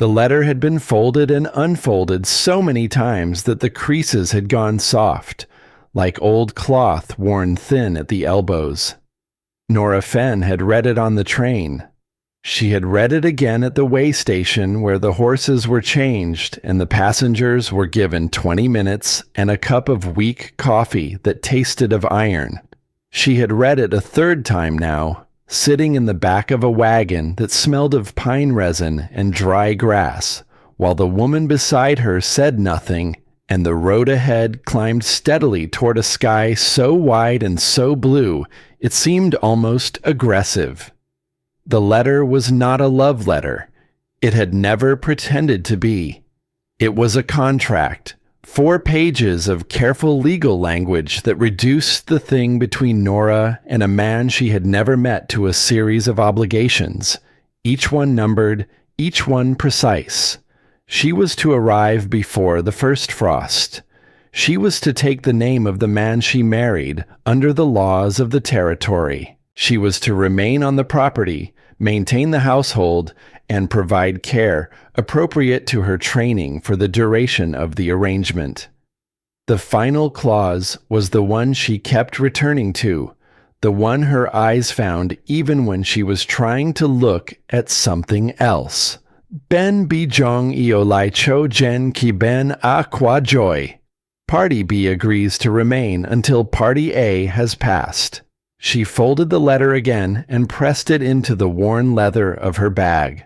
The letter had been folded and unfolded so many times that the creases had gone soft, like old cloth worn thin at the elbows. Nora Fenn had read it on the train. She had read it again at the way station where the horses were changed and the passengers were given 20 minutes and a cup of weak coffee that tasted of iron. She had read it a third time now, sitting in the back of a wagon that smelled of pine resin and dry grass, while the woman beside her said nothing, and the road ahead climbed steadily toward a sky so wide and so blue it seemed almost aggressive. The letter was not a love letter. It had never pretended to be. It was a contract, 4 pages of careful legal language that reduced the thing between Nora and a man she had never met to a series of obligations, each one numbered, each one precise. She was to arrive before the first frost. She was to take the name of the man she married under the laws of the territory. She was to remain on the property, maintain the household, and provide care appropriate to her training for the duration of the arrangement. The final clause was the one she kept returning to, the one her eyes found even when she was trying to look at something else. Ben bijong iolai cho jen ki ben a kwa joy. Party B agrees to remain until Party A has passed. She folded the letter again and pressed it into the worn leather of her bag.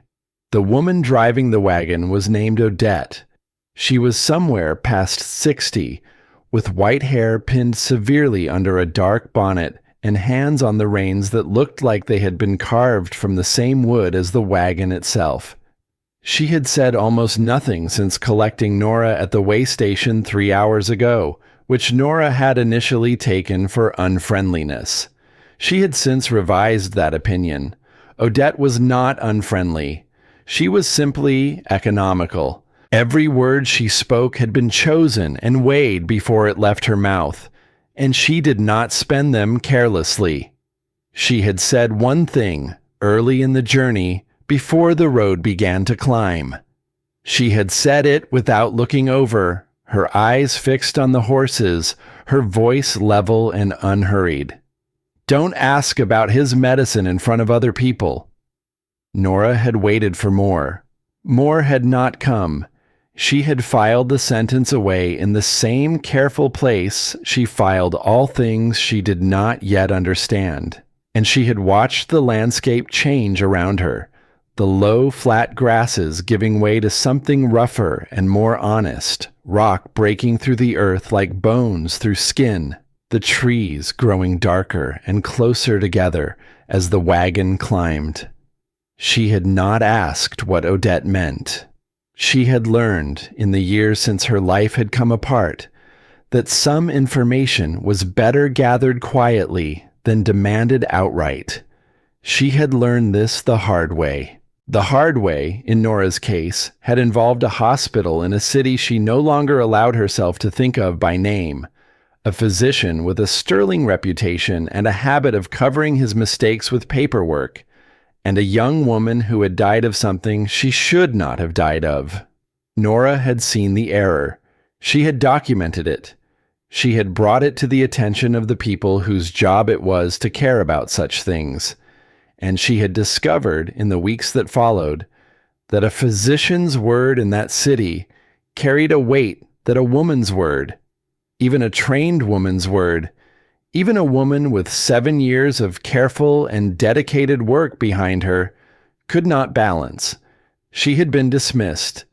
The woman driving the wagon was named Odette. She was somewhere past 60, with white hair pinned severely under a dark bonnet and hands on the reins that looked like they had been carved from the same wood as the wagon itself. She had said almost nothing since collecting Nora at the way station 3 hours ago, which Nora had initially taken for unfriendliness. She had since revised that opinion. Odette was not unfriendly. She was simply economical. Every word she spoke had been chosen and weighed before it left her mouth, and she did not spend them carelessly. She had said one thing early in the journey before the road began to climb. She had said it without looking over, her eyes fixed on the horses, her voice level and unhurried. "Don't ask about his medicine in front of other people." Nora had waited for more. More had not come. She had filed the sentence away in the same careful place she filed all things she did not yet understand, and she had watched the landscape change around her, the low, flat grasses giving way to something rougher and more honest, rock breaking through the earth like bones through skin, the trees growing darker and closer together as the wagon climbed. She had not asked what Odette meant. She had learned, in the years since her life had come apart, that some information was better gathered quietly than demanded outright. She had learned this the hard way. The hard way, in Nora's case, had involved a hospital in a city she no longer allowed herself to think of by name, a physician with a sterling reputation and a habit of covering his mistakes with paperwork, and a young woman who had died of something she should not have died of. Nora had seen the error. She had documented it. She had brought it to the attention of the people whose job it was to care about such things, and she had discovered in the weeks that followed that a physician's word in that city carried a weight that a woman's word, even a trained woman's word, even a woman with 7 years of careful and dedicated work behind her, could not balance. She had been dismissed.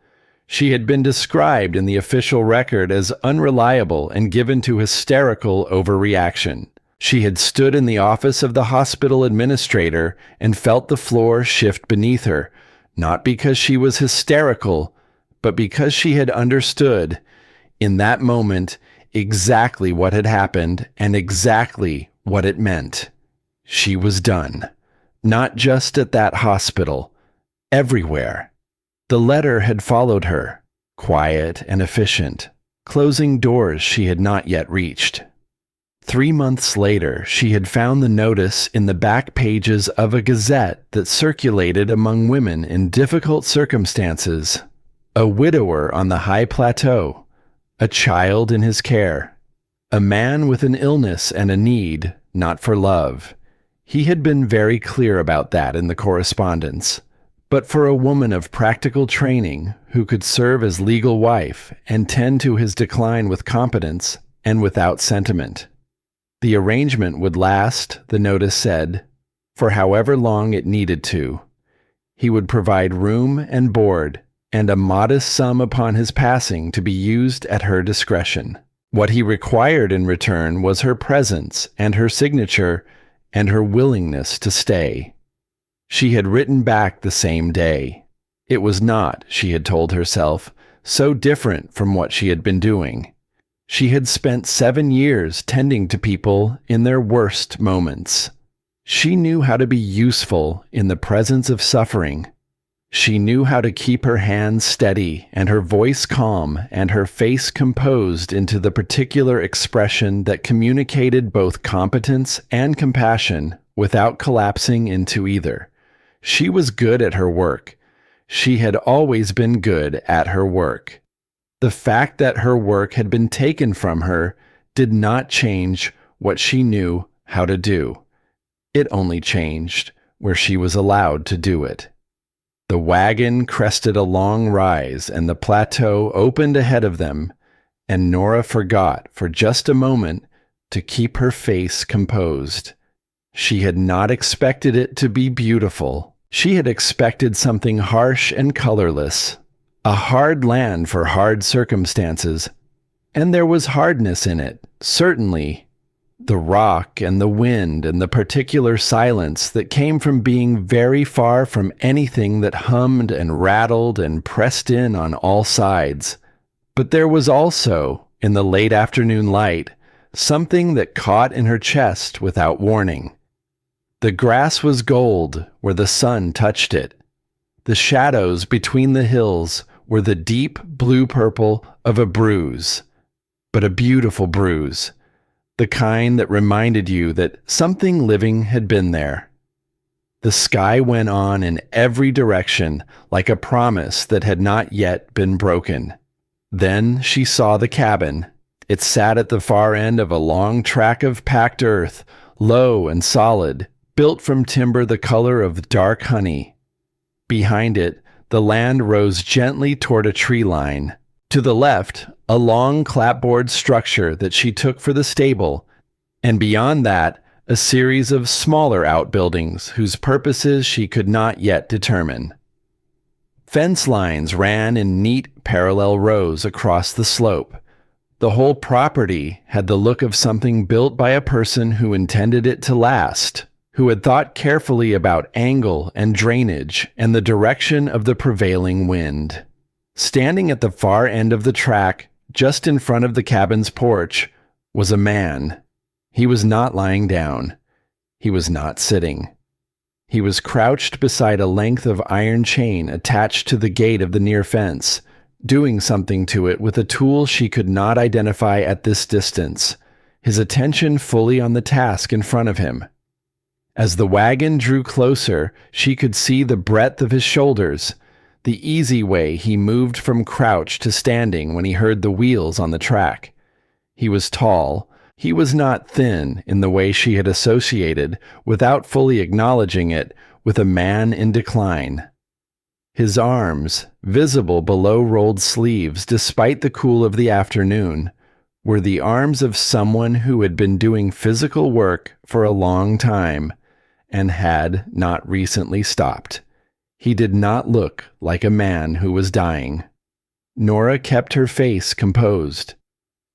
She had been described in the official record as unreliable and given to hysterical overreaction. She had stood in the office of the hospital administrator and felt the floor shift beneath her, not because she was hysterical, but because she had understood, in that moment, exactly what had happened and exactly what it meant. She was done. Not just at that hospital. Everywhere. The letter had followed her, quiet and efficient, closing doors she had not yet reached. 3 months later, she had found the notice in the back pages of a gazette that circulated among women in difficult circumstances. A widower on the high plateau, a child in his care, a man with an illness and a need, not for love. He had been very clear about that in the correspondence. But for a woman of practical training who could serve as legal wife and tend to his decline with competence and without sentiment. The arrangement would last, the notice said, for however long it needed to. He would provide room and board, and a modest sum upon his passing to be used at her discretion. What he required in return was her presence and her signature and her willingness to stay. She had written back the same day. It was not, she had told herself, so different from what she had been doing. She had spent 7 years tending to people in their worst moments. She knew how to be useful in the presence of suffering. She knew how to keep her hands steady and her voice calm and her face composed into the particular expression that communicated both competence and compassion without collapsing into either. She was good at her work. She had always been good at her work. The fact that her work had been taken from her did not change what she knew how to do. It only changed where she was allowed to do it. The wagon crested a long rise, and the plateau opened ahead of them, and Nora forgot for just a moment to keep her face composed. She had not expected it to be beautiful. She had expected something harsh and colorless, a hard land for hard circumstances, and there was hardness in it, certainly. The rock and the wind and the particular silence that came from being very far from anything that hummed and rattled and pressed in on all sides. But there was also, in the late afternoon light, something that caught in her chest without warning. The grass was gold where the sun touched it. The shadows between the hills were the deep blue-purple of a bruise, but a beautiful bruise. The kind that reminded you that something living had been there. The sky went on in every direction like a promise that had not yet been broken. Then she saw the cabin. It sat at the far end of a long track of packed earth, low and solid, built from timber the color of dark honey. Behind it, the land rose gently toward a tree line. To the left, a long clapboard structure that she took for the stable, and beyond that, a series of smaller outbuildings whose purposes she could not yet determine. Fence lines ran in neat parallel rows across the slope. The whole property had the look of something built by a person who intended it to last, who had thought carefully about angle and drainage and the direction of the prevailing wind. Standing at the far end of the track, just in front of the cabin's porch, was a man. He was not lying down. He was not sitting. He was crouched beside a length of iron chain attached to the gate of the near fence, doing something to it with a tool she could not identify at this distance, his attention fully on the task in front of him. As the wagon drew closer, she could see the breadth of his shoulders, the easy way he moved from crouch to standing when he heard the wheels on the track. He was tall. He was not thin in the way she had associated, without fully acknowledging it, with a man in decline. His arms, visible below rolled sleeves despite the cool of the afternoon, were the arms of someone who had been doing physical work for a long time and had not recently stopped. He did not look like a man who was dying. Nora kept her face composed.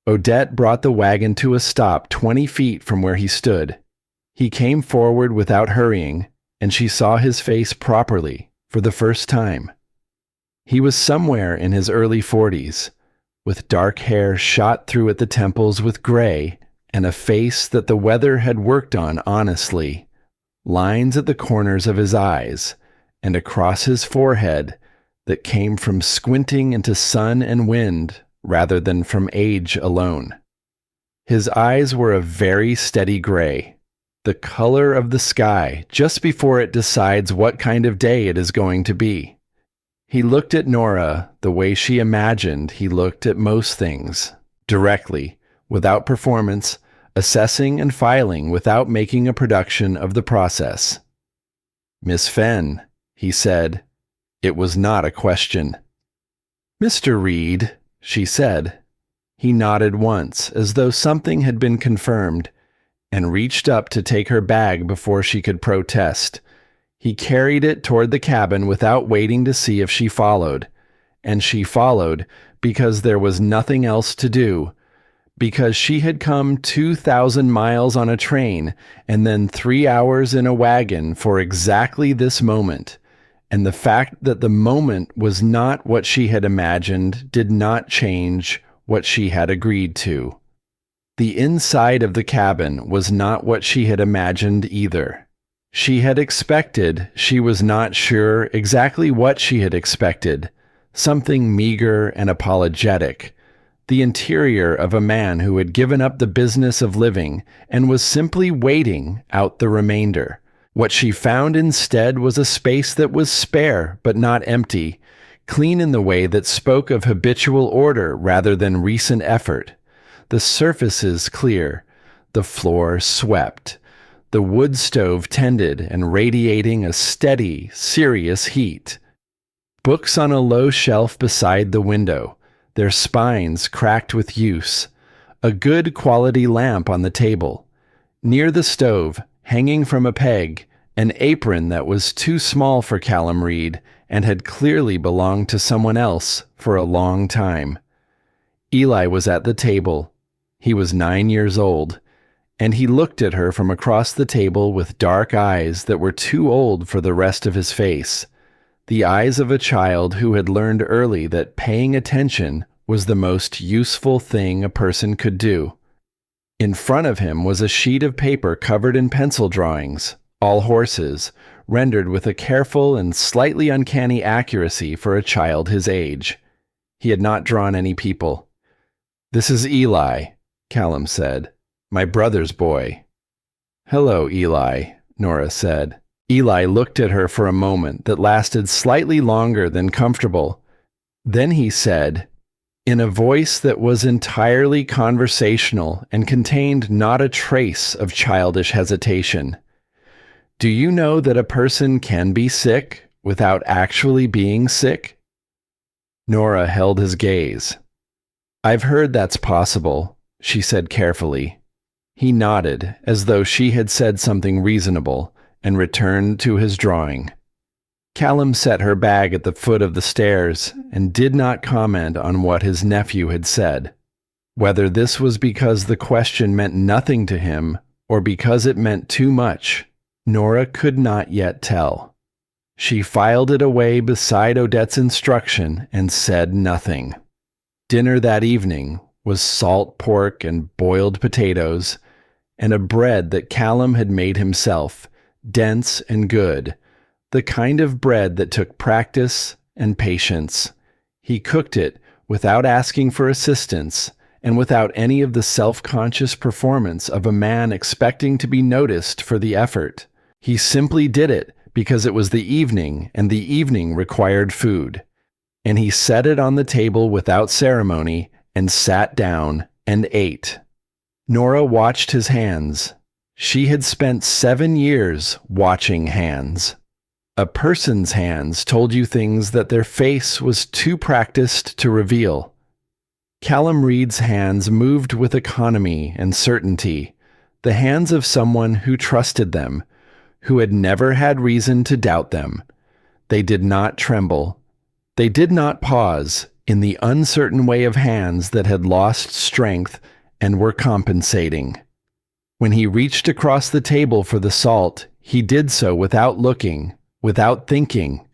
Odette brought the wagon to a stop 20 feet from where he stood. He came forward without hurrying, and she saw his face properly for the first time. He was somewhere in his early 40s, with dark hair shot through at the temples with gray, and a face that the weather had worked on honestly, lines at the corners of his eyes, and across his forehead that came from squinting into sun and wind rather than from age alone. His eyes were a very steady gray, the color of the sky just before it decides what kind of day it is going to be. He looked at Nora the way she imagined he looked at most things, directly, without performance, assessing and filing without making a production of the process. "Miss Fenn," he said. It was not a question. "Mr. Reed," she said. He nodded once, as though something had been confirmed, and reached up to take her bag before she could protest. He carried it toward the cabin without waiting to see if she followed, and she followed because there was nothing else to do, because she had come 2,000 miles on a train and then 3 hours in a wagon for exactly this moment, and the fact that the moment was not what she had imagined did not change what she had agreed to. The inside of the cabin was not what she had imagined either. She had expected, she was not sure exactly what she had expected, something meager and apologetic, the interior of a man who had given up the business of living and was simply waiting out the remainder. What she found instead was a space that was spare but not empty, clean in the way that spoke of habitual order rather than recent effort. The surfaces clear, the floor swept, the wood stove tended and radiating a steady, serious heat. Books on a low shelf beside the window, their spines cracked with use. A good quality lamp on the table. Near the stove, hanging from a peg, an apron that was too small for Callum Reed and had clearly belonged to someone else for a long time. Eli was at the table. He was 9 years old, and he looked at her from across the table with dark eyes that were too old for the rest of his face. The eyes of a child who had learned early that paying attention was the most useful thing a person could do. In front of him was a sheet of paper covered in pencil drawings, all horses, rendered with a careful and slightly uncanny accuracy for a child his age. He had not drawn any people. "This is Eli," Callum said. "My brother's boy." "Hello, Eli," Nora said. Eli looked at her for a moment that lasted slightly longer than comfortable. Then he said, in a voice that was entirely conversational and contained not a trace of childish hesitation, "Do you know that a person can be sick without actually being sick?" Nora held his gaze. "I've heard that's possible," she said carefully. He nodded, as though she had said something reasonable, and returned to his drawing. Callum set her bag at the foot of the stairs and did not comment on what his nephew had said. Whether this was because the question meant nothing to him or because it meant too much, Nora could not yet tell. She filed it away beside Odette's instruction and said nothing. Dinner that evening was salt pork and boiled potatoes, and a bread that Callum had made himself, dense and good, the kind of bread that took practice and patience. He cooked it without asking for assistance and without any of the self-conscious performance of a man expecting to be noticed for the effort. He simply did it because it was the evening and the evening required food. And he set it on the table without ceremony and sat down and ate. Nora watched his hands. She had spent 7 years watching hands. A person's hands told you things that their face was too practiced to reveal. Callum Reed's hands moved with economy and certainty, the hands of someone who trusted them, who had never had reason to doubt them. They did not tremble. They did not pause in the uncertain way of hands that had lost strength and were compensating. When he reached across the table for the salt, he did so without looking, without thinking,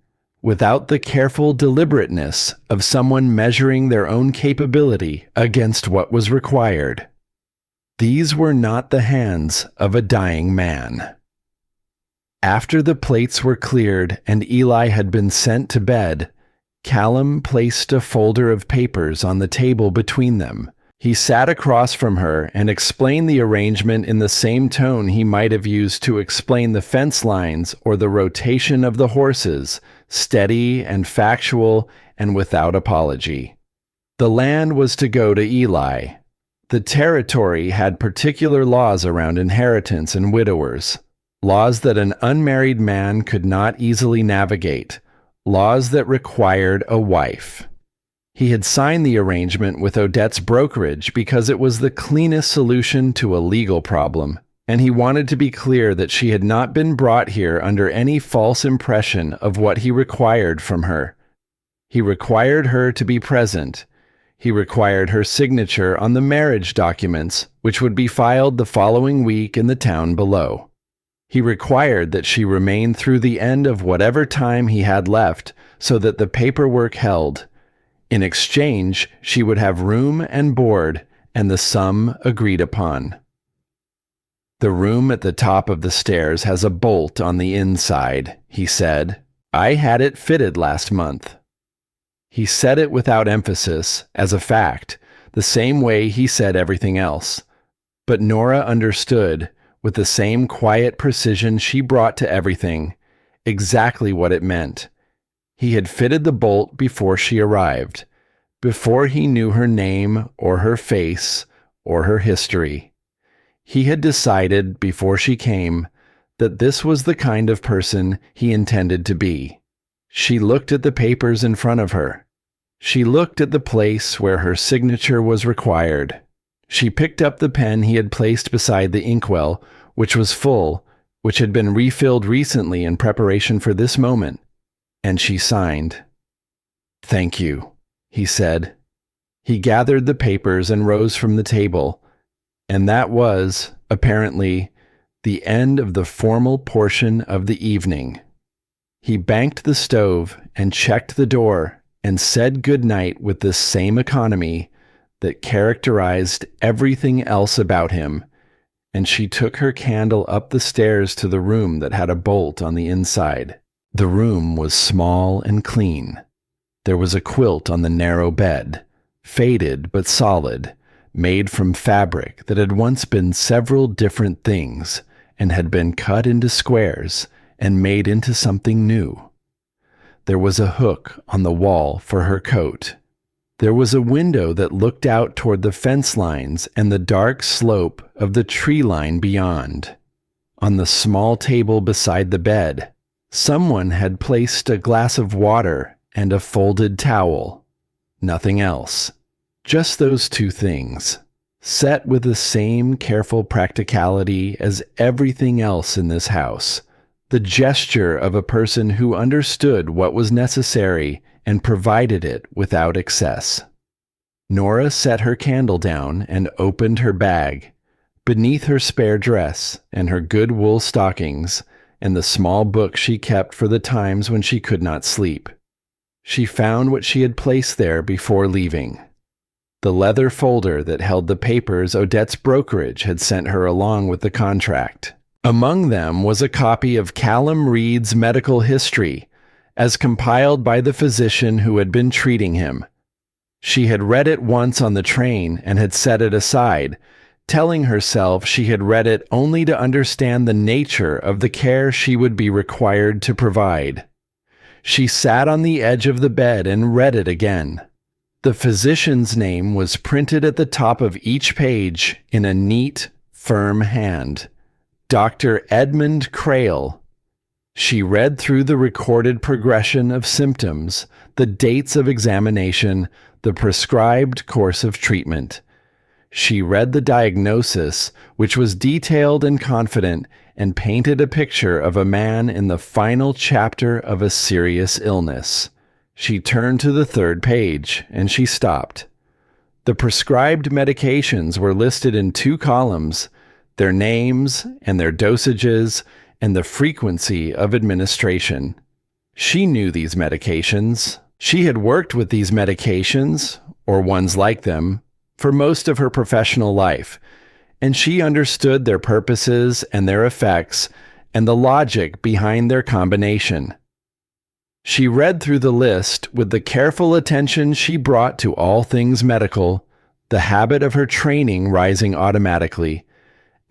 without the careful deliberateness of someone measuring their own capability against what was required. These were not the hands of a dying man. After the plates were cleared and Eli had been sent to bed, Callum placed a folder of papers on the table between them. He sat across from her and explained the arrangement in the same tone he might have used to explain the fence lines or the rotation of the horses, steady and factual and without apology. The land was to go to Eli. The territory had particular laws around inheritance and widowers, laws that an unmarried man could not easily navigate, laws that required a wife. He had signed the arrangement with Odette's brokerage because it was the cleanest solution to a legal problem, and he wanted to be clear that she had not been brought here under any false impression of what he required from her. He required her to be present. He required her signature on the marriage documents, which would be filed the following week in the town below. He required that she remain through the end of whatever time he had left so that the paperwork held. In exchange, she would have room and board and the sum agreed upon. "The room at the top of the stairs has a bolt on the inside," he said. "I had it fitted last month." He said it without emphasis, as a fact, the same way he said everything else. But Nora understood, with the same quiet precision she brought to everything, exactly what it meant. He had fitted the bolt before she arrived, before he knew her name or her face or her history. He had decided before she came that this was the kind of person he intended to be. She looked at the papers in front of her. She looked at the place where her signature was required. She picked up the pen he had placed beside the inkwell, which was full, which had been refilled recently in preparation for this moment, and she signed. "Thank you," he said. He gathered the papers and rose from the table, and that was, apparently, the end of the formal portion of the evening. He banked the stove and checked the door and said good night with the same economy that characterized everything else about him, and she took her candle up the stairs to the room that had a bolt on the inside. The room was small and clean. There was a quilt on the narrow bed, faded but solid, made from fabric that had once been several different things and had been cut into squares and made into something new. There was a hook on the wall for her coat. There was a window that looked out toward the fence lines and the dark slope of the tree line beyond. On the small table beside the bed, someone had placed a glass of water and a folded towel. Nothing else. Just those two things, set with the same careful practicality as everything else in this house. The gesture of a person who understood what was necessary and provided it without excess. Nora set her candle down and opened her bag. Beneath her spare dress and her good wool stockings and the small book she kept for the times when she could not sleep, she found what she had placed there before leaving. The leather folder that held the papers Odette's brokerage had sent her along with the contract. Among them was a copy of Callum Reed's medical history, as compiled by the physician who had been treating him. She had read it once on the train and had set it aside, telling herself she had read it only to understand the nature of the care she would be required to provide. She sat on the edge of the bed and read it again. The physician's name was printed at the top of each page in a neat, firm hand. Dr. Edmund Crail. She read through the recorded progression of symptoms, the dates of examination, the prescribed course of treatment. She read the diagnosis, which was detailed and confident, and painted a picture of a man in the final chapter of a serious illness. She turned to the third page, and she stopped. The prescribed medications were listed in 2 columns, their names and their dosages and the frequency of administration. She knew these medications. She had worked with these medications, or ones like them, for most of her professional life, and she understood their purposes and their effects and the logic behind their combination. She read through the list with the careful attention she brought to all things medical, the habit of her training rising automatically,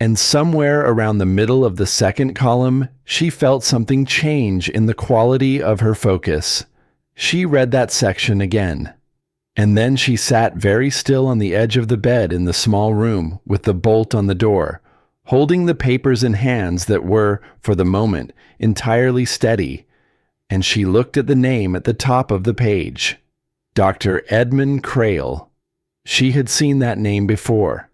and somewhere around the middle of the second column, she felt something change in the quality of her focus. She read that section again. And then she sat very still on the edge of the bed in the small room with the bolt on the door, holding the papers in hands that were, for the moment, entirely steady, and she looked at the name at the top of the page. Dr. Edmund Crail. She had seen that name before,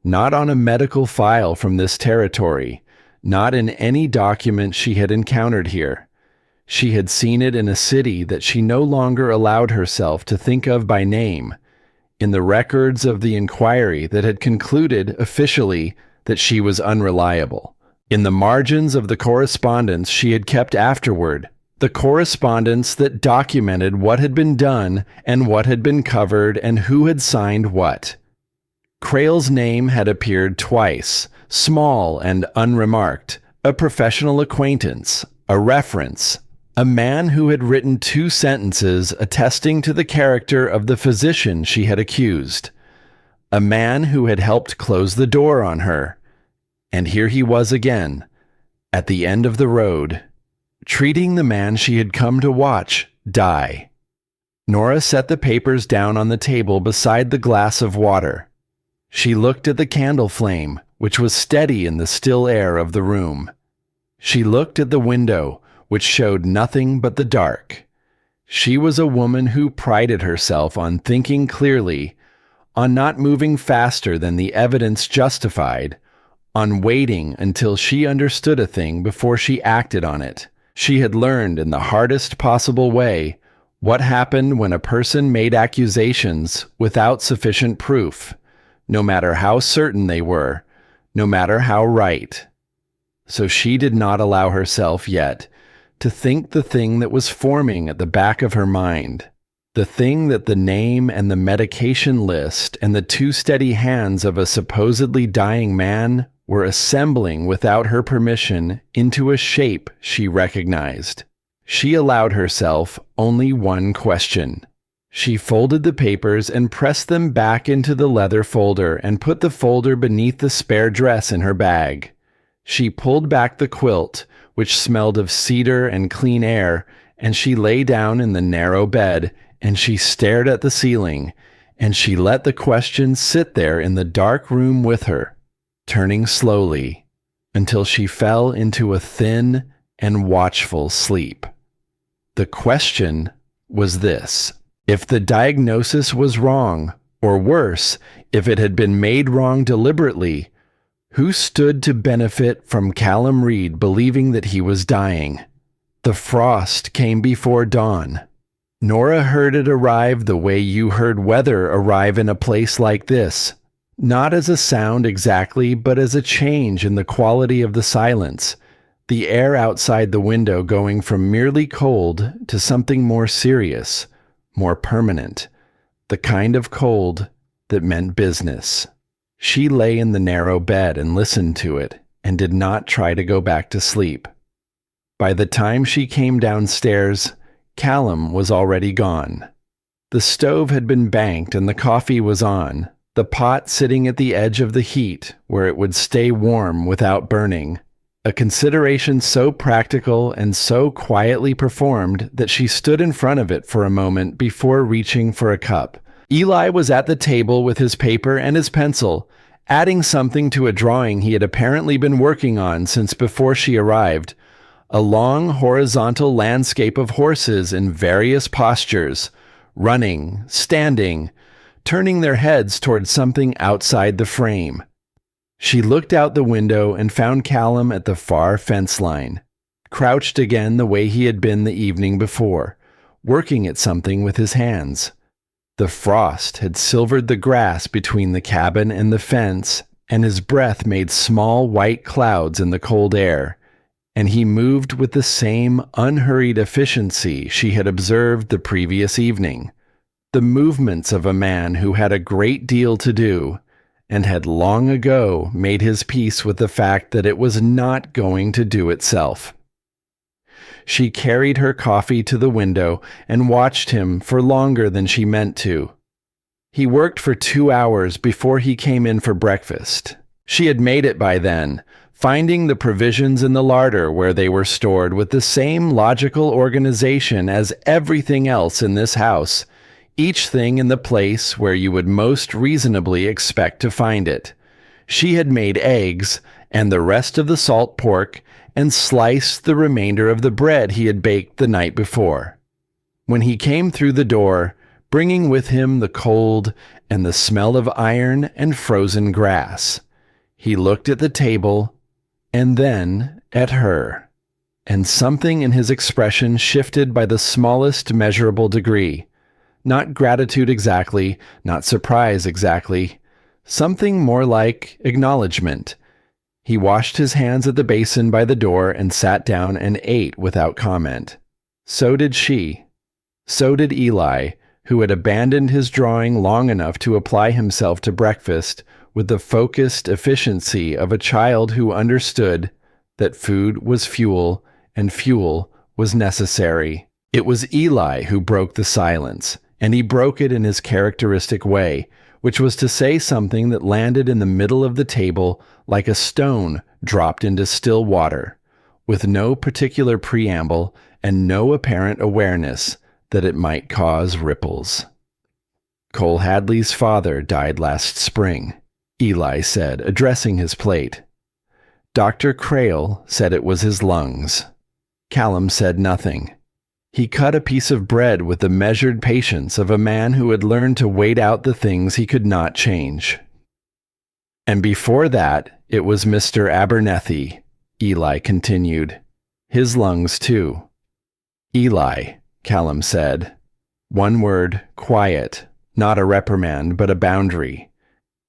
not on a medical file from this territory, not in any document she had encountered here. She had seen it in a city that she no longer allowed herself to think of by name, in the records of the inquiry that had concluded officially that she was unreliable, in the margins of the correspondence she had kept afterward, the correspondence that documented what had been done and what had been covered and who had signed what. Crail's name had appeared twice, small and unremarked, a professional acquaintance, a reference, a man who had written 2 sentences attesting to the character of the physician she had accused, a man who had helped close the door on her. And here he was again, at the end of the road, treating the man she had come to watch die. Nora set the papers down on the table beside the glass of water. She looked at the candle flame, which was steady in the still air of the room. She looked at the window, which showed nothing but the dark. She was a woman who prided herself on thinking clearly, on not moving faster than the evidence justified, on waiting until she understood a thing before she acted on it. She had learned in the hardest possible way what happened when a person made accusations without sufficient proof, no matter how certain they were, no matter how right. So she did not allow herself yet to think the thing that was forming at the back of her mind, the thing that the name and the medication list and the 2 steady hands of a supposedly dying man were assembling without her permission into a shape she recognized. She allowed herself only one question. She folded the papers and pressed them back into the leather folder and put the folder beneath the spare dress in her bag. She pulled back the quilt, which smelled of cedar and clean air, and she lay down in the narrow bed, and she stared at the ceiling, and she let the question sit there in the dark room with her, turning slowly, until she fell into a thin and watchful sleep. The question was this: if the diagnosis was wrong, or worse, if it had been made wrong deliberately, who stood to benefit from Callum Reed believing that he was dying? The frost came before dawn. Nora heard it arrive the way you heard weather arrive in a place like this, not as a sound exactly, but as a change in the quality of the silence, the air outside the window going from merely cold to something more serious, more permanent, the kind of cold that meant business. She lay in the narrow bed and listened to it, and did not try to go back to sleep. By the time she came downstairs, Callum was already gone. The stove had been banked and the coffee was on, the pot sitting at the edge of the heat where it would stay warm without burning, a consideration so practical and so quietly performed that she stood in front of it for a moment before reaching for a cup. Eli was at the table with his paper and his pencil, adding something to a drawing he had apparently been working on since before she arrived, a long horizontal landscape of horses in various postures, running, standing, turning their heads toward something outside the frame. She looked out the window and found Callum at the far fence line, crouched again the way he had been the evening before, working at something with his hands. The frost had silvered the grass between the cabin and the fence, and his breath made small white clouds in the cold air, and he moved with the same unhurried efficiency she had observed the previous evening, the movements of a man who had a great deal to do, and had long ago made his peace with the fact that it was not going to do itself. She carried her coffee to the window and watched him for longer than she meant to. He worked for 2 hours before he came in for breakfast. She had made it by then, finding the provisions in the larder where they were stored with the same logical organization as everything else in this house, each thing in the place where you would most reasonably expect to find it. She had made eggs and the rest of the salt pork and sliced the remainder of the bread he had baked the night before. When he came through the door, bringing with him the cold and the smell of iron and frozen grass, he looked at the table and then at her, and something in his expression shifted by the smallest measurable degree. Not gratitude exactly, not surprise exactly, something more like acknowledgement. He washed his hands at the basin by the door and sat down and ate without comment. So did she. So did Eli, who had abandoned his drawing long enough to apply himself to breakfast with the focused efficiency of a child who understood that food was fuel and fuel was necessary. It was Eli who broke the silence, and he broke it in his characteristic way, which was to say something that landed in the middle of the table like a stone dropped into still water, with no particular preamble and no apparent awareness that it might cause ripples. Cole Hadley's father died last spring, Eli said, addressing his plate. Dr. Crail said it was his lungs. Callum said nothing. He cut a piece of bread with the measured patience of a man who had learned to wait out the things he could not change. And before that, it was Mr. Abernethy, Eli continued. His lungs, too. Eli, Callum said. One word, quiet, not a reprimand, but a boundary.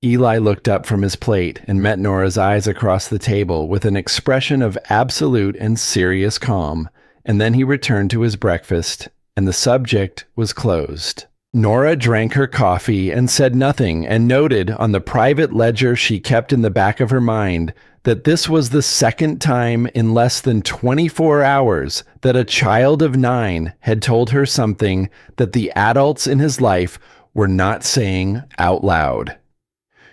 Eli looked up from his plate and met Nora's eyes across the table with an expression of absolute and serious calm, and then he returned to his breakfast, and the subject was closed. Nora drank her coffee and said nothing, and noted on the private ledger she kept in the back of her mind that this was the second time in less than 24 hours that a child of 9 had told her something that the adults in his life were not saying out loud.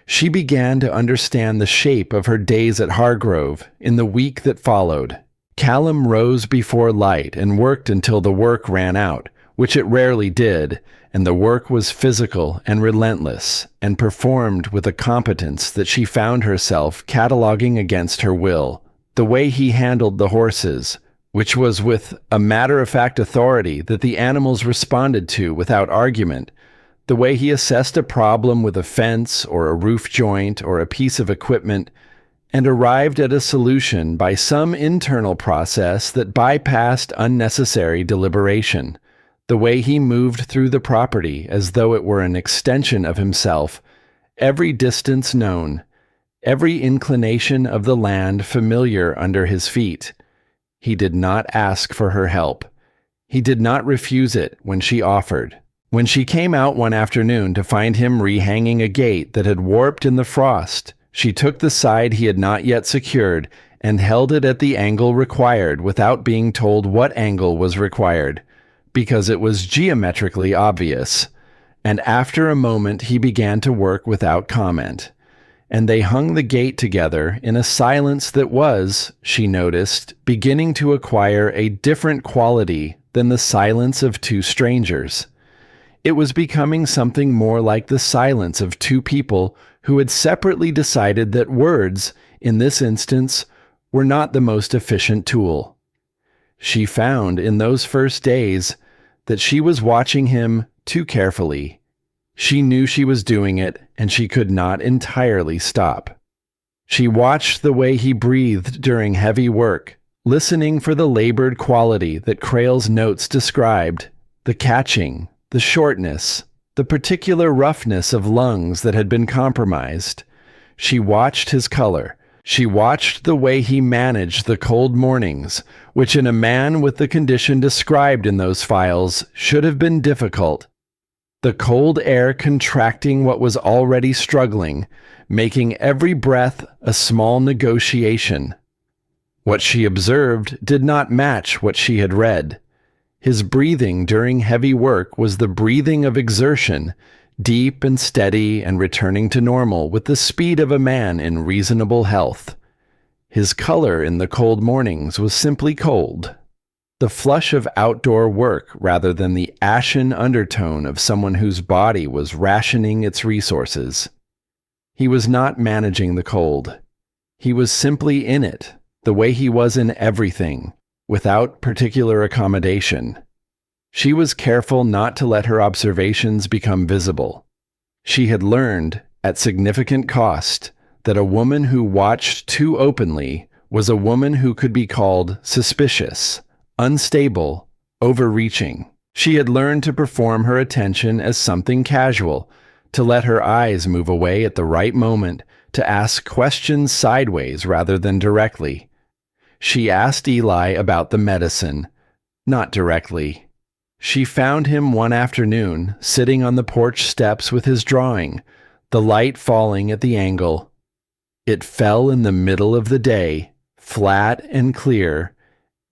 She began to understand the shape of her days at Hargrove in the week that followed. Callum rose before light and worked until the work ran out, which it rarely did, and the work was physical and relentless, and performed with a competence that she found herself cataloging against her will. The way he handled the horses, which was with a matter-of-fact authority that the animals responded to without argument, the way he assessed a problem with a fence or a roof joint or a piece of equipment, and arrived at a solution by some internal process that bypassed unnecessary deliberation. The way he moved through the property as though it were an extension of himself, every distance known, every inclination of the land familiar under his feet. He did not ask for her help. He did not refuse it when she offered. When she came out one afternoon to find him rehanging a gate that had warped in the frost, she took the side he had not yet secured and held it at the angle required without being told what angle was required, because it was geometrically obvious. And after a moment he began to work without comment, and they hung the gate together in a silence that was, she noticed, beginning to acquire a different quality than the silence of two strangers. It was becoming something more like the silence of two people who had separately decided that words, in this instance, were not the most efficient tool. She found in those first days that she was watching him too carefully. She knew she was doing it, and she could not entirely stop. She watched the way he breathed during heavy work, listening for the labored quality that Crail's notes described, the catching, the shortness, the particular roughness of lungs that had been compromised. She watched his color. She watched the way he managed the cold mornings, which in a man with the condition described in those files should have been difficult. The cold air contracting what was already struggling, making every breath a small negotiation. What she observed did not match what she had read. His breathing during heavy work was the breathing of exertion, deep and steady and returning to normal with the speed of a man in reasonable health. His color in the cold mornings was simply cold, the flush of outdoor work rather than the ashen undertone of someone whose body was rationing its resources. He was not managing the cold. He was simply in it, the way he was in everything, without particular accommodation. She was careful not to let her observations become visible. She had learned, at significant cost, that a woman who watched too openly was a woman who could be called suspicious, unstable, overreaching. She had learned to perform her attention as something casual, to let her eyes move away at the right moment, to ask questions sideways rather than directly. She asked Eli about the medicine, not directly. She found him one afternoon, sitting on the porch steps with his drawing, the light falling at the angle. It fell in the middle of the day, flat and clear,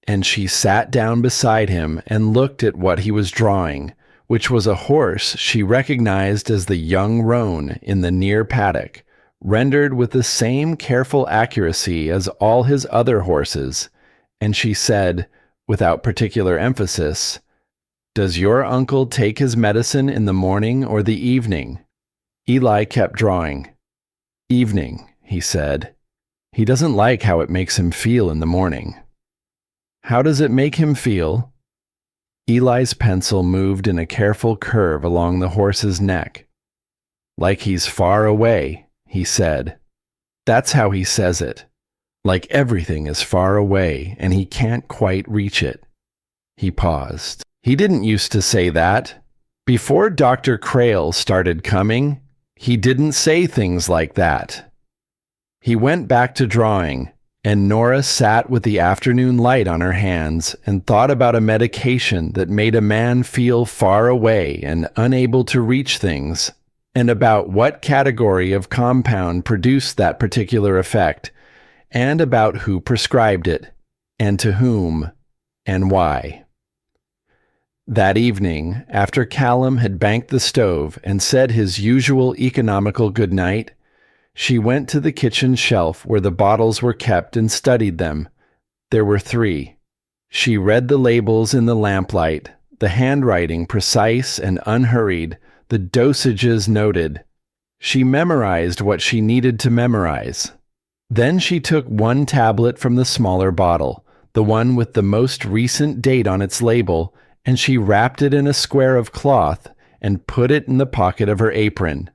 and she sat down beside him and looked at what he was drawing, which was a horse she recognized as the young roan in the near paddock, rendered with the same careful accuracy as all his other horses, and she said, without particular emphasis, "Does your uncle take his medicine in the morning or the evening?" Eli kept drawing. "Evening," he said. "He doesn't like how it makes him feel in the morning." "How does it make him feel?" Eli's pencil moved in a careful curve along the horse's neck. "Like he's far away," he said. "That's how he says it. Like everything is far away and he can't quite reach it." He paused. "He didn't used to say that. Before Dr. Crail started coming, he didn't say things like that." He went back to drawing, and Nora sat with the afternoon light on her hands and thought about a medication that made a man feel far away and unable to reach things, and about what category of compound produced that particular effect, and about who prescribed it, and to whom, and why. That evening, after Callum had banked the stove and said his usual economical goodnight, she went to the kitchen shelf where the bottles were kept and studied them. There were 3. She read the labels in the lamplight, the handwriting precise and unhurried, the dosages noted. She memorized what she needed to memorize. Then she took one tablet from the smaller bottle, the one with the most recent date on its label, and she wrapped it in a square of cloth and put it in the pocket of her apron.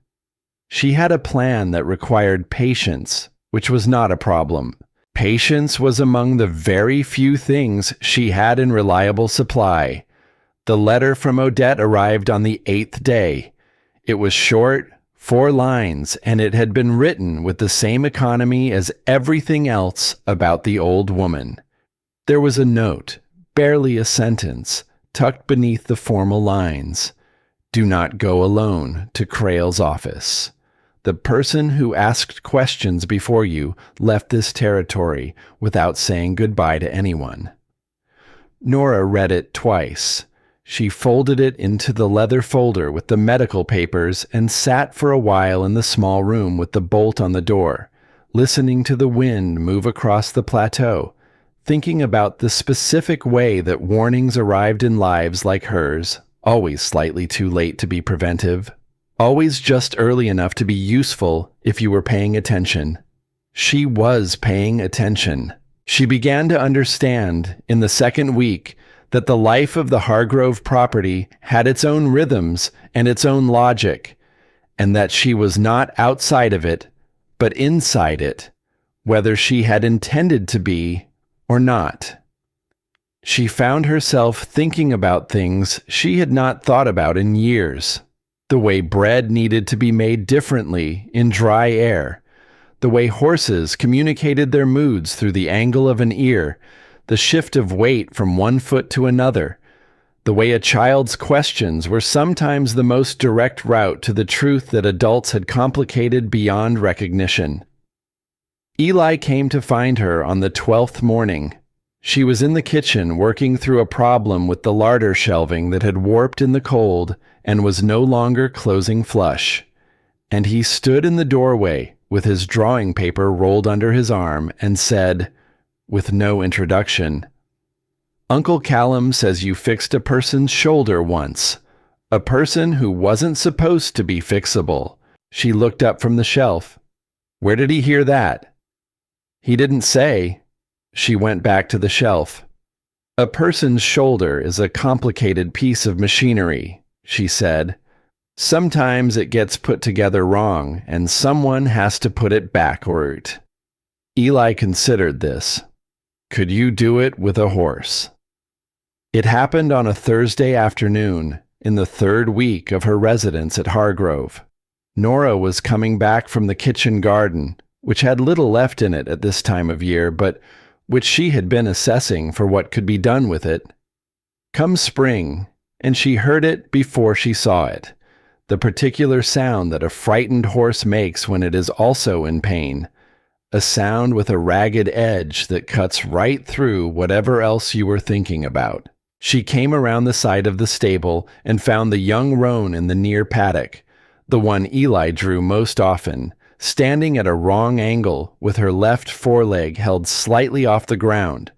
She had a plan that required patience, which was not a problem. Patience was among the very few things she had in reliable supply. The letter from Odette arrived on the 8th day. It was short, 4 lines, and it had been written with the same economy as everything else about the old woman. There was a note, barely a sentence, tucked beneath the formal lines. "Do not go alone to Crail's office. The person who asked questions before you left this territory without saying goodbye to anyone." Nora read it twice. She folded it into the leather folder with the medical papers and sat for a while in the small room with the bolt on the door, listening to the wind move across the plateau, thinking about the specific way that warnings arrived in lives like hers, always slightly too late to be preventive, always just early enough to be useful if you were paying attention. She was paying attention. She began to understand, in the second week, that the life of the Hargrove property had its own rhythms and its own logic, and that she was not outside of it, but inside it, whether she had intended to be or not. She found herself thinking about things she had not thought about in years. The way bread needed to be made differently in dry air, the way horses communicated their moods through the angle of an ear, the shift of weight from one foot to another, the way a child's questions were sometimes the most direct route to the truth that adults had complicated beyond recognition. Eli came to find her on the 12th morning. She was in the kitchen working through a problem with the larder shelving that had warped in the cold and was no longer closing flush. And he stood in the doorway with his drawing paper rolled under his arm and said, with no introduction, "Uncle Callum says you fixed a person's shoulder once. A person who wasn't supposed to be fixable." She looked up from the shelf. "Where did he hear that?" "He didn't say." She went back to the shelf. "A person's shoulder is a complicated piece of machinery," she said. "Sometimes it gets put together wrong, and someone has to put it backward." Eli considered this. Could you do it with a horse? It happened on a Thursday afternoon, in the third week of her residence at Hargrove. Nora was coming back from the kitchen garden, which had little left in it at this time of year, but which she had been assessing for what could be done with it. Come spring, and she heard it before she saw it, the particular sound that a frightened horse makes when it is also in pain, a sound with a ragged edge that cuts right through whatever else you were thinking about. She came around the side of the stable and found the young roan in the near paddock, the one Eli drew most often, standing at a wrong angle with her left foreleg held slightly off the ground,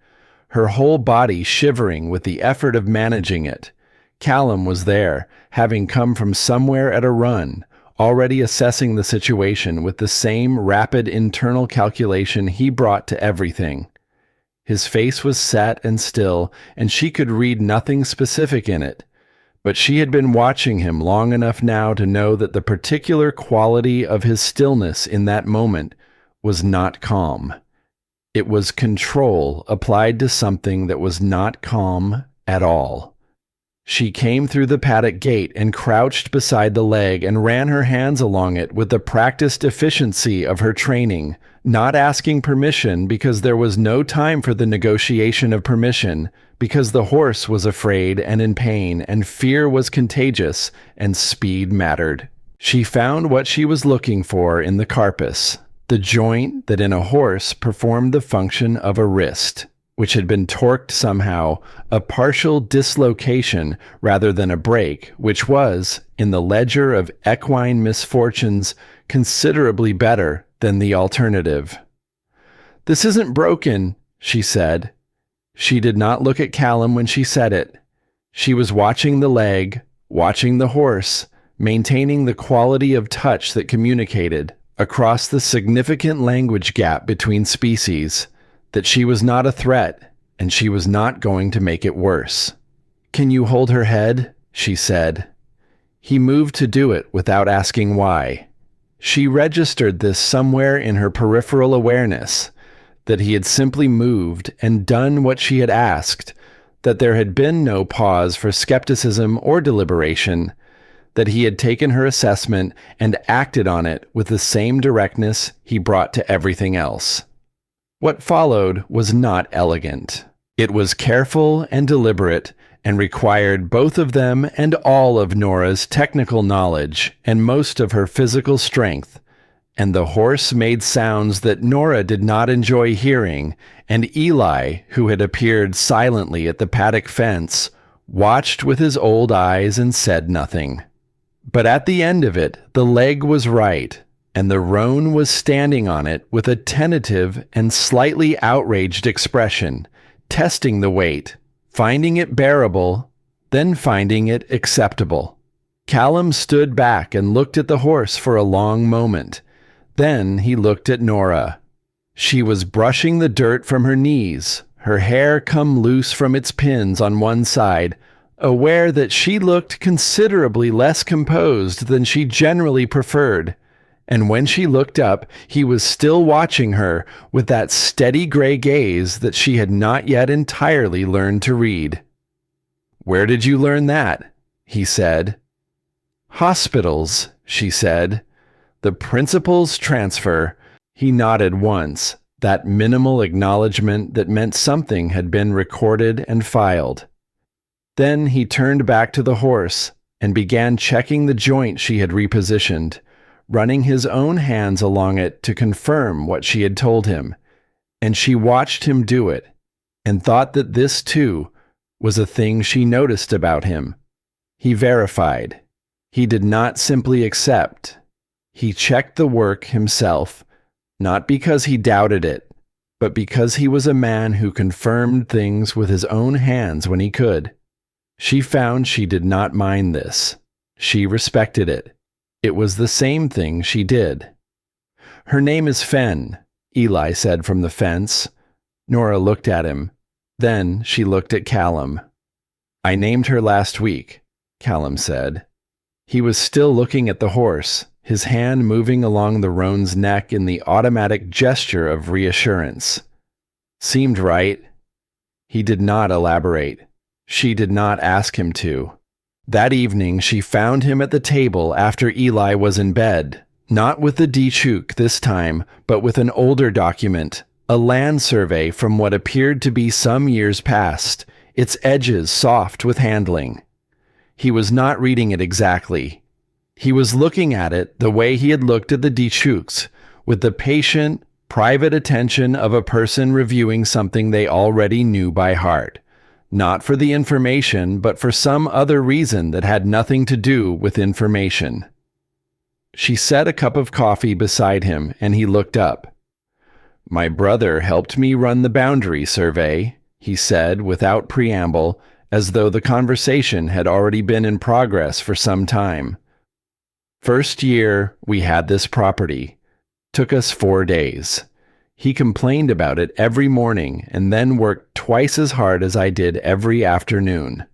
her whole body shivering with the effort of managing it. Callum was there, having come from somewhere at a run, already assessing the situation with the same rapid internal calculation he brought to everything. His face was set and still, and she could read nothing specific in it. But she had been watching him long enough now to know that the particular quality of his stillness in that moment was not calm. It was control applied to something that was not calm at all. She came through the paddock gate and crouched beside the leg and ran her hands along it with the practiced efficiency of her training, not asking permission because there was no time for the negotiation of permission, because the horse was afraid and in pain, and fear was contagious, and speed mattered. She found what she was looking for in the carpus, the joint that in a horse performed the function of a wrist, which had been torqued somehow, a partial dislocation rather than a break, which was, in the ledger of equine misfortunes, considerably better than the alternative. "This isn't broken," she said. She did not look at Callum when she said it. She was watching the leg, watching the horse, maintaining the quality of touch that communicated, across the significant language gap between species, that she was not a threat, and she was not going to make it worse. "Can you hold her head?" she said. He moved to do it without asking why. She registered this somewhere in her peripheral awareness, that he had simply moved and done what she had asked, that there had been no pause for skepticism or deliberation, that he had taken her assessment and acted on it with the same directness he brought to everything else. What followed was not elegant. It was careful and deliberate, and required both of them and all of Nora's technical knowledge and most of her physical strength, and the horse made sounds that Nora did not enjoy hearing, and Eli, who had appeared silently at the paddock fence, watched with his old eyes and said nothing. But at the end of it, the leg was right, and the roan was standing on it with a tentative and slightly outraged expression, testing the weight, finding it bearable, then finding it acceptable. Callum stood back and looked at the horse for a long moment. Then he looked at Nora. She was brushing the dirt from her knees, her hair come loose from its pins on one side, aware that she looked considerably less composed than she generally preferred. And when she looked up, he was still watching her with that steady gray gaze that she had not yet entirely learned to read. "Where did you learn that?" he said. "Hospitals," she said. "The principal's transfer." He nodded once, that minimal acknowledgement that meant something had been recorded and filed. Then he turned back to the horse and began checking the joint she had repositioned, running his own hands along it to confirm what she had told him. And she watched him do it, and thought that this, too, was a thing she noticed about him. He verified. He did not simply accept. He checked the work himself, not because he doubted it, but because he was a man who confirmed things with his own hands when he could. She found she did not mind this. She respected it. It was the same thing she did. "Her name is Fen," Eli said from the fence. Nora looked at him. Then she looked at Callum. "I named her last week," Callum said. He was still looking at the horse, his hand moving along the roan's neck in the automatic gesture of reassurance. "Seemed right." He did not elaborate. She did not ask him to. That evening she found him at the table after Eli was in bed, not with the Dichuk this time, but with an older document, a land survey from what appeared to be some years past, its edges soft with handling. He was not reading it exactly. He was looking at it the way he had looked at the Dichuks, with the patient, private attention of a person reviewing something they already knew by heart. Not for the information, but for some other reason that had nothing to do with information. She set a cup of coffee beside him, and he looked up. "My brother helped me run the boundary survey," he said without preamble, as though the conversation had already been in progress for some time. "First year we had this property. Took us 4 days. He complained about it every morning and then worked twice as hard as I did every afternoon."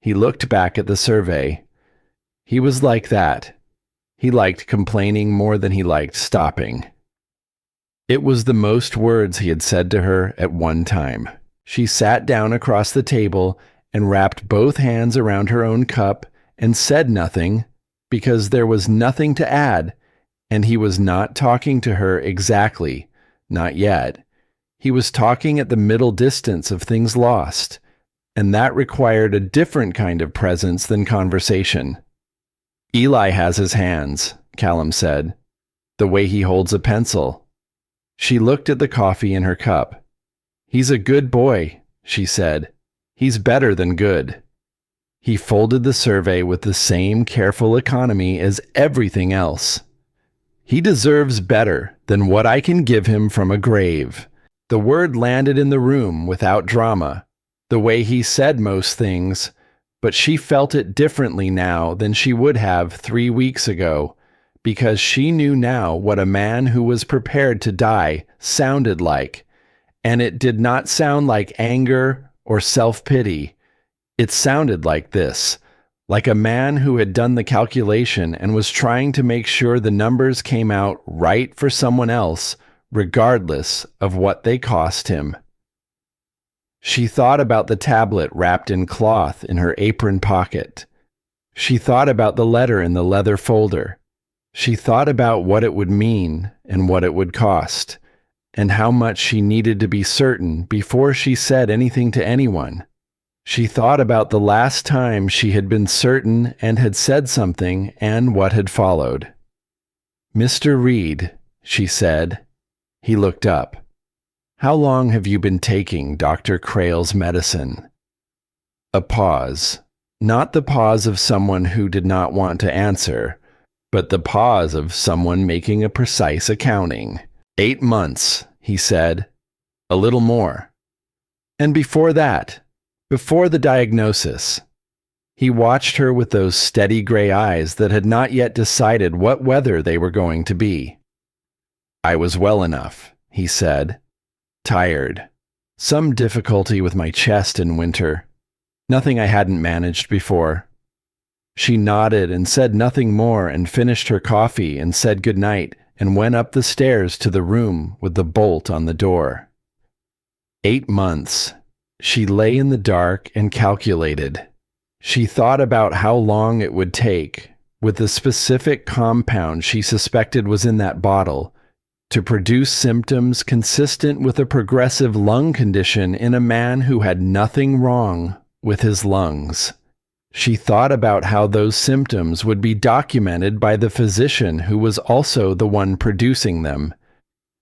He looked back at the survey. He was like that. He liked complaining more than he liked stopping. It was the most words he had said to her at one time. She sat down across the table and wrapped both hands around her own cup and said nothing, because there was nothing to add, and he was not talking to her exactly, not yet. He was talking at the middle distance of things lost, and that required a different kind of presence than conversation. "Eli has his hands," Callum said, "the way he holds a pencil." She looked at the coffee in her cup. "He's a good boy," she said. "He's better than good." He folded the survey with the same careful economy as everything else. "He deserves better than what I can give him from a grave." The word landed in the room without drama, the way he said most things, but she felt it differently now than she would have 3 weeks ago, because she knew now what a man who was prepared to die sounded like, and it did not sound like anger or self-pity. It sounded like this, like a man who had done the calculation and was trying to make sure the numbers came out right for someone else, regardless of what they cost him. She thought about the tablet wrapped in cloth in her apron pocket. She thought about the letter in the leather folder. She thought about what it would mean and what it would cost, and how much she needed to be certain before she said anything to anyone. She thought about the last time she had been certain and had said something and what had followed. "Mr. Reed," she said. He looked up. "How long have you been taking Dr. Crail's medicine?" A pause. Not the pause of someone who did not want to answer, but the pause of someone making a precise accounting. 8 months, he said. A little more. And before that, before the diagnosis, he watched her with those steady gray eyes that had not yet decided what weather they were going to be. "I was well enough," he said. "Tired. Some difficulty with my chest in winter. Nothing I hadn't managed before." She nodded and said nothing more and finished her coffee and said goodnight and went up the stairs to the room with the bolt on the door. 8 months. She lay in the dark and calculated. She thought about how long it would take, with the specific compound she suspected was in that bottle, to produce symptoms consistent with a progressive lung condition in a man who had nothing wrong with his lungs. She thought about how those symptoms would be documented by the physician who was also the one producing them.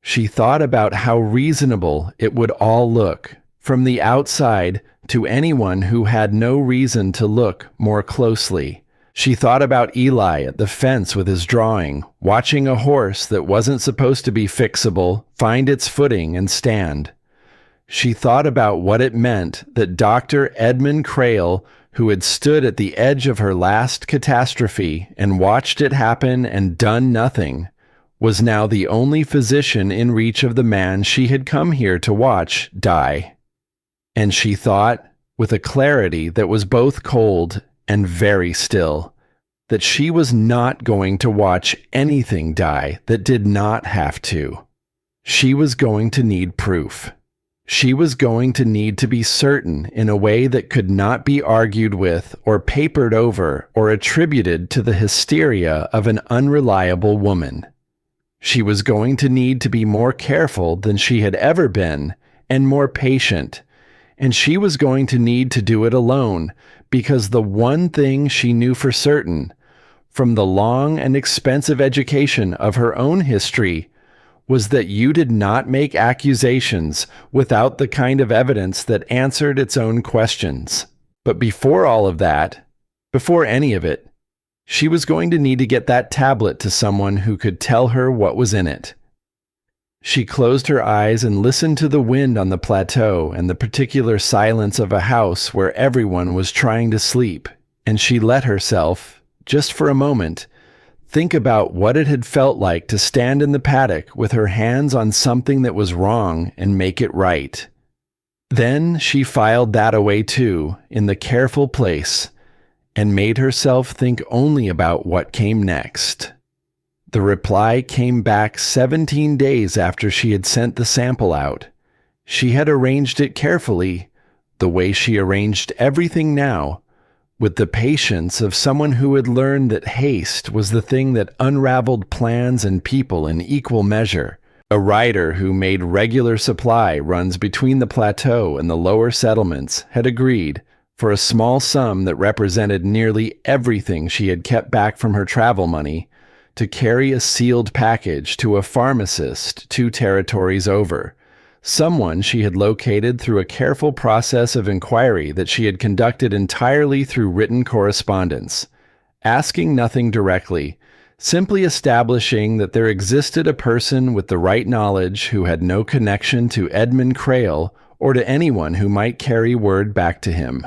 She thought about how reasonable it would all look, from the outside, to anyone who had no reason to look more closely. She thought about Eli at the fence with his drawing, watching a horse that wasn't supposed to be fixable find its footing and stand. She thought about what it meant that Dr. Edmund Crail, who had stood at the edge of her last catastrophe and watched it happen and done nothing, was now the only physician in reach of the man she had come here to watch die. And she thought, with a clarity that was both cold and very still, that she was not going to watch anything die that did not have to. She was going to need proof. She was going to need to be certain in a way that could not be argued with or papered over or attributed to the hysteria of an unreliable woman. She was going to need to be more careful than she had ever been and more patient, and she was going to need to do it alone because the one thing she knew for certain, from the long and expensive education of her own history, was that you did not make accusations without the kind of evidence that answered its own questions. But before all of that, before any of it, she was going to need to get that tablet to someone who could tell her what was in it. She closed her eyes and listened to the wind on the plateau and the particular silence of a house where everyone was trying to sleep, and she let herself, just for a moment, think about what it had felt like to stand in the paddock with her hands on something that was wrong and make it right. Then she filed that away too, in the careful place, and made herself think only about what came next. The reply came back 17 days after she had sent the sample out. She had arranged it carefully, the way she arranged everything now, with the patience of someone who had learned that haste was the thing that unraveled plans and people in equal measure. A rider who made regular supply runs between the plateau and the lower settlements had agreed, for a small sum that represented nearly everything she had kept back from her travel money, to carry a sealed package to a pharmacist 2 territories over, someone she had located through a careful process of inquiry that she had conducted entirely through written correspondence, asking nothing directly, simply establishing that there existed a person with the right knowledge who had no connection to Edmund Crail or to anyone who might carry word back to him.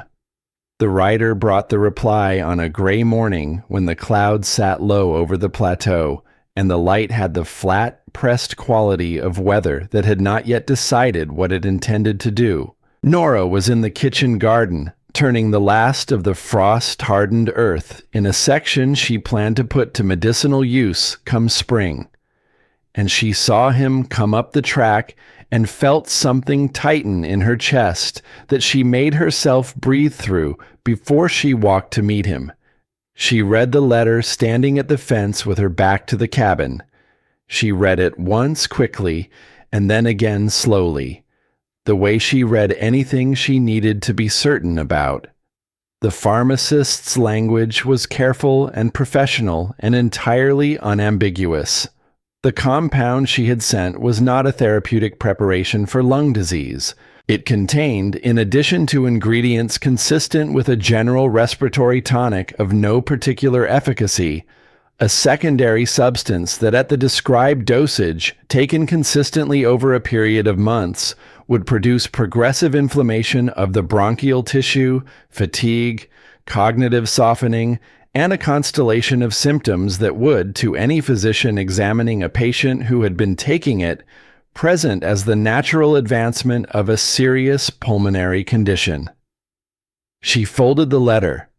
The writer brought the reply on a gray morning when the clouds sat low over the plateau and the light had the flat, pressed quality of weather that had not yet decided what it intended to do. Nora was in the kitchen garden, turning the last of the frost-hardened earth in a section she planned to put to medicinal use come spring. And she saw him come up the track and felt something tighten in her chest that she made herself breathe through before she walked to meet him. She read the letter standing at the fence with her back to the cabin. She read it once quickly and then again slowly, the way she read anything she needed to be certain about. The pharmacist's language was careful and professional and entirely unambiguous. The compound she had sent was not a therapeutic preparation for lung disease. It contained, in addition to ingredients consistent with a general respiratory tonic of no particular efficacy, a secondary substance that at the described dosage, taken consistently over a period of months, would produce progressive inflammation of the bronchial tissue, fatigue, cognitive softening, and a constellation of symptoms that would, to any physician examining a patient who had been taking it, present as the natural advancement of a serious pulmonary condition. She folded the letter.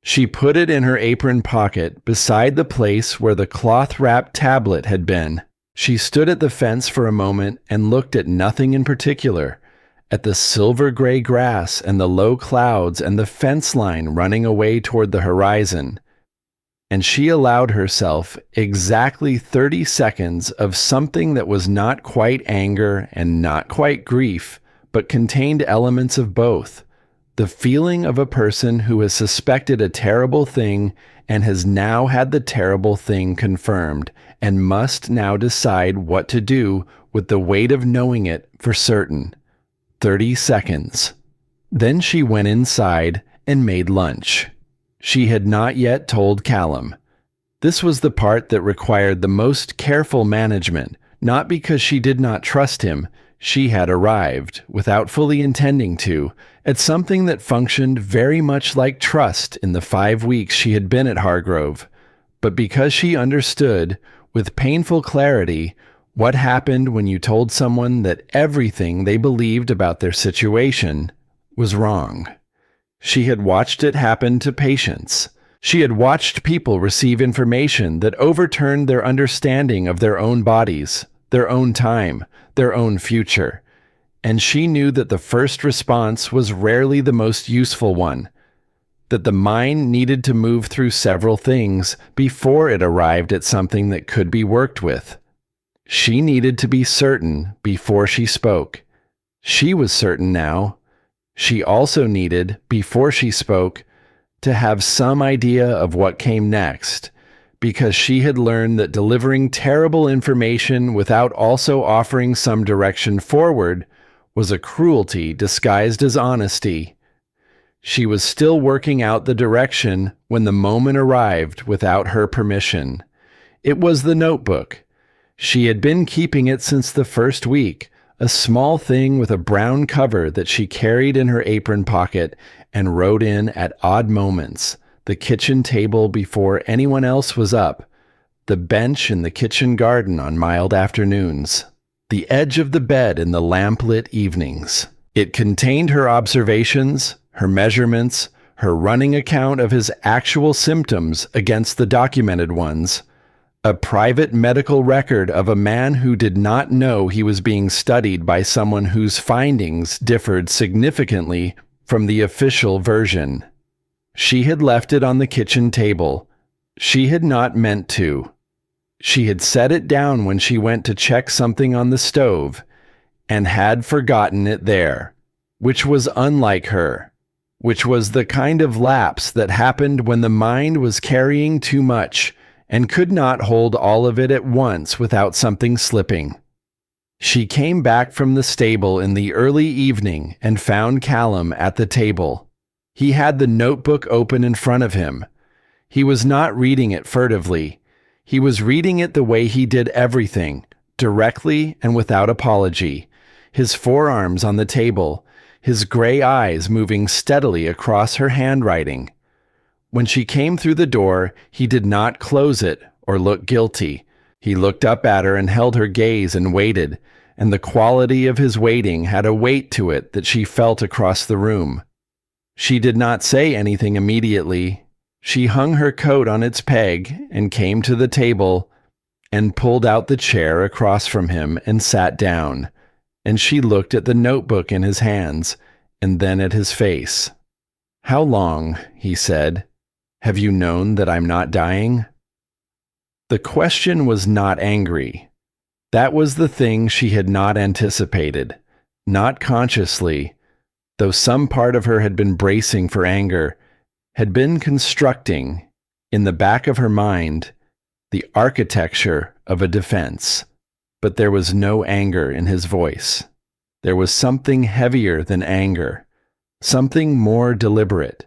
She put it in her apron pocket beside the place where the cloth-wrapped tablet had been. She stood at the fence for a moment and looked at nothing in particular, at the silver-gray grass and the low clouds and the fence line running away toward the horizon. And she allowed herself exactly 30 seconds of something that was not quite anger and not quite grief, but contained elements of both. The feeling of a person who has suspected a terrible thing and has now had the terrible thing confirmed and must now decide what to do with the weight of knowing it for certain. 30 seconds. Then she went inside and made lunch. She had not yet told Callum. This was the part that required the most careful management, not because she did not trust him. She had arrived, without fully intending to, at something that functioned very much like trust in the 5 weeks she had been at Hargrove, but because she understood, with painful clarity, what happened when you told someone that everything they believed about their situation was wrong. She had watched it happen to patients. She had watched people receive information that overturned their understanding of their own bodies, their own time, their own future. And she knew that the first response was rarely the most useful one, that the mind needed to move through several things before it arrived at something that could be worked with. She needed to be certain before she spoke. She was certain now. She also needed, before she spoke, to have some idea of what came next, because she had learned that delivering terrible information without also offering some direction forward was a cruelty disguised as honesty. She was still working out the direction when the moment arrived without her permission. It was the notebook. She had been keeping it since the first week, a small thing with a brown cover that she carried in her apron pocket and wrote in at odd moments: the kitchen table before anyone else was up, the bench in the kitchen garden on mild afternoons, the edge of the bed in the lamp-lit evenings. It contained her observations, her measurements, her running account of his actual symptoms against the documented ones, a private medical record of a man who did not know he was being studied by someone whose findings differed significantly from the official version. She had left it on the kitchen table. She had not meant to. She had set it down when she went to check something on the stove, and had forgotten it there, which was unlike her, which was the kind of lapse that happened when the mind was carrying too much and could not hold all of it at once without something slipping. She came back from the stable in the early evening and found Callum at the table. He had the notebook open in front of him. He was not reading it furtively. He was reading it the way he did everything, directly and without apology, his forearms on the table, his gray eyes moving steadily across her handwriting. When she came through the door, he did not close it or look guilty. He looked up at her and held her gaze and waited, and the quality of his waiting had a weight to it that she felt across the room. She did not say anything immediately. She hung her coat on its peg and came to the table and pulled out the chair across from him and sat down, and she looked at the notebook in his hands and then at his face. "How long," he said, "have you known that I'm not dying?" The question was not angry. That was the thing she had not anticipated, not consciously, though some part of her had been bracing for anger, had been constructing, in the back of her mind, the architecture of a defense. But there was no anger in his voice. There was something heavier than anger, something more deliberate.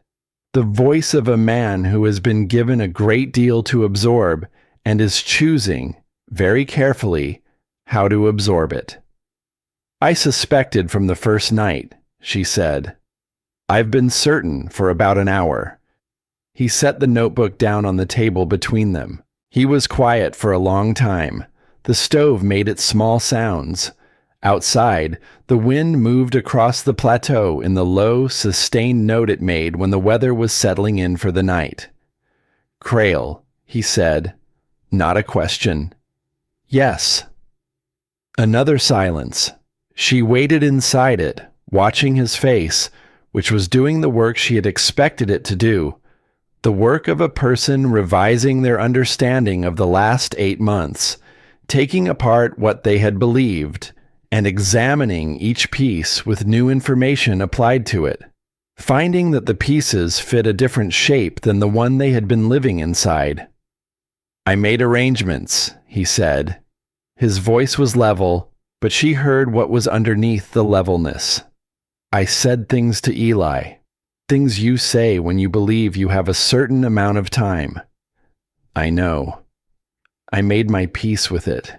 The voice of a man who has been given a great deal to absorb and is choosing, very carefully, how to absorb it. "I suspected from the first night," she said. "I've been certain for about an hour." He set the notebook down on the table between them. He was quiet for a long time. The stove made its small sounds. Outside, the wind moved across the plateau in the low, sustained note it made when the weather was settling in for the night. "Crail," he said. Not a question. "Yes." Another silence. She waited inside it, watching his face, which was doing the work she had expected it to do, the work of a person revising their understanding of the last 8 months, taking apart what they had believed, and examining each piece with new information applied to it, finding that the pieces fit a different shape than the one they had been living inside. "I made arrangements," he said. His voice was level, but she heard what was underneath the levelness. "I said things to Eli." Things you say when you believe you have a certain amount of time. I know. I made my peace with it.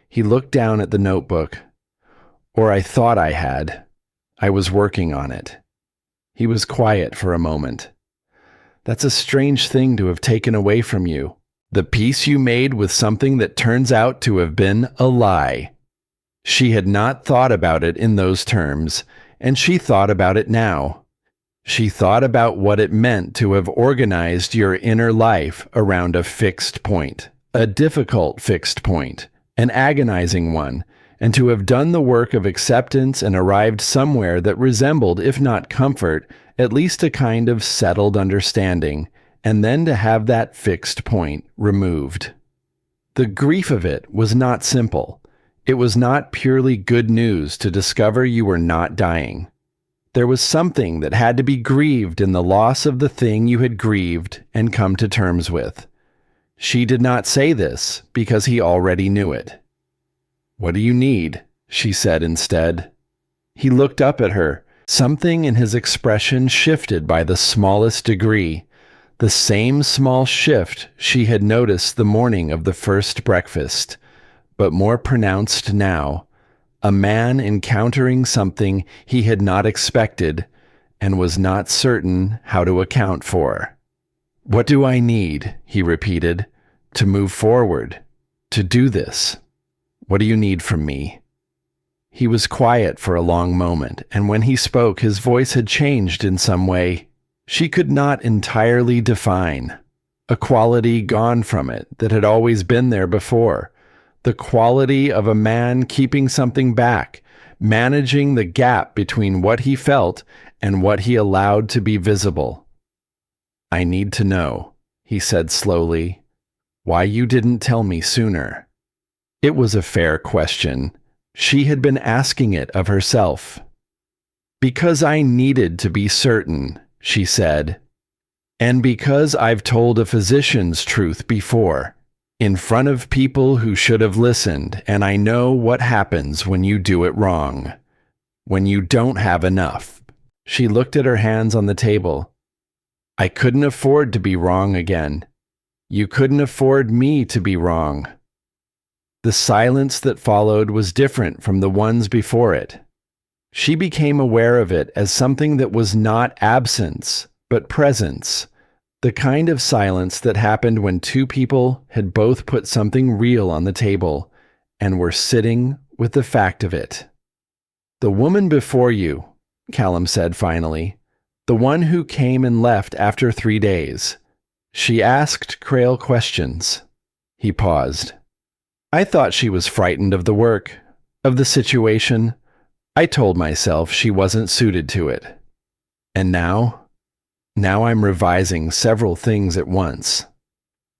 He looked down at the notebook. Or I thought I had. I was working on it. He was quiet for a moment. That's a strange thing to have taken away from you. The peace you made with something that turns out to have been a lie. She had not thought about it in those terms, and she thought about it now. She thought about what it meant to have organized your inner life around a fixed point, a difficult fixed point, an agonizing one, and to have done the work of acceptance and arrived somewhere that resembled, if not comfort, at least a kind of settled understanding, and then to have that fixed point removed. The grief of it was not simple. It was not purely good news to discover you were not dying. There was something that had to be grieved in the loss of the thing you had grieved and come to terms with. She did not say this because he already knew it. "What do you need?" she said instead. He looked up at her. Something in his expression shifted by the smallest degree, the same small shift she had noticed the morning of the first breakfast, but more pronounced now, a man encountering something he had not expected and was not certain how to account for. "What do I need?" he repeated, "to move forward, to do this? What do you need from me?" He was quiet for a long moment, and when he spoke, his voice had changed in some way. She could not entirely define. A quality gone from it that had always been there before. The quality of a man keeping something back, managing the gap between what he felt and what he allowed to be visible. "I need to know," he said slowly, "why you didn't tell me sooner." It was a fair question. She had been asking it of herself. "Because I needed to be certain," she said. "And because I've told a physician's truth before, in front of people who should have listened, and I know what happens when you do it wrong. When you don't have enough." She looked at her hands on the table. "I couldn't afford to be wrong again. You couldn't afford me to be wrong." The silence that followed was different from the ones before it. She became aware of it as something that was not absence, but presence. The kind of silence that happened when two people had both put something real on the table and were sitting with the fact of it. "The woman before you," Callum said finally, "the one who came and left after 3 days. She asked Crail questions." He paused. "I thought she was frightened of the work, of the situation. I told myself she wasn't suited to it. And now I'm revising several things at once."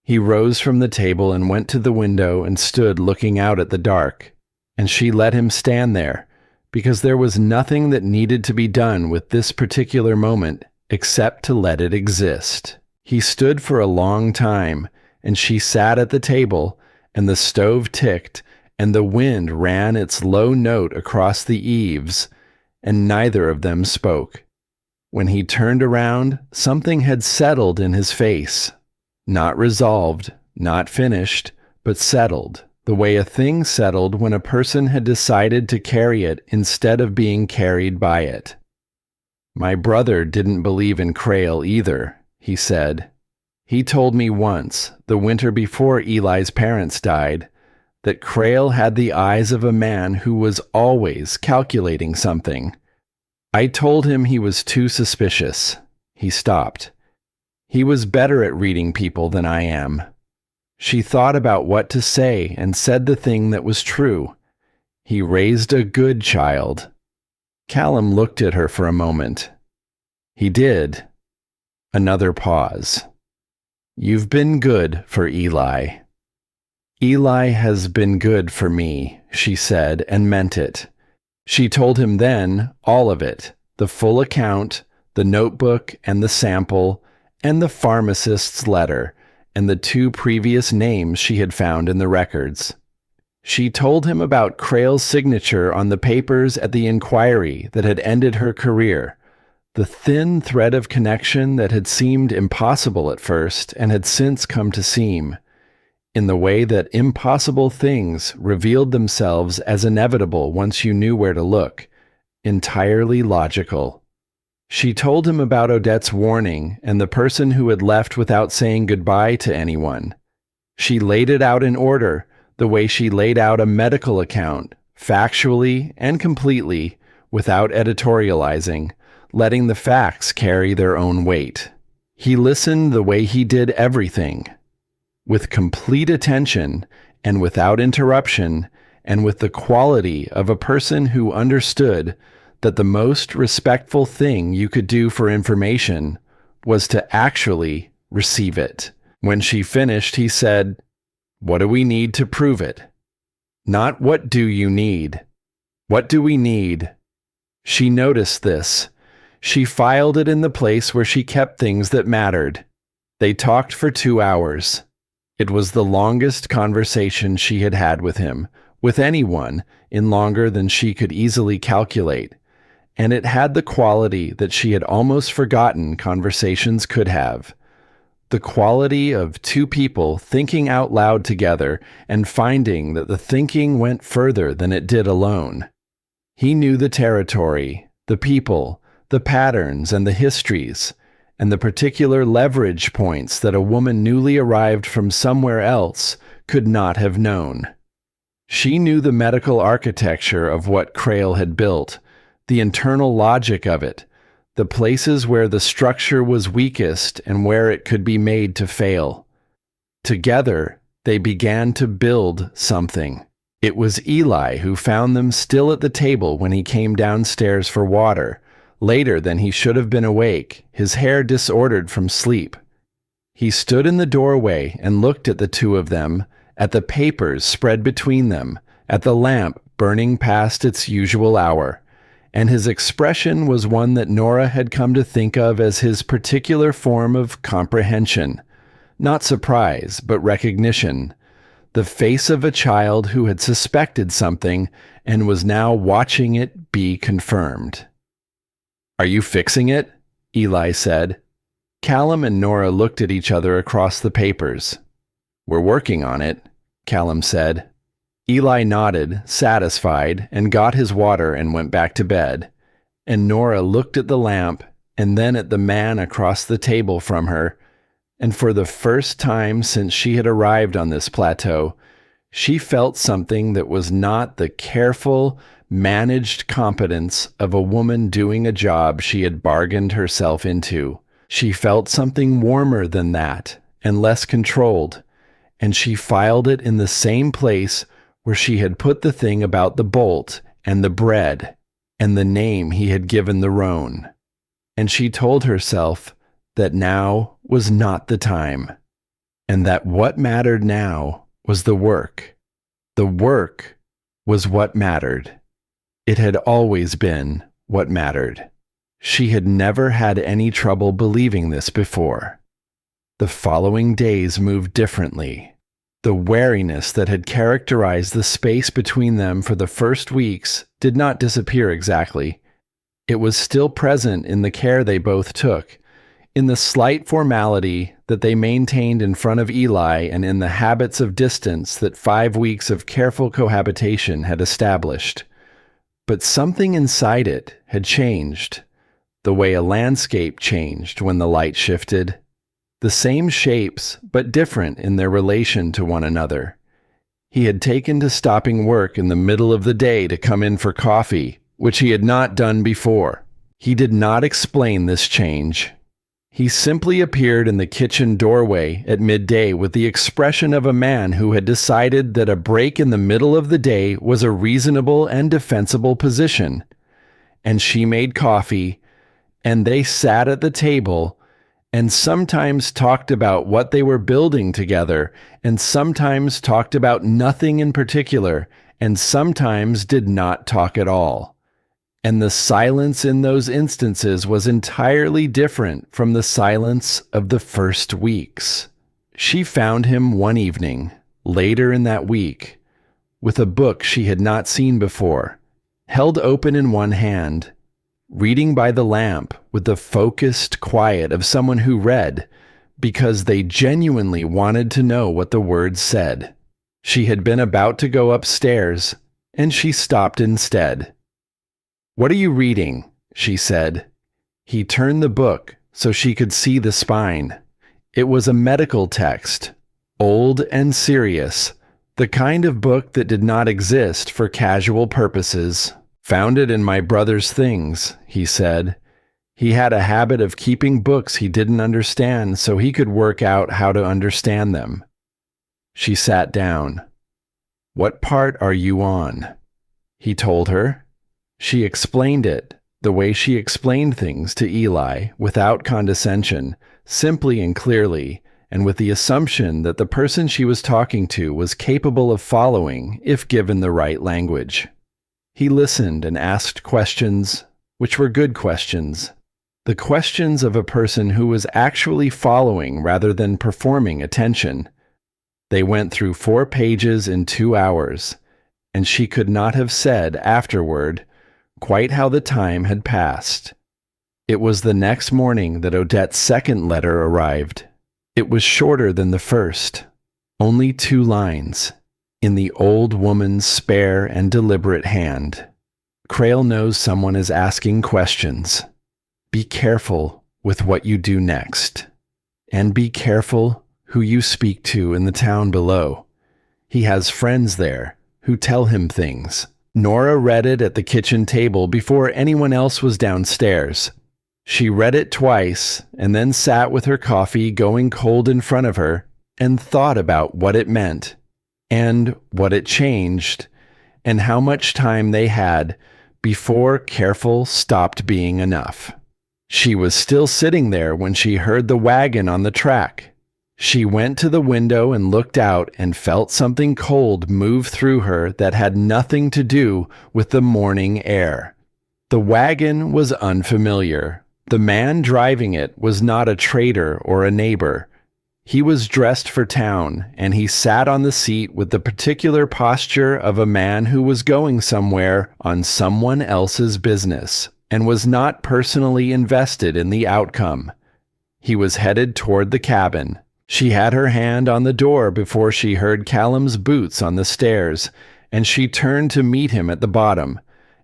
He rose from the table and went to the window and stood looking out at the dark, and she let him stand there, because there was nothing that needed to be done with this particular moment except to let it exist. He stood for a long time, and she sat at the table, and the stove ticked, and the wind ran its low note across the eaves, and neither of them spoke. When he turned around, something had settled in his face. Not resolved, not finished, but settled, the way a thing settled when a person had decided to carry it instead of being carried by it. "My brother didn't believe in Crail either," he said. "He told me once, the winter before Eli's parents died, that Crail had the eyes of a man who was always calculating something. I told him he was too suspicious." He stopped. "He was better at reading people than I am." She thought about what to say and said the thing that was true. "He raised a good child." Callum looked at her for a moment. "He did." Another pause. "You've been good for Eli." "Eli has been good for me," she said, and meant it. She told him then all of it, the full account, the notebook and the sample, and the pharmacist's letter, and the 2 previous names she had found in the records. She told him about Crail's signature on the papers at the inquiry that had ended her career, The thin thread of connection that had seemed impossible at first and had since come to seem, in the way that impossible things revealed themselves as inevitable once you knew where to look, entirely logical. She told him about Odette's warning and the person who had left without saying goodbye to anyone. She laid it out in order, the way she laid out a medical account, factually and completely, without editorializing, letting the facts carry their own weight. He listened the way he did everything, with complete attention and without interruption, and with the quality of a person who understood that the most respectful thing you could do for information was to actually receive it. When she finished, he said, "What do we need to prove it? Not what do you need? What do we need?" She noticed this. She filed it in the place where she kept things that mattered. They talked for 2 hours. It was the longest conversation she had had with him, with anyone, in longer than she could easily calculate, and it had the quality that she had almost forgotten conversations could have. The quality of two people thinking out loud together and finding that the thinking went further than it did alone. He knew the territory, the people, the patterns and the histories, and the particular leverage points that a woman newly arrived from somewhere else could not have known. She knew the medical architecture of what Crail had built, the internal logic of it, the places where the structure was weakest and where it could be made to fail. Together, they began to build something. It was Eli who found them still at the table when he came downstairs for water, later than he should have been awake, his hair disordered from sleep. He stood in the doorway and looked at the two of them, at the papers spread between them, at the lamp burning past its usual hour, and his expression was one that Nora had come to think of as his particular form of comprehension, not surprise, but recognition, the face of a child who had suspected something and was now watching it be confirmed. "Are you fixing it?" Eli said. Callum and Nora looked at each other across the papers. "We're working on it," Callum said. Eli nodded, satisfied, and got his water and went back to bed. And Nora looked at the lamp and then at the man across the table from her, and for the first time since she had arrived on this plateau, she felt something that was not the careful, managed competence of a woman doing a job she had bargained herself into. She felt something warmer than that, and less controlled, and she filed it in the same place where she had put the thing about the bolt and the bread and the name he had given the roan. And she told herself that now was not the time, and that what mattered now was the work. The work was what mattered. It had always been what mattered. She had never had any trouble believing this before. The following days moved differently. The wariness that had characterized the space between them for the first weeks did not disappear exactly. It was still present in the care they both took, in the slight formality that they maintained in front of Eli, and in the habits of distance that 5 weeks of careful cohabitation had established. But something inside it had changed, the way a landscape changed when the light shifted. The same shapes, but different in their relation to one another. He had taken to stopping work in the middle of the day to come in for coffee, which he had not done before. He did not explain this change. He simply appeared in the kitchen doorway at midday with the expression of a man who had decided that a break in the middle of the day was a reasonable and defensible position. And she made coffee, and they sat at the table, and sometimes talked about what they were building together, and sometimes talked about nothing in particular, and sometimes did not talk at all. And the silence in those instances was entirely different from the silence of the first weeks. She found him one evening, later in that week, with a book she had not seen before, held open in one hand, reading by the lamp with the focused quiet of someone who read because they genuinely wanted to know what the words said. She had been about to go upstairs, and she stopped instead. "What are you reading?" she said. He turned the book so she could see the spine. It was a medical text, old and serious, the kind of book that did not exist for casual purposes. "Found it in my brother's things," he said. He had a habit of keeping books he didn't understand so he could work out how to understand them. She sat down. "What part are you on?" He told her. She explained it, the way she explained things to Eli, without condescension, simply and clearly, and with the assumption that the person she was talking to was capable of following if given the right language. He listened and asked questions, which were good questions. The questions of a person who was actually following rather than performing attention. They went through 4 pages in 2 hours, and she could not have said afterward quite how the time had passed. It was the next morning that Odette's second letter arrived. It was shorter than the first, only 2 lines, in the old woman's spare and deliberate hand. "Crail knows someone is asking questions. Be careful with what you do next. And be careful who you speak to in the town below. He has friends there who tell him things." Nora read it at the kitchen table before anyone else was downstairs. She read it twice and then sat with her coffee going cold in front of her and thought about what it meant and what it changed and how much time they had before careful stopped being enough. She was still sitting there when she heard the wagon on the track. She went to the window and looked out and felt something cold move through her that had nothing to do with the morning air. The wagon was unfamiliar. The man driving it was not a trader or a neighbor. He was dressed for town, and he sat on the seat with the particular posture of a man who was going somewhere on someone else's business and was not personally invested in the outcome. He was headed toward the cabin. She had her hand on the door before she heard Callum's boots on the stairs, and she turned to meet him at the bottom,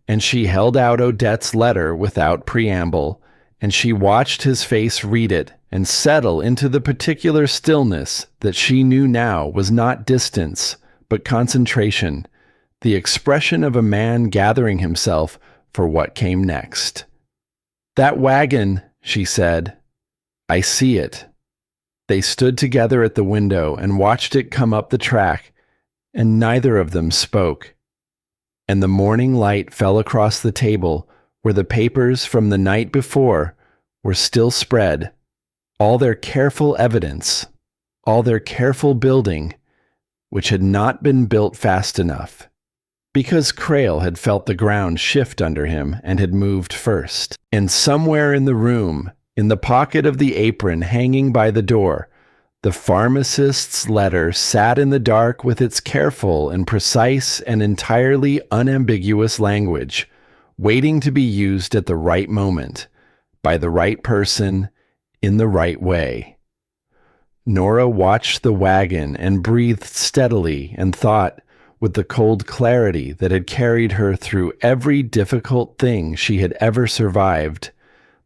and she held out Odette's letter without preamble, and she watched his face read it and settle into the particular stillness that she knew now was not distance, but concentration, the expression of a man gathering himself for what came next. "That wagon," she said. "I see it." They stood together at the window and watched it come up the track, and neither of them spoke. And the morning light fell across the table where the papers from the night before were still spread, all their careful evidence, all their careful building, which had not been built fast enough, because Crail had felt the ground shift under him and had moved first. And somewhere in the room, in the pocket of the apron hanging by the door, the pharmacist's letter sat in the dark with its careful and precise and entirely unambiguous language, waiting to be used at the right moment, by the right person, in the right way. Nora watched the wagon and breathed steadily and thought, with the cold clarity that had carried her through every difficult thing she had ever survived,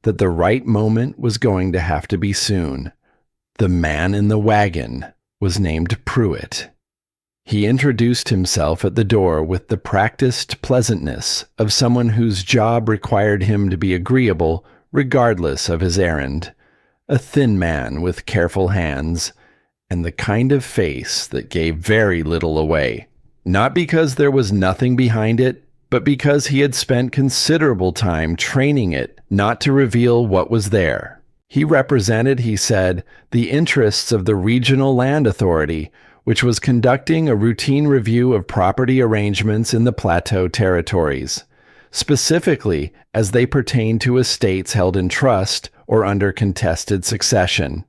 that the right moment was going to have to be soon. The man in the wagon was named Pruitt. He introduced himself at the door with the practiced pleasantness of someone whose job required him to be agreeable regardless of his errand, a thin man with careful hands, and the kind of face that gave very little away, not because there was nothing behind it, but because he had spent considerable time training it not to reveal what was there. He represented, he said, the interests of the Regional Land Authority, which was conducting a routine review of property arrangements in the Plateau territories, specifically as they pertain to estates held in trust or under contested succession.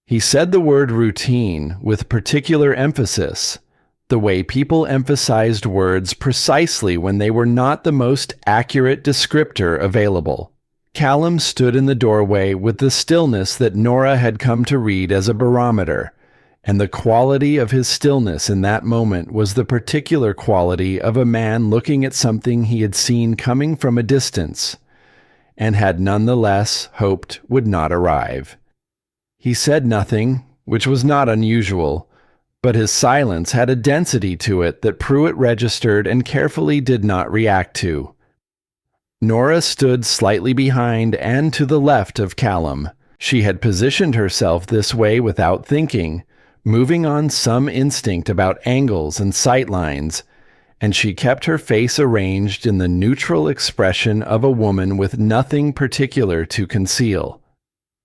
He said the word routine with particular emphasis. the way people emphasized words precisely when they were not the most accurate descriptor available. Callum stood in the doorway with the stillness that Nora had come to read as a barometer, and the quality of his stillness in that moment was the particular quality of a man looking at something he had seen coming from a distance, and had nonetheless hoped would not arrive. He said nothing, which was not unusual, but his silence had a density to it that Pruitt registered and carefully did not react to. Nora stood slightly behind and to the left of Callum. She had positioned herself this way without thinking, moving on some instinct about angles and sightlines, and she kept her face arranged in the neutral expression of a woman with nothing particular to conceal.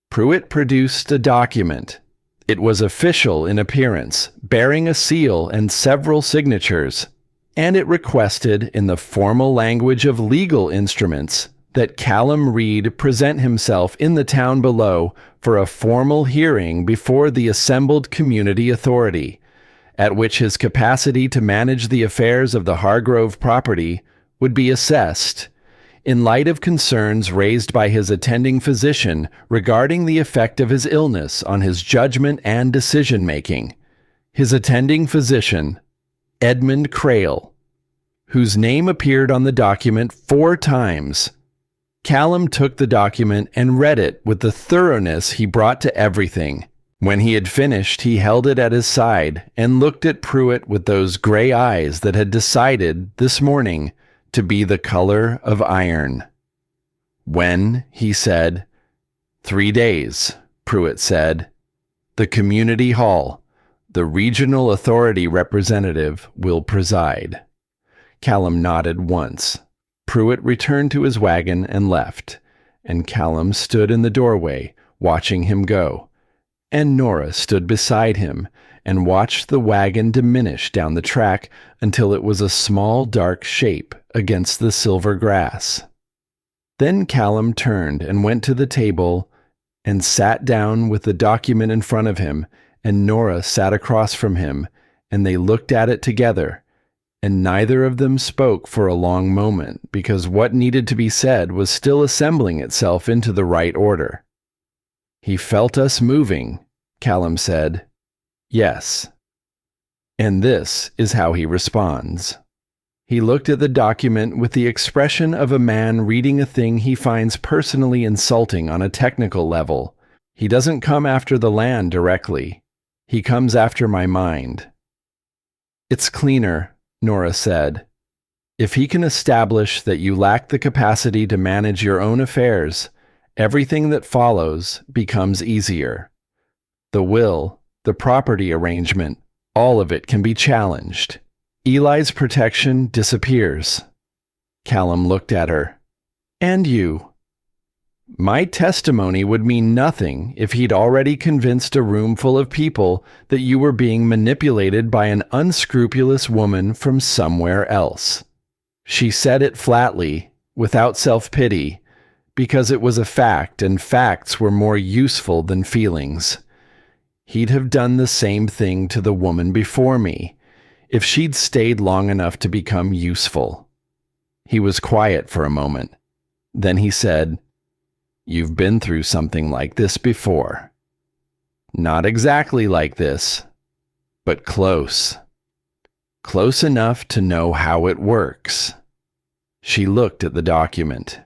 Pruitt produced a document. It was official in appearance, bearing a seal and several signatures, and it requested, in the formal language of legal instruments, that Callum Reed present himself in the town below for a formal hearing before the assembled community authority, at which his capacity to manage the affairs of the Hargrove property would be assessed, in light of concerns raised by his attending physician regarding the effect of his illness on his judgment and decision-making. His attending physician, Edmund Crail, whose name appeared on the document 4 times. Callum took the document and read it with the thoroughness he brought to everything. When he had finished, he held it at his side and looked at Pruitt with those gray eyes that had decided, this morning, to be the color of iron. "When?" he said. "3 days," Pruitt said. "The community hall. The regional authority representative will preside." Callum nodded once. Pruitt returned to his wagon and left, and Callum stood in the doorway, watching him go, and Nora stood beside him and watched the wagon diminish down the track until it was a small dark shape against the silver grass. Then Callum turned and went to the table and sat down with the document in front of him, and Nora sat across from him, and they looked at it together, and neither of them spoke for a long moment because what needed to be said was still assembling itself into the right order. "He felt us moving," Callum said. "Yes." And this is how he responds. He looked at the document with the expression of a man reading a thing he finds personally insulting on a technical level. He doesn't come after the land directly. He comes after my mind. "It's cleaner," Nora said. "If he can establish that you lack the capacity to manage your own affairs, everything that follows becomes easier. The will, the property arrangement, all of it can be challenged. Eli's protection disappears." Callum looked at her. "And you?" "My testimony would mean nothing if he'd already convinced a room full of people that you were being manipulated by an unscrupulous woman from somewhere else." She said it flatly, without self-pity, because it was a fact, and facts were more useful than feelings. He'd have done the same thing to the woman before me, if she'd stayed long enough to become useful. He was quiet for a moment. Then he said, "You've been through something like this before." "Not exactly like this, but close. Close enough to know how it works." She looked at the document.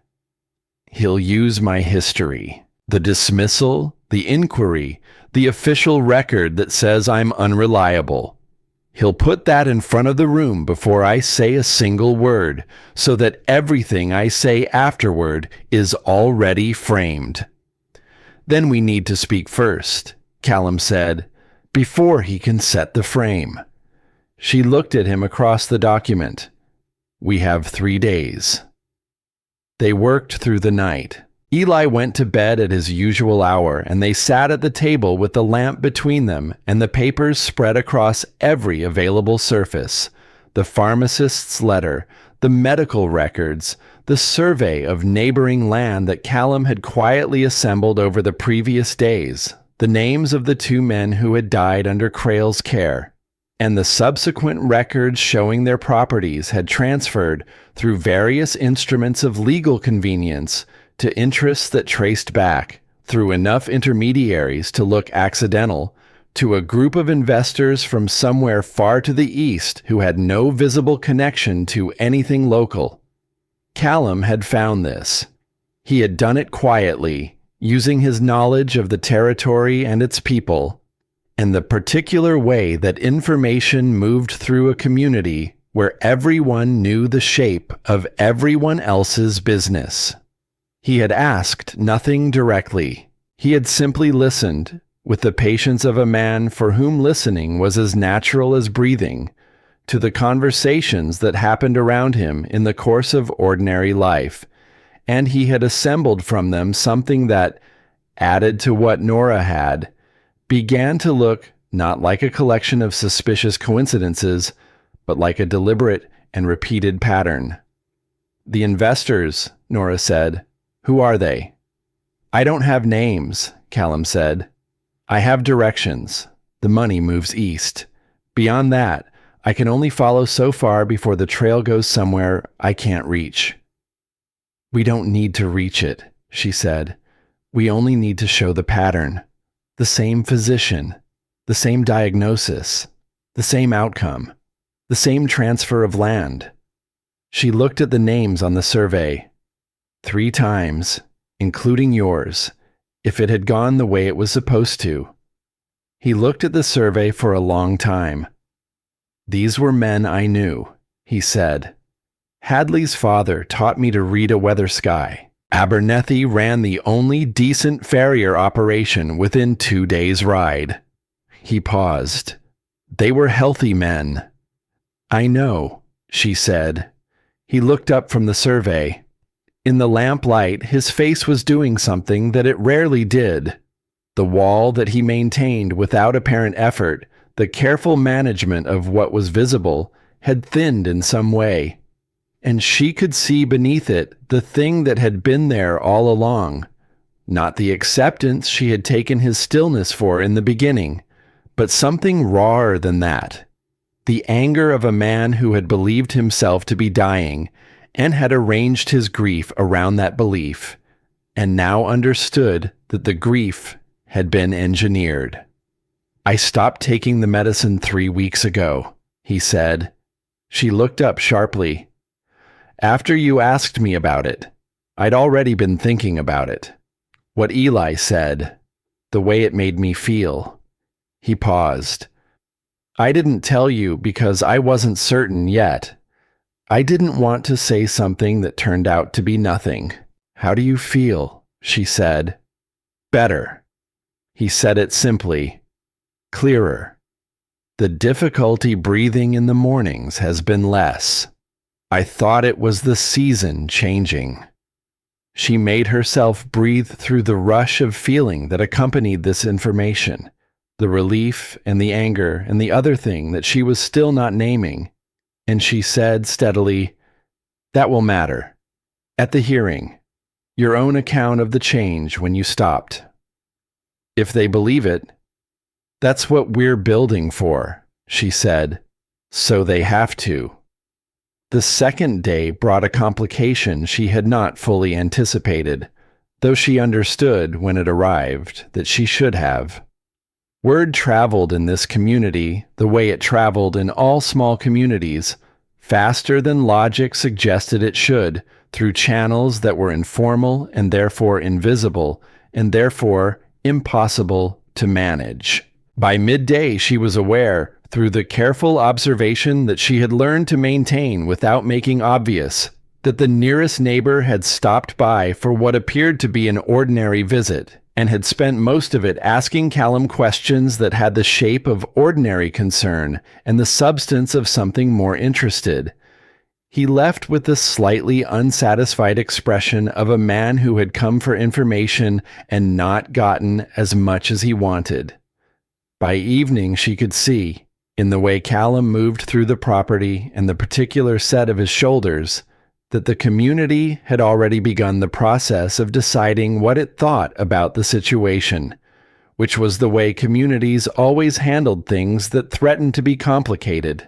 "He'll use my history, the dismissal, the inquiry, the official record that says I'm unreliable. He'll put that in front of the room before I say a single word, so that everything I say afterward is already framed." "Then we need to speak first," Callum said, "before he can set the frame." She looked at him across the document. "We have 3 days." They worked through the night. Eli went to bed at his usual hour, and they sat at the table with the lamp between them and the papers spread across every available surface: the pharmacist's letter, the medical records, the survey of neighboring land that Callum had quietly assembled over the previous days, the names of the 2 men who had died under Crail's care, and the subsequent records showing their properties had transferred through various instruments of legal convenience to interests that traced back, through enough intermediaries to look accidental, to a group of investors from somewhere far to the east who had no visible connection to anything local. Callum had found this. He had done it quietly, using his knowledge of the territory and its people, and the particular way that information moved through a community where everyone knew the shape of everyone else's business. He had asked nothing directly. He had simply listened, with the patience of a man for whom listening was as natural as breathing, to the conversations that happened around him in the course of ordinary life, and he had assembled from them something that, added to what Nora had, began to look not like a collection of suspicious coincidences, but like a deliberate and repeated pattern. "The investors," Nora said. "Who are they?" "I don't have names," Callum said. "I have directions. The money moves east. Beyond that, I can only follow so far before the trail goes somewhere I can't reach." "We don't need to reach it," she said. "We only need to show the pattern. The same physician, the same diagnosis, the same outcome, the same transfer of land." She looked at the names on the survey. 3 times, including yours, if it had gone the way it was supposed to. He looked at the survey for a long time. "These were men I knew," he said. "Hadley's father taught me to read a weather sky. Abernethy ran the only decent farrier operation within 2 days' ride." He paused. "They were healthy men." "I know," she said. He looked up from the survey. In the lamplight, his face was doing something that it rarely did. The wall that he maintained without apparent effort, the careful management of what was visible, had thinned in some way. And she could see beneath it the thing that had been there all along. Not the acceptance she had taken his stillness for in the beginning, but something rawer than that. The anger of a man who had believed himself to be dying, and had arranged his grief around that belief, and now understood that the grief had been engineered. "I stopped taking the medicine 3 weeks ago," he said. She looked up sharply. "After you asked me about it, I'd already been thinking about it. What Eli said, the way it made me feel." He paused. "I didn't tell you because I wasn't certain yet. I didn't want to say something that turned out to be nothing." "How do you feel?" she said. "Better." He said it simply. "Clearer. The difficulty breathing in the mornings has been less. I thought it was the season changing." She made herself breathe through the rush of feeling that accompanied this information, the relief and the anger and the other thing that she was still not naming, and she said steadily, "That will matter. At the hearing, your own account of the change when you stopped. If they believe it, that's what we're building for," she said, "so they have to." The second day brought a complication she had not fully anticipated, though she understood when it arrived that she should have. Word traveled in this community the way it traveled in all small communities, faster than logic suggested it should, through channels that were informal and therefore invisible, and therefore impossible to manage. By midday she was aware, through the careful observation that she had learned to maintain without making obvious, that the nearest neighbor had stopped by for what appeared to be an ordinary visit, and had spent most of it asking Callum questions that had the shape of ordinary concern and the substance of something more interested. He left with the slightly unsatisfied expression of a man who had come for information and not gotten as much as he wanted. By evening she could see, in the way Callum moved through the property and the particular set of his shoulders, that the community had already begun the process of deciding what it thought about the situation, which was the way communities always handled things that threatened to be complicated.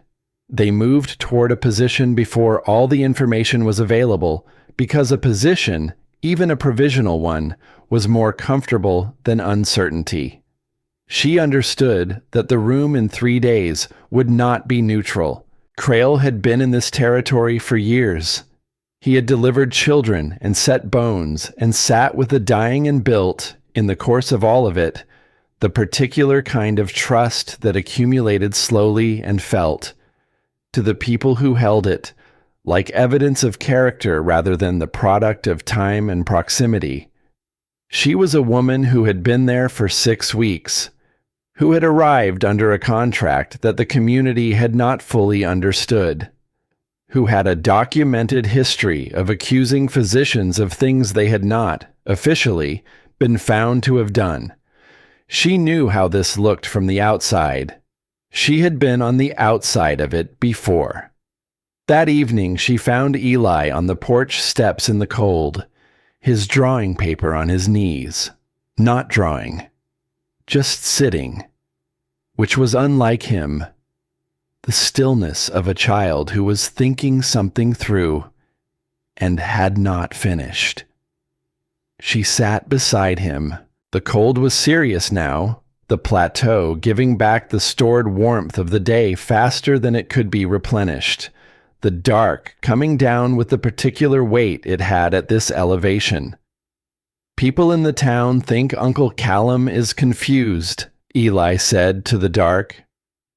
They moved toward a position before all the information was available, because a position, even a provisional one, was more comfortable than uncertainty. She understood that the room in 3 days would not be neutral. Crail had been in this territory for years. He had delivered children and set bones and sat with the dying and built, in the course of all of it, the particular kind of trust that accumulated slowly and felt, to the people who held it, like evidence of character rather than the product of time and proximity. She was a woman who had been there for 6 weeks, who had arrived under a contract that the community had not fully understood, who had a documented history of accusing physicians of things they had not, officially, been found to have done. She knew how this looked from the outside. She had been on the outside of it before. That evening she found Eli on the porch steps in the cold, his drawing paper on his knees, not drawing, just sitting, which was unlike him, the stillness of a child who was thinking something through and had not finished. She sat beside him. The cold was serious now, the plateau giving back the stored warmth of the day faster than it could be replenished, the dark coming down with the particular weight it had at this elevation. People in the town think Uncle Callum is confused, Eli said to the dark.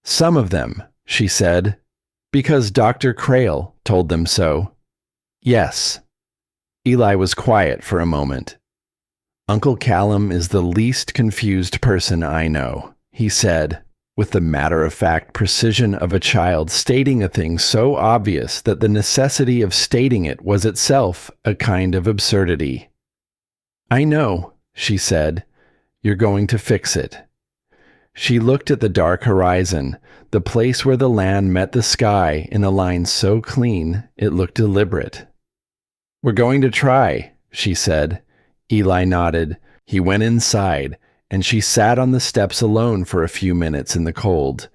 Some of them, she said, because Dr. Crail told them so. Yes. Eli was quiet for a moment. Uncle Callum is the least confused person I know, he said, with the matter-of-fact precision of a child stating a thing so obvious that the necessity of stating it was itself a kind of absurdity. I know, she said. You're going to fix it. She looked at the dark horizon, the place where the land met the sky in a line so clean it looked deliberate. We're going to try, she said. Eli nodded. He went inside, and she sat on the steps alone for a few minutes in the cold,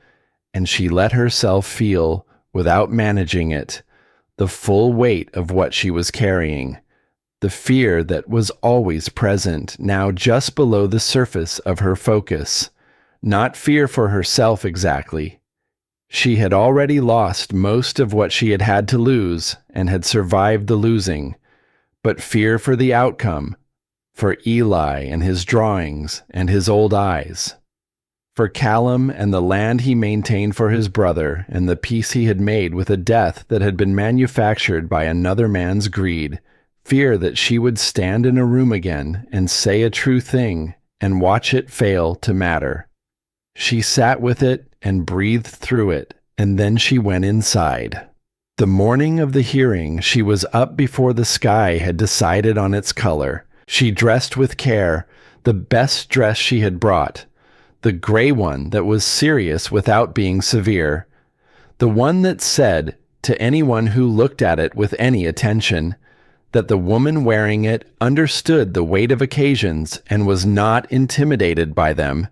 and she let herself feel, without managing it, the full weight of what she was carrying, the fear that was always present, now just below the surface of her focus. Not fear for herself exactly. She had already lost most of what she had had to lose and had survived the losing, but fear for the outcome, for Eli and his drawings and his old eyes, for Callum and the land he maintained for his brother and the peace he had made with a death that had been manufactured by another man's greed, fear that she would stand in a room again and say a true thing and watch it fail to matter. She sat with it and breathed through it, and then she went inside. The morning of the hearing, she was up before the sky had decided on its color. She dressed with care, the best dress she had brought, the gray one that was serious without being severe, the one that said, to anyone who looked at it with any attention, that the woman wearing it understood the weight of occasions and was not intimidated by them.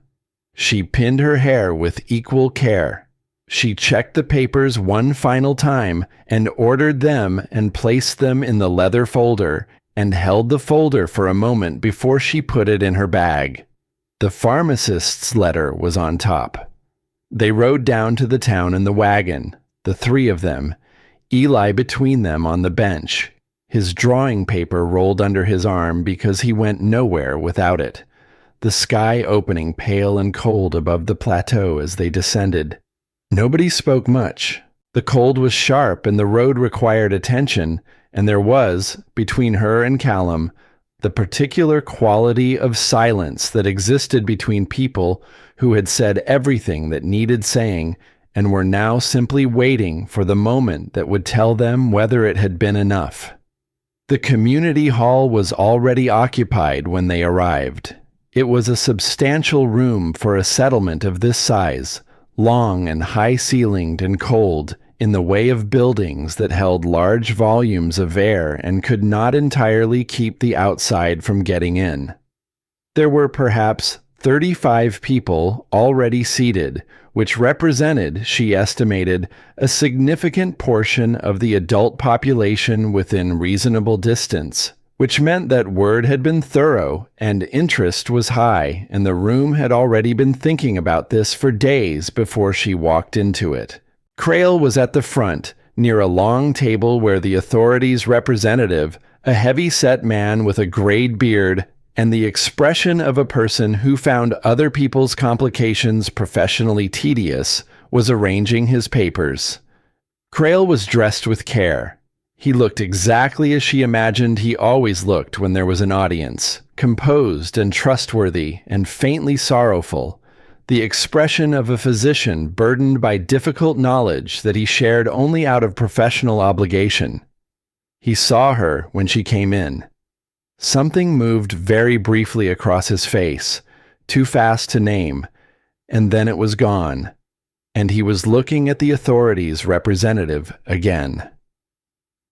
She pinned her hair with equal care. She checked the papers one final time and ordered them and placed them in the leather folder and held the folder for a moment before she put it in her bag. The pharmacist's letter was on top. They rode down to the town in the wagon, the 3 of them, Eli between them on the bench, his drawing paper rolled under his arm because he went nowhere without it, the sky opening pale and cold above the plateau as they descended. Nobody spoke much. The cold was sharp and the road required attention, and there was, between her and Callum, the particular quality of silence that existed between people who had said everything that needed saying and were now simply waiting for the moment that would tell them whether it had been enough. The community hall was already occupied when they arrived. It was a substantial room for a settlement of this size, long and high-ceilinged and cold, in the way of buildings that held large volumes of air and could not entirely keep the outside from getting in. There were perhaps 35 people already seated, which represented, she estimated, a significant portion of the adult population within reasonable distance, which meant that word had been thorough and interest was high, and the room had already been thinking about this for days before she walked into it. Crail was at the front, near a long table where the authorities' representative, a heavy-set man with a grayed beard, and the expression of a person who found other people's complications professionally tedious, was arranging his papers. Crail was dressed with care. He looked exactly as she imagined he always looked when there was an audience, composed and trustworthy and faintly sorrowful, the expression of a physician burdened by difficult knowledge that he shared only out of professional obligation. He saw her when she came in. Something moved very briefly across his face, too fast to name, and then it was gone, and he was looking at the authorities' representative again.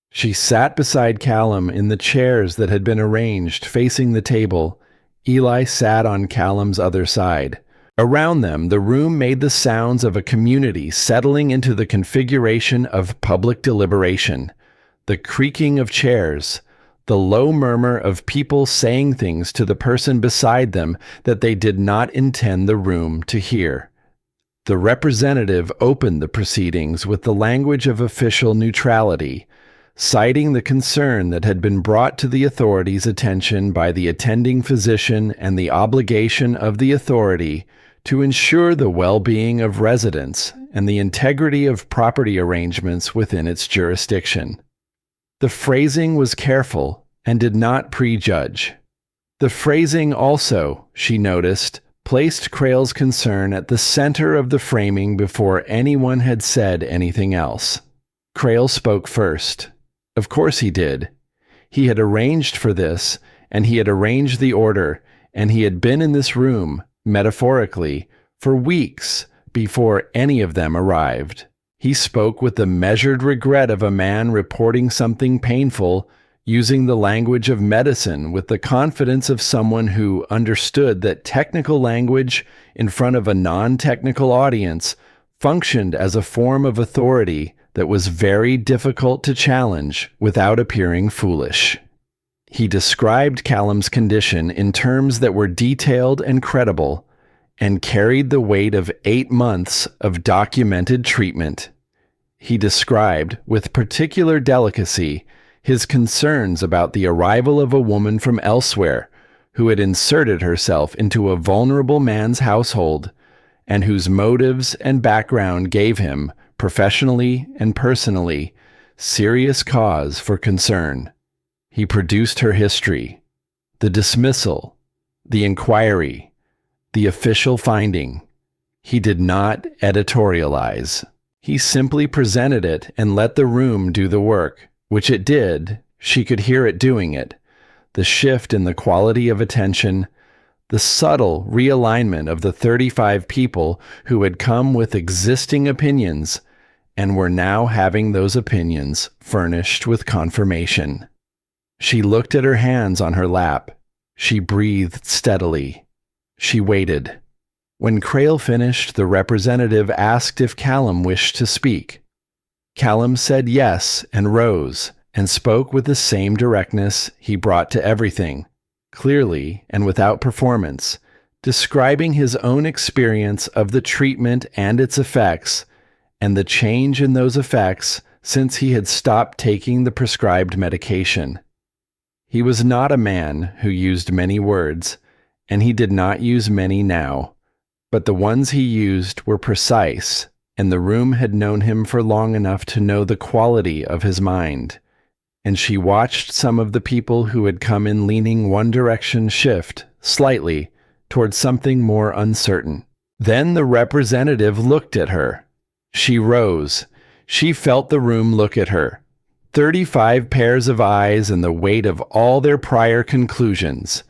She sat beside Callum in the chairs that had been arranged facing the table. Eli sat on Callum's other side. Around them, the room made the sounds of a community settling into the configuration of public deliberation. The creaking of chairs, the low murmur of people saying things to the person beside them that they did not intend the room to hear. The representative opened the proceedings with the language of official neutrality, citing the concern that had been brought to the authorities' attention by the attending physician and the obligation of the authority to ensure the well-being of residents and the integrity of property arrangements within its jurisdiction. The phrasing was careful and did not prejudge. The phrasing also, she noticed, placed Crail's concern at the center of the framing before anyone had said anything else. Crail spoke first. Of course he did. He had arranged for this, and he had arranged the order, and he had been in this room, metaphorically, for weeks before any of them arrived. He spoke with the measured regret of a man reporting something painful, using the language of medicine with the confidence of someone who understood that technical language in front of a non-technical audience functioned as a form of authority that was very difficult to challenge without appearing foolish. He described Callum's condition in terms that were detailed and credible, and carried the weight of 8 months of documented treatment. He described, with particular delicacy, his concerns about the arrival of a woman from elsewhere who had inserted herself into a vulnerable man's household, and whose motives and background gave him, professionally and personally, serious cause for concern. He produced her history, the dismissal, the inquiry, the official finding. He did not editorialize. He simply presented it and let the room do the work, which it did. She could hear it doing it. The shift in the quality of attention, the subtle realignment of the 35 people who had come with existing opinions and were now having those opinions furnished with confirmation. She looked at her hands on her lap. She breathed steadily. She waited. When Crail finished, the representative asked if Callum wished to speak. Callum said yes and rose, and spoke with the same directness he brought to everything, clearly and without performance, describing his own experience of the treatment and its effects, and the change in those effects since he had stopped taking the prescribed medication. He was not a man who used many words, and he did not use many now, but the ones he used were precise, and the room had known him for long enough to know the quality of his mind. And she watched some of the people who had come in leaning one direction shift, slightly, towards something more uncertain. Then the representative looked at her. She rose. She felt the room look at her. 35 pairs of eyes and the weight of all their prior conclusions.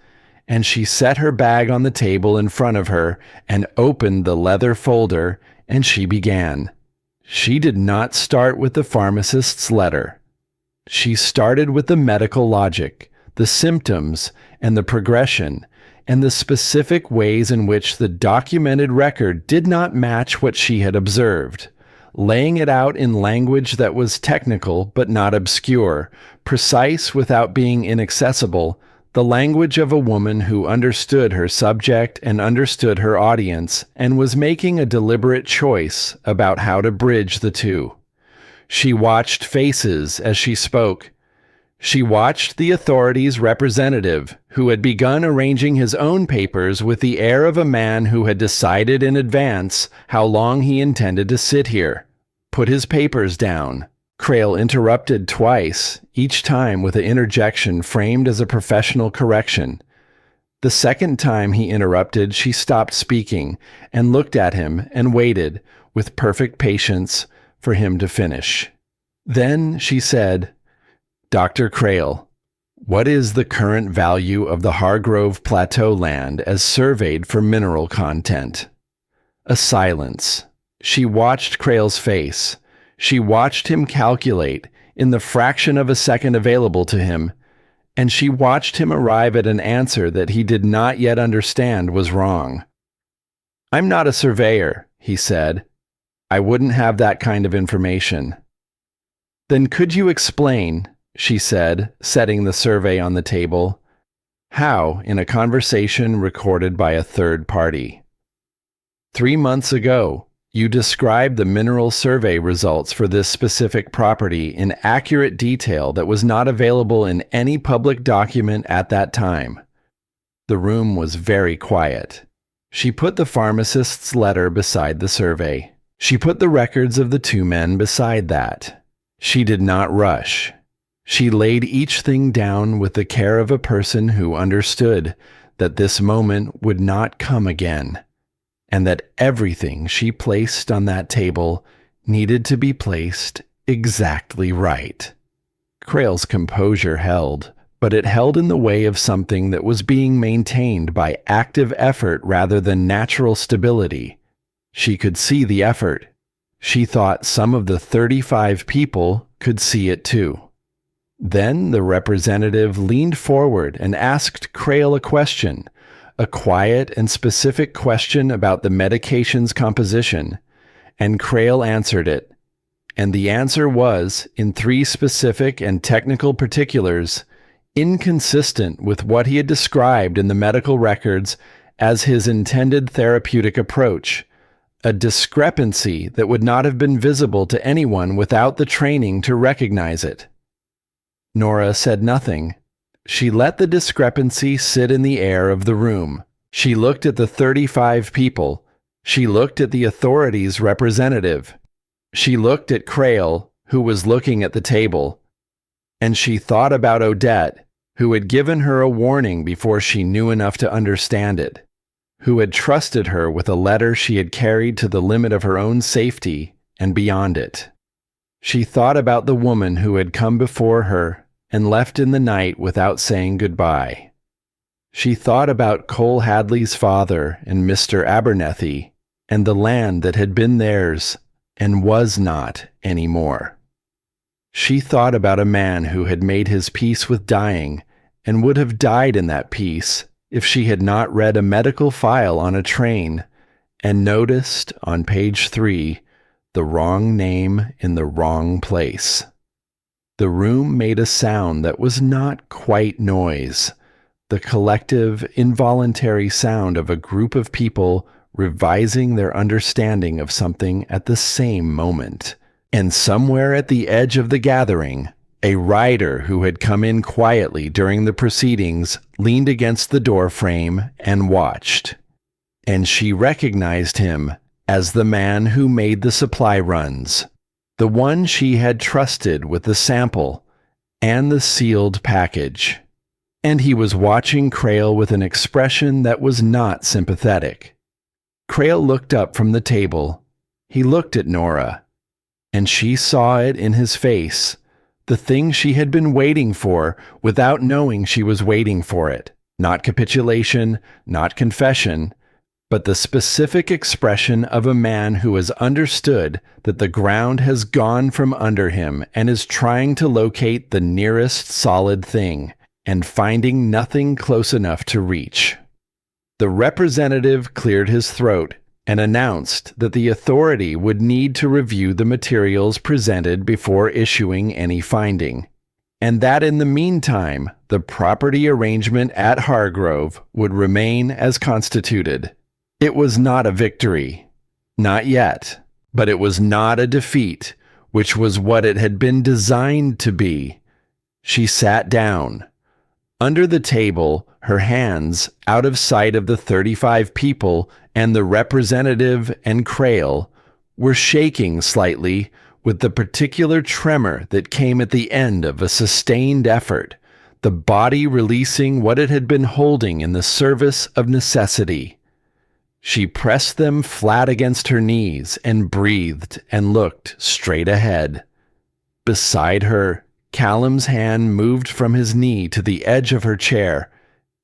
And she set her bag on the table in front of her and opened the leather folder, and she began. She did not start with the pharmacist's letter. She started with the medical logic, the symptoms, and the progression, and the specific ways in which the documented record did not match what she had observed, laying it out in language that was technical but not obscure, precise without being inaccessible, the language of a woman who understood her subject and understood her audience and was making a deliberate choice about how to bridge the two. She watched faces as she spoke. She watched the authorities' representative, who had begun arranging his own papers with the air of a man who had decided in advance how long he intended to sit here, put his papers down. Crail interrupted twice, each time with an interjection framed as a professional correction. The second time he interrupted, she stopped speaking and looked at him and waited, with perfect patience, for him to finish. Then she said, "Dr. Crail, what is the current value of the Hargrove Plateau land as surveyed for mineral content?" A silence. She watched Crail's face. She watched him calculate in the fraction of a second available to him, and she watched him arrive at an answer that he did not yet understand was wrong. "I'm not a surveyor," he said. "I wouldn't have that kind of information." "Then could you explain," she said, setting the survey on the table, "how in a conversation recorded by a third party? 3 months ago, you described the mineral survey results for this specific property in accurate detail that was not available in any public document at that time." The room was very quiet. She put the pharmacist's letter beside the survey. She put the records of the 2 men beside that. She did not rush. She laid each thing down with the care of a person who understood that this moment would not come again, and that everything she placed on that table needed to be placed exactly right. Crail's composure held, but it held in the way of something that was being maintained by active effort rather than natural stability. She could see the effort. She thought some of the 35 people could see it too. Then the representative leaned forward and asked Crail a question, a quiet and specific question about the medication's composition, and Crail answered it. And the answer was, in 3 specific and technical particulars, inconsistent with what he had described in the medical records as his intended therapeutic approach, a discrepancy that would not have been visible to anyone without the training to recognize it. Nora said nothing. She let the discrepancy sit in the air of the room. She looked at the 35 people. She looked at the authorities' representative. She looked at Crail, who was looking at the table. And she thought about Odette, who had given her a warning before she knew enough to understand it, who had trusted her with a letter she had carried to the limit of her own safety and beyond it. She thought about the woman who had come before her and left in the night without saying goodbye. She thought about Cole Hadley's father and Mr. Abernethy and the land that had been theirs and was not anymore. She thought about a man who had made his peace with dying and would have died in that peace if she had not read a medical file on a train and noticed on page 3 the wrong name in the wrong place. The room made a sound that was not quite noise, the collective, involuntary sound of a group of people revising their understanding of something at the same moment. And somewhere at the edge of the gathering, a rider who had come in quietly during the proceedings leaned against the door frame and watched. And she recognized him as the man who made the supply runs, the one she had trusted with the sample and the sealed package. And he was watching Crail with an expression that was not sympathetic. Crail looked up from the table. He looked at Nora, and she saw it in his face, the thing she had been waiting for without knowing she was waiting for it. Not capitulation, not confession, but the specific expression of a man who has understood that the ground has gone from under him and is trying to locate the nearest solid thing and finding nothing close enough to reach. The representative cleared his throat and announced that the authority would need to review the materials presented before issuing any finding, and that in the meantime, the property arrangement at Hargrove would remain as constituted. It was not a victory. Not yet. But it was not a defeat, which was what it had been designed to be. She sat down. Under the table, her hands, out of sight of the 35 people and the representative and Crail, were shaking slightly with the particular tremor that came at the end of a sustained effort, the body releasing what it had been holding in the service of necessity. She pressed them flat against her knees and breathed and looked straight ahead. Beside her, Callum's hand moved from his knee to the edge of her chair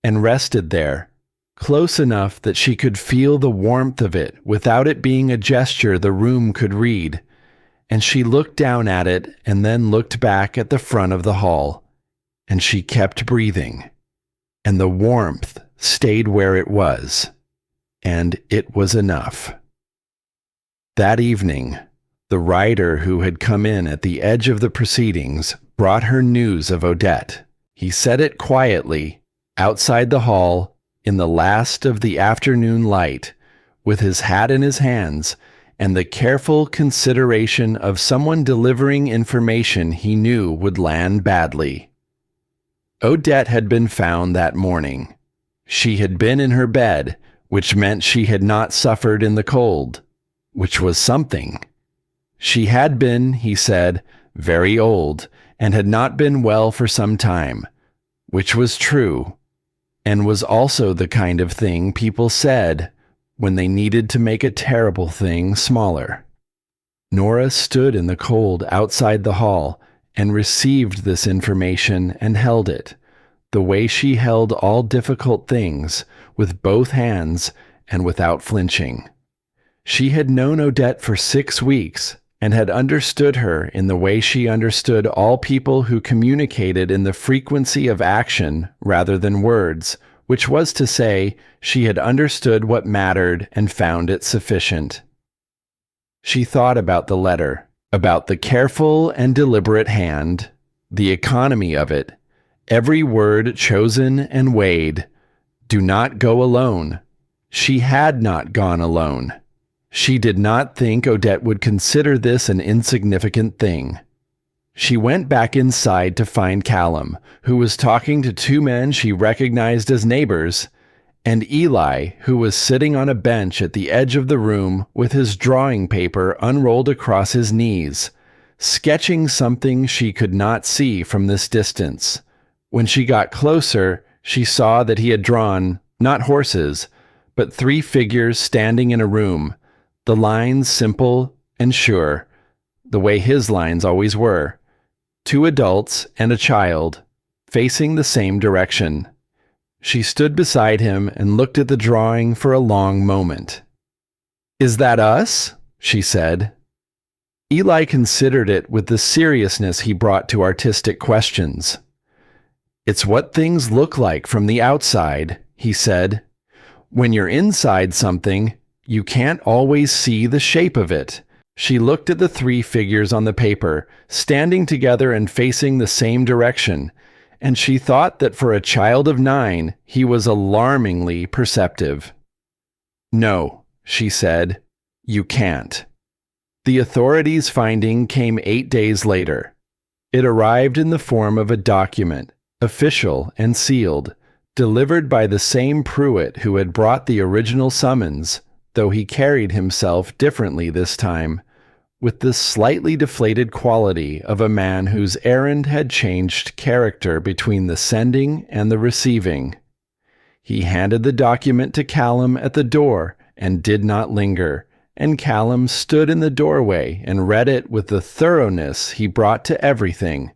and rested there, close enough that she could feel the warmth of it without it being a gesture the room could read. And she looked down at it and then looked back at the front of the hall. And she kept breathing. And the warmth stayed where it was. And it was enough. That evening, the rider who had come in at the edge of the proceedings brought her news of Odette. He said it quietly, outside the hall, in the last of the afternoon light, with his hat in his hands, and the careful consideration of someone delivering information he knew would land badly. Odette had been found that morning. She had been in her bed, which meant she had not suffered in the cold, which was something. She had been, he said, very old, and had not been well for some time, which was true, and was also the kind of thing people said when they needed to make a terrible thing smaller. Nora stood in the cold outside the hall and received this information and held it, the way she held all difficult things, with both hands and without flinching. She had known Odette for 6 weeks and had understood her in the way she understood all people who communicated in the frequency of action rather than words, which was to say, she had understood what mattered and found it sufficient. She thought about the letter, about the careful and deliberate hand, the economy of it, every word chosen and weighed. Do not go alone. She had not gone alone. She did not think Odette would consider this an insignificant thing. She went back inside to find Callum, who was talking to 2 men she recognized as neighbors, and Eli, who was sitting on a bench at the edge of the room with his drawing paper unrolled across his knees, sketching something she could not see from this distance. When she got closer, she saw that he had drawn, not horses, but 3 figures standing in a room, the lines simple and sure, the way his lines always were. 2 adults and a child, facing the same direction. She stood beside him and looked at the drawing for a long moment. "Is that us?" she said. Eli considered it with the seriousness he brought to artistic questions. "It's what things look like from the outside," he said. "When you're inside something, you can't always see the shape of it." She looked at the 3 figures on the paper, standing together and facing the same direction, and she thought that for a child of 9, he was alarmingly perceptive. "No," she said, "you can't." The authorities' finding came 8 days later. It arrived in the form of a document, official and sealed, delivered by the same Pruitt who had brought the original summons, though he carried himself differently this time, with the slightly deflated quality of a man whose errand had changed character between the sending and the receiving. He handed the document to Callum at the door and did not linger, and Callum stood in the doorway and read it with the thoroughness he brought to everything,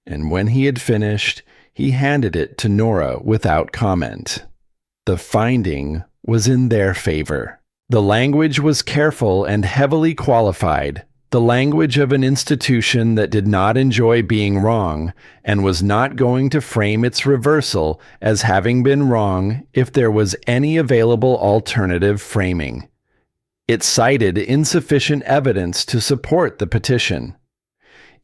and when he had finished, he handed it to Nora without comment. The finding was in their favor. The language was careful and heavily qualified, the language of an institution that did not enjoy being wrong and was not going to frame its reversal as having been wrong if there was any available alternative framing. It cited insufficient evidence to support the petition.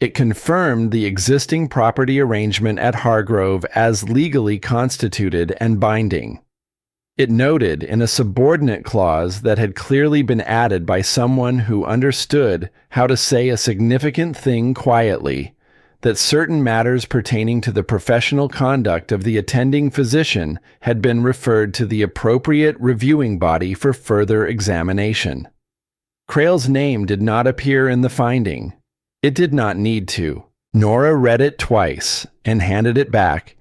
It confirmed the existing property arrangement at Hargrove as legally constituted and binding. It noted in a subordinate clause that had clearly been added by someone who understood how to say a significant thing quietly, that certain matters pertaining to the professional conduct of the attending physician had been referred to the appropriate reviewing body for further examination. Crale's name did not appear in the finding. It did not need to. Nora read it twice and handed it back,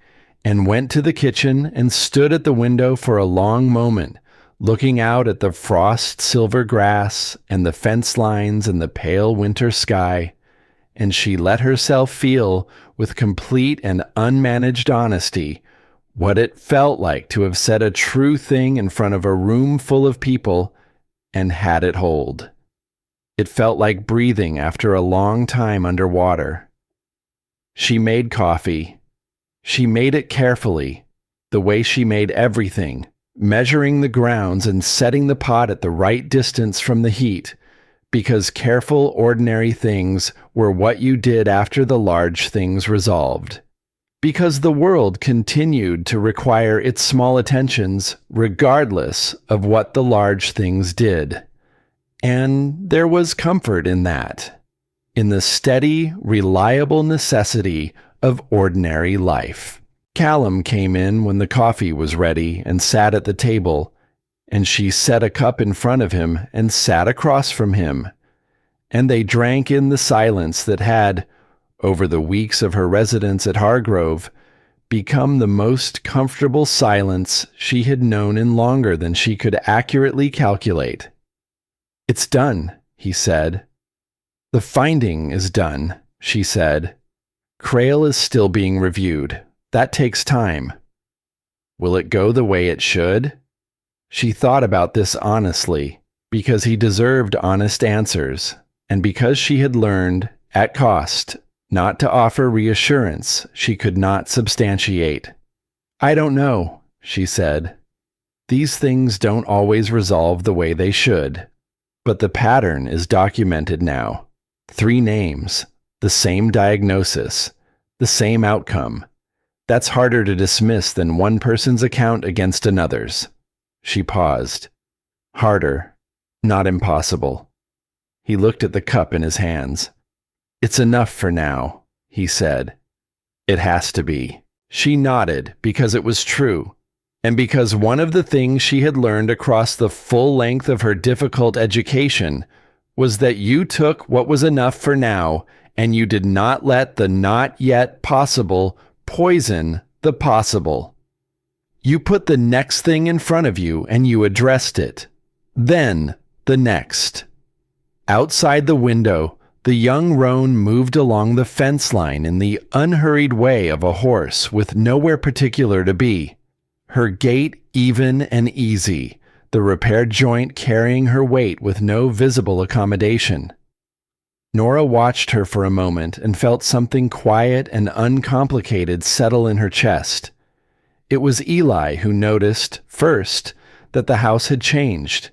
and went to the kitchen and stood at the window for a long moment, looking out at the frost-silver grass and the fence lines and the pale winter sky, and she let herself feel, with complete and unmanaged honesty, what it felt like to have said a true thing in front of a room full of people and had it hold. It felt like breathing after a long time underwater. She made coffee. She made it carefully, the way she made everything, measuring the grounds and setting the pot at the right distance from the heat, because careful, ordinary things were what you did after the large things resolved. Because the world continued to require its small attentions regardless of what the large things did. And there was comfort in that, in the steady, reliable necessity of ordinary life. Callum came in when the coffee was ready and sat at the table, and she set a cup in front of him and sat across from him, and they drank in the silence that had, over the weeks of her residence at Hargrove, become the most comfortable silence she had known in longer than she could accurately calculate. "It's done," he said. "The finding is done," she said. "Crale is still being reviewed. That takes time. Will it go the way it should?" She thought about this honestly, because he deserved honest answers, and because she had learned, at cost, not to offer reassurance she could not substantiate. "I don't know," she said. "These things don't always resolve the way they should. But the pattern is documented now. 3 names. The same diagnosis, the same outcome. That's harder to dismiss than one person's account against another's." She paused. Harder, not impossible. He looked at the cup in his hands. "It's enough for now," he said. "It has to be." She nodded because it was true, and because one of the things she had learned across the full length of her difficult education was that you took what was enough for now and you did not let the not yet possible poison the possible. You put the next thing in front of you and you addressed it. Then the next. Outside the window, the young roan moved along the fence line in the unhurried way of a horse with nowhere particular to be. Her gait even and easy, the repaired joint carrying her weight with no visible accommodation. Nora watched her for a moment and felt something quiet and uncomplicated settle in her chest. It was Eli who noticed, first, that the house had changed.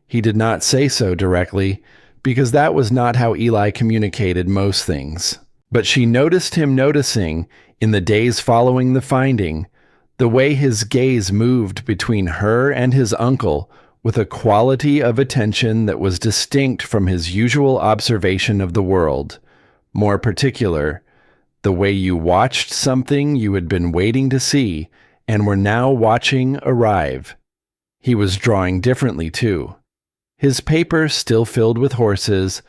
He did not say so directly, because that was not how Eli communicated most things. But she noticed him noticing, in the days following the finding, the way his gaze moved between her and his uncle with a quality of attention that was distinct from his usual observation of the world. More particular, the way you watched something you had been waiting to see and were now watching arrive. He was drawing differently, too. His paper still filled with horses,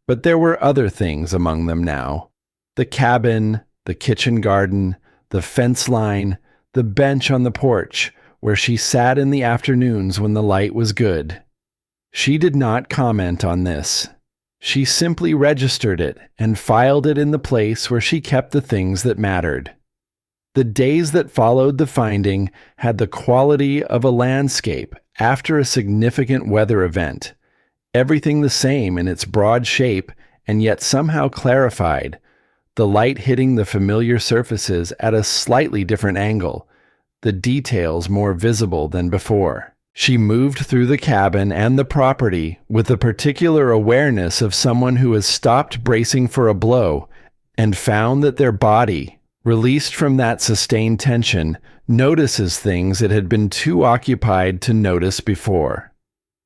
but there were other things among them now. The cabin, the kitchen garden, the fence line, the bench on the porch, where she sat in the afternoons when the light was good. She did not comment on this. She simply registered it and filed it in the place where she kept the things that mattered. The days that followed the finding had the quality of a landscape after a significant weather event, everything the same in its broad shape and yet somehow clarified, the light hitting the familiar surfaces at a slightly different angle, the details more visible than before. She moved through the cabin and the property with the particular awareness of someone who has stopped bracing for a blow and found that their body, released from that sustained tension, notices things it had been too occupied to notice before.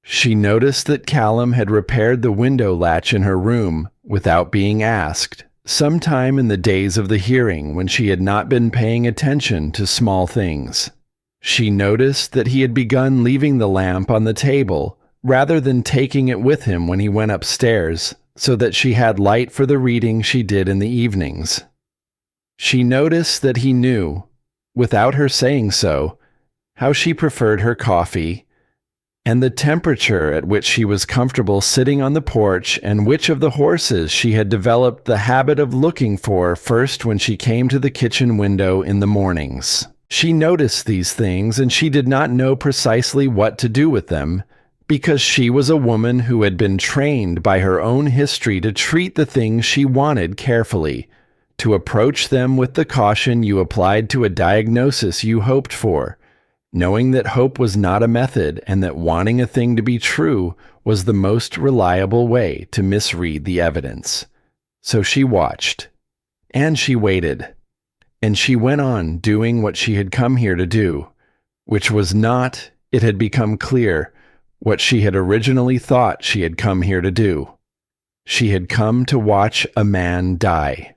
She noticed that Callum had repaired the window latch in her room without being asked, sometime in the days of the hearing when she had not been paying attention to small things. She noticed that he had begun leaving the lamp on the table rather than taking it with him when he went upstairs, so that she had light for the reading she did in the evenings. She noticed that he knew, without her saying so, how she preferred her coffee, and the temperature at which she was comfortable sitting on the porch, and which of the horses she had developed the habit of looking for first when she came to the kitchen window in the mornings. She noticed these things, and she did not know precisely what to do with them, because she was a woman who had been trained by her own history to treat the things she wanted carefully, to approach them with the caution you applied to a diagnosis you hoped for, knowing that hope was not a method and that wanting a thing to be true was the most reliable way to misread the evidence. So she watched, and she waited. And she went on doing what she had come here to do, which was not, it had become clear, what she had originally thought she had come here to do. She had come to watch a man die.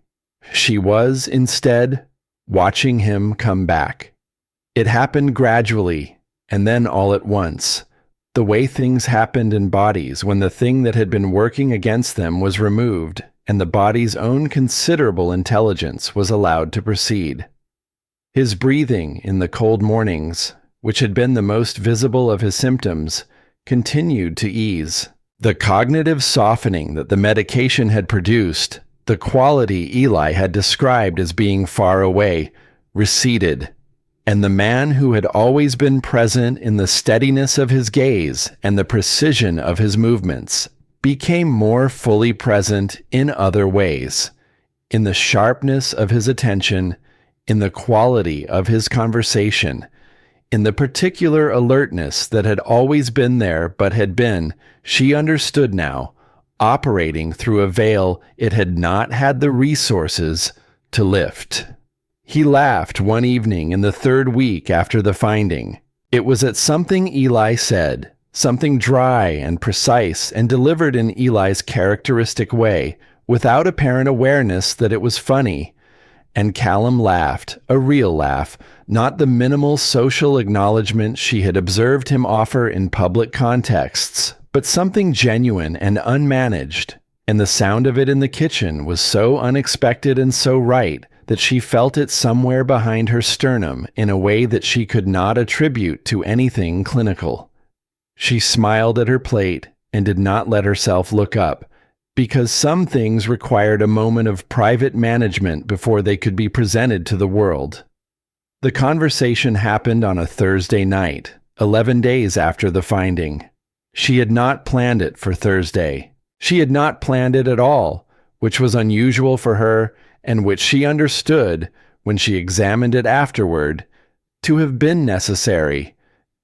She was, instead, watching him come back. It happened gradually, and then all at once, the way things happened in bodies when the thing that had been working against them was removed, and the body's own considerable intelligence was allowed to proceed. His breathing in the cold mornings, which had been the most visible of his symptoms, continued to ease. The cognitive softening that the medication had produced, the quality Eli had described as being far away, receded, and the man who had always been present in the steadiness of his gaze and the precision of his movements became more fully present in other ways, in the sharpness of his attention, in the quality of his conversation, in the particular alertness that had always been there but had been, she understood now, operating through a veil it had not had the resources to lift. He laughed one evening in the third week after the finding. It was at something Eli said, something dry and precise and delivered in Eli's characteristic way, without apparent awareness that it was funny. And Callum laughed, a real laugh, not the minimal social acknowledgement she had observed him offer in public contexts, but something genuine and unmanaged. And the sound of it in the kitchen was so unexpected and so right that she felt it somewhere behind her sternum in a way that she could not attribute to anything clinical. She smiled at her plate and did not let herself look up, because some things required a moment of private management before they could be presented to the world. The conversation happened on a Thursday night, 11 days after the finding. She had not planned it for Thursday. She had not planned it at all, which was unusual for her and which she understood, when she examined it afterward, to have been necessary,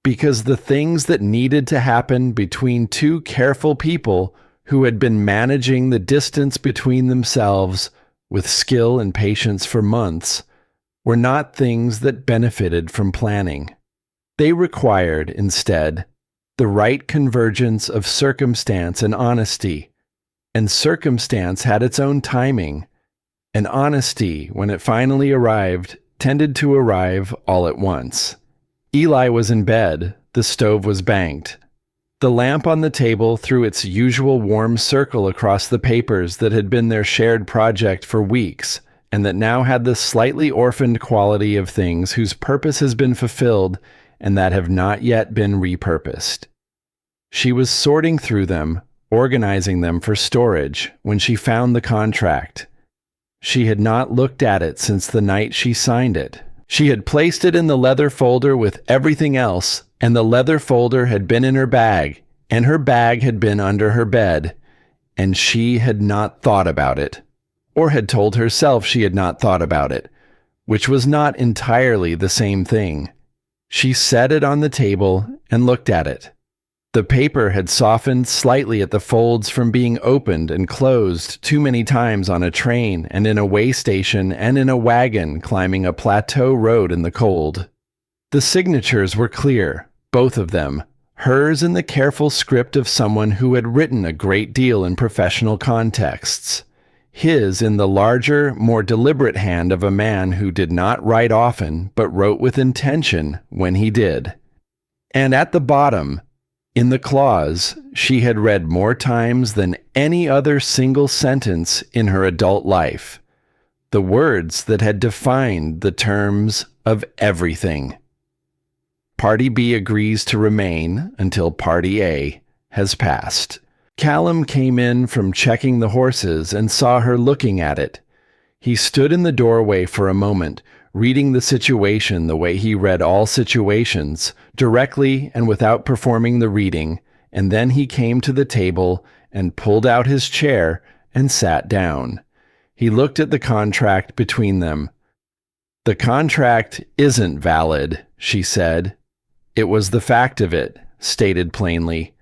because the things that needed to happen between two careful people who had been managing the distance between themselves with skill and patience for months were not things that benefited from planning. They required, instead, the right convergence of circumstance and honesty, and circumstance had its own timing, and honesty, when it finally arrived, tended to arrive all at once. Eli was in bed, the stove was banked. The lamp on the table threw its usual warm circle across the papers that had been their shared project for weeks, and that now had the slightly orphaned quality of things whose purpose has been fulfilled and that have not yet been repurposed. She was sorting through them, organizing them for storage, when she found the contract. She had not looked at it since the night she signed it. She had placed it in the leather folder with everything else, and the leather folder had been in her bag, and her bag had been under her bed, and she had not thought about it, or had told herself she had not thought about it, which was not entirely the same thing. She set it on the table and looked at it. The paper had softened slightly at the folds from being opened and closed too many times on a train and in a way station and in a wagon climbing a plateau road in the cold. The signatures were clear, both of them, hers in the careful script of someone who had written a great deal in professional contexts, his in the larger, more deliberate hand of a man who did not write often but wrote with intention when he did. And at the bottom, in the clause, she had read more times than any other single sentence in her adult life, the words that had defined the terms of everything. Party B agrees to remain until Party A has passed. Callum came in from checking the horses and saw her looking at it. He stood in the doorway for a moment, reading the situation the way he read all situations, directly and without performing the reading, and then he came to the table and pulled out his chair and sat down. He looked at the contract between them. "The contract isn't valid," she said. It was the fact of it, stated plainly,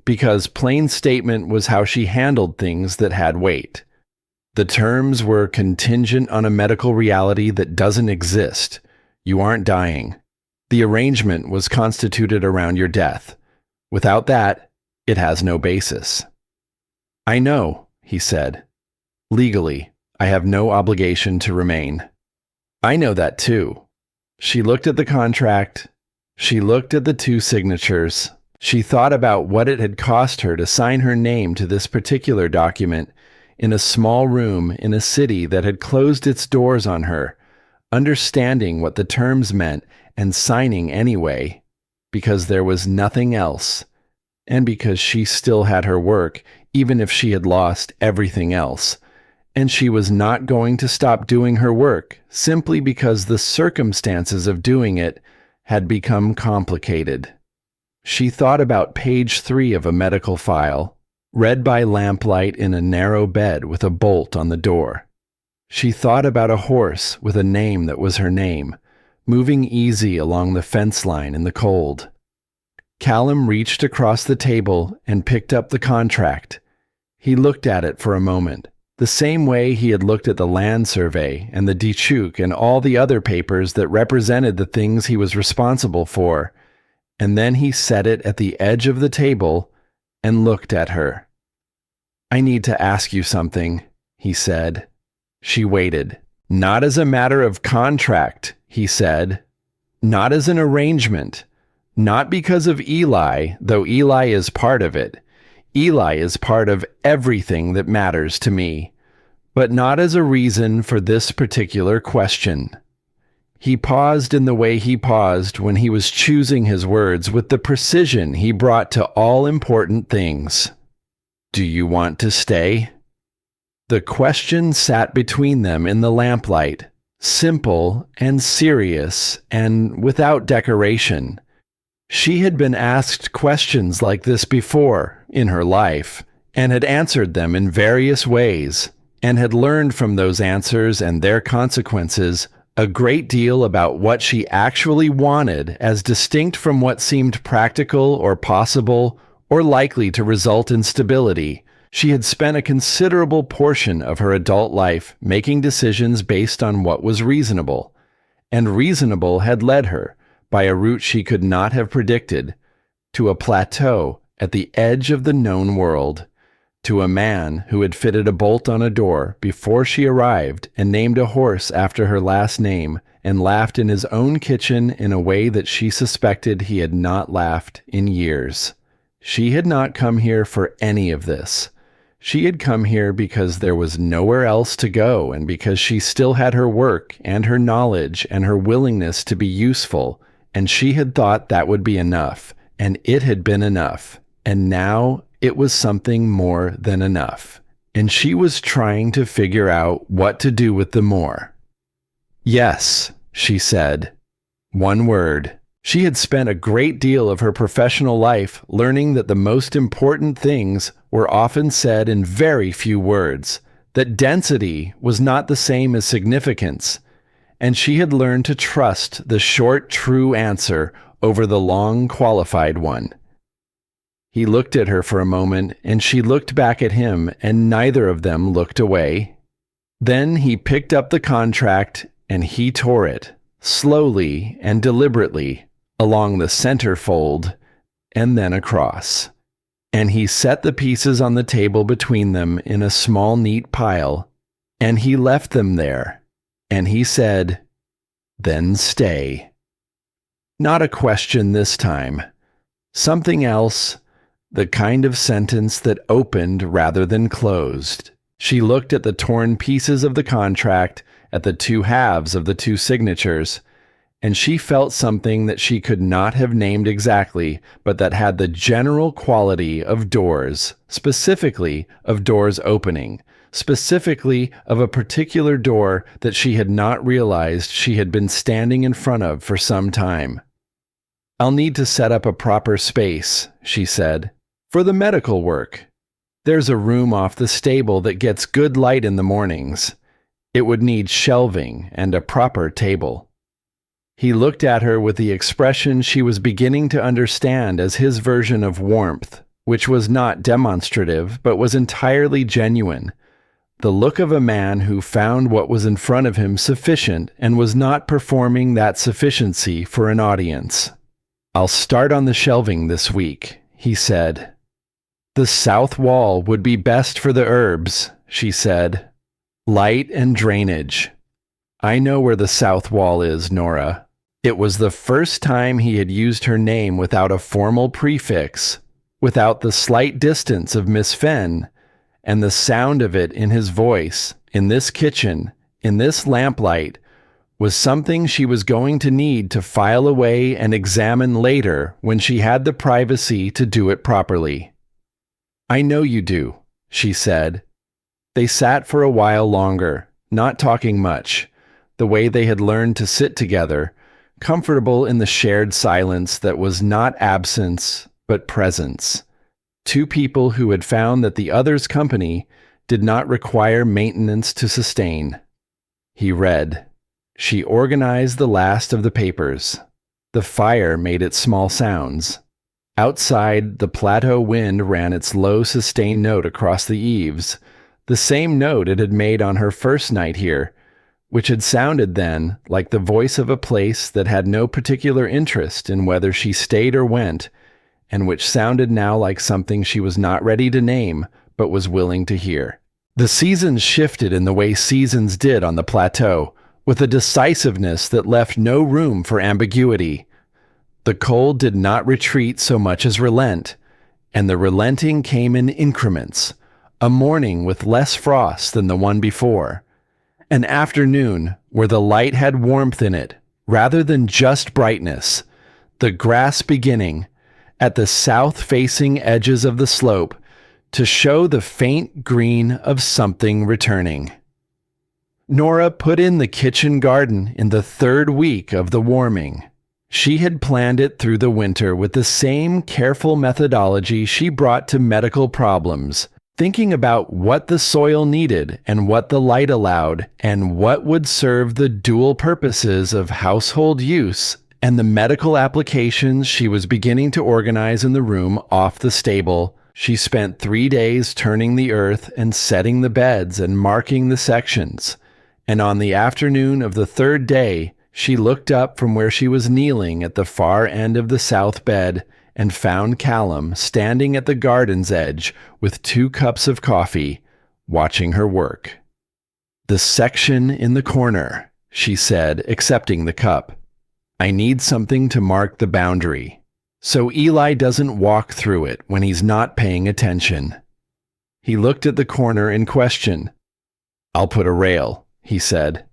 because plain statement was how she handled things that had weight. The terms were contingent on a medical reality that doesn't exist. You aren't dying. The arrangement was constituted around your death. Without that, it has no basis. "I know," he said. "Legally, I have no obligation to remain." "I know that too." She looked at the contract. She looked at the two signatures. She thought about what it had cost her to sign her name to this particular document in a small room in a city that had closed its doors on her, understanding what the terms meant and signing anyway, because there was nothing else, and because she still had her work, even if she had lost everything else, and she was not going to stop doing her work simply because the circumstances of doing it had become complicated. She thought about page 3 of a medical file, read by lamplight in a narrow bed with a bolt on the door. She thought about a horse with a name that was her name, moving easy along the fence line in the cold. Callum reached across the table and picked up the contract. He looked at it for a moment, the same way he had looked at the land survey and the Dichuk and all the other papers that represented the things he was responsible for, and then he set it at the edge of the table and looked at her. "I need to ask you something," he said. She waited. "Not as a matter of contract," he said. "Not as an arrangement. Not because of Eli, though Eli is part of it. Eli is part of everything that matters to me. But not as a reason for this particular question." He paused in the way he paused when he was choosing his words with the precision he brought to all important things. "Do you want to stay?" The question sat between them in the lamplight, simple and serious and without decoration. She had been asked questions like this before in her life, and had answered them in various ways, and had learned from those answers and their consequences a great deal about what she actually wanted as distinct from what seemed practical or possible or likely to result in stability. She had spent a considerable portion of her adult life making decisions based on what was reasonable, and reasonable had led her, by a route she could not have predicted, to a plateau at the edge of the known world, to a man who had fitted a bolt on a door before she arrived and named a horse after her last name and laughed in his own kitchen in a way that she suspected he had not laughed in years. She had not come here for any of this. She had come here because there was nowhere else to go, and because she still had her work and her knowledge and her willingness to be useful, and she had thought that would be enough, and it had been enough, and now it was something more than enough, and she was trying to figure out what to do with the more. "Yes," she said. One word. She had spent a great deal of her professional life learning that the most important things were often said in very few words, that density was not the same as significance, and she had learned to trust the short, true answer over the long, qualified one. He looked at her for a moment, and she looked back at him, and neither of them looked away. Then he picked up the contract, and he tore it, slowly and deliberately, along the center fold, and then across. And he set the pieces on the table between them in a small, neat pile, and he left them there, and he said, "Then stay." Not a question this time. Something else, the kind of sentence that opened rather than closed. She looked at the torn pieces of the contract, at the two halves of the two signatures, and she felt something that she could not have named exactly, but that had the general quality of doors, specifically of doors opening, specifically of a particular door that she had not realized she had been standing in front of for some time. "I'll need to set up a proper space," she said, "for the medical work. There's a room off the stable that gets good light in the mornings. It would need shelving and a proper table." He looked at her with the expression she was beginning to understand as his version of warmth, which was not demonstrative but was entirely genuine. The look of a man who found what was in front of him sufficient and was not performing that sufficiency for an audience. "I'll start on the shelving this week," he said. "The south wall would be best for the herbs," she said. "Light and drainage. I know where the south wall is, Nora." It was the first time he had used her name without a formal prefix, without the slight distance of Miss Fenn, and the sound of it in his voice, in this kitchen, in this lamplight, was something she was going to need to file away and examine later when she had the privacy to do it properly. "I know you do," she said. They sat for a while longer, not talking much, the way they had learned to sit together, comfortable in the shared silence that was not absence but presence. Two people who had found that the other's company did not require maintenance to sustain. He read. She organized the last of the papers. The fire made its small sounds. Outside, the plateau wind ran its low sustained note across the eaves, the same note it had made on her first night here, which had sounded then like the voice of a place that had no particular interest in whether she stayed or went, and which sounded now like something she was not ready to name, but was willing to hear. The seasons shifted in the way seasons did on the plateau, with a decisiveness that left no room for ambiguity. The cold did not retreat so much as relent, and the relenting came in increments, a morning with less frost than the one before, an afternoon where the light had warmth in it, rather than just brightness, the grass beginning, at the south-facing edges of the slope, to show the faint green of something returning. Nora put in the kitchen garden in the third week of the warming. She had planned it through the winter with the same careful methodology she brought to medical problems, thinking about what the soil needed and what the light allowed and what would serve the dual purposes of household use and the medical applications she was beginning to organize in the room off the stable. She spent 3 days turning the earth and setting the beds and marking the sections, and on the afternoon of the third day, she looked up from where she was kneeling at the far end of the south bed and found Callum standing at the garden's edge with 2 cups of coffee, watching her work. "The section in the corner," she said, accepting the cup. "I need something to mark the boundary, so Eli doesn't walk through it when he's not paying attention." He looked at the corner in question. "I'll put a rail," he said.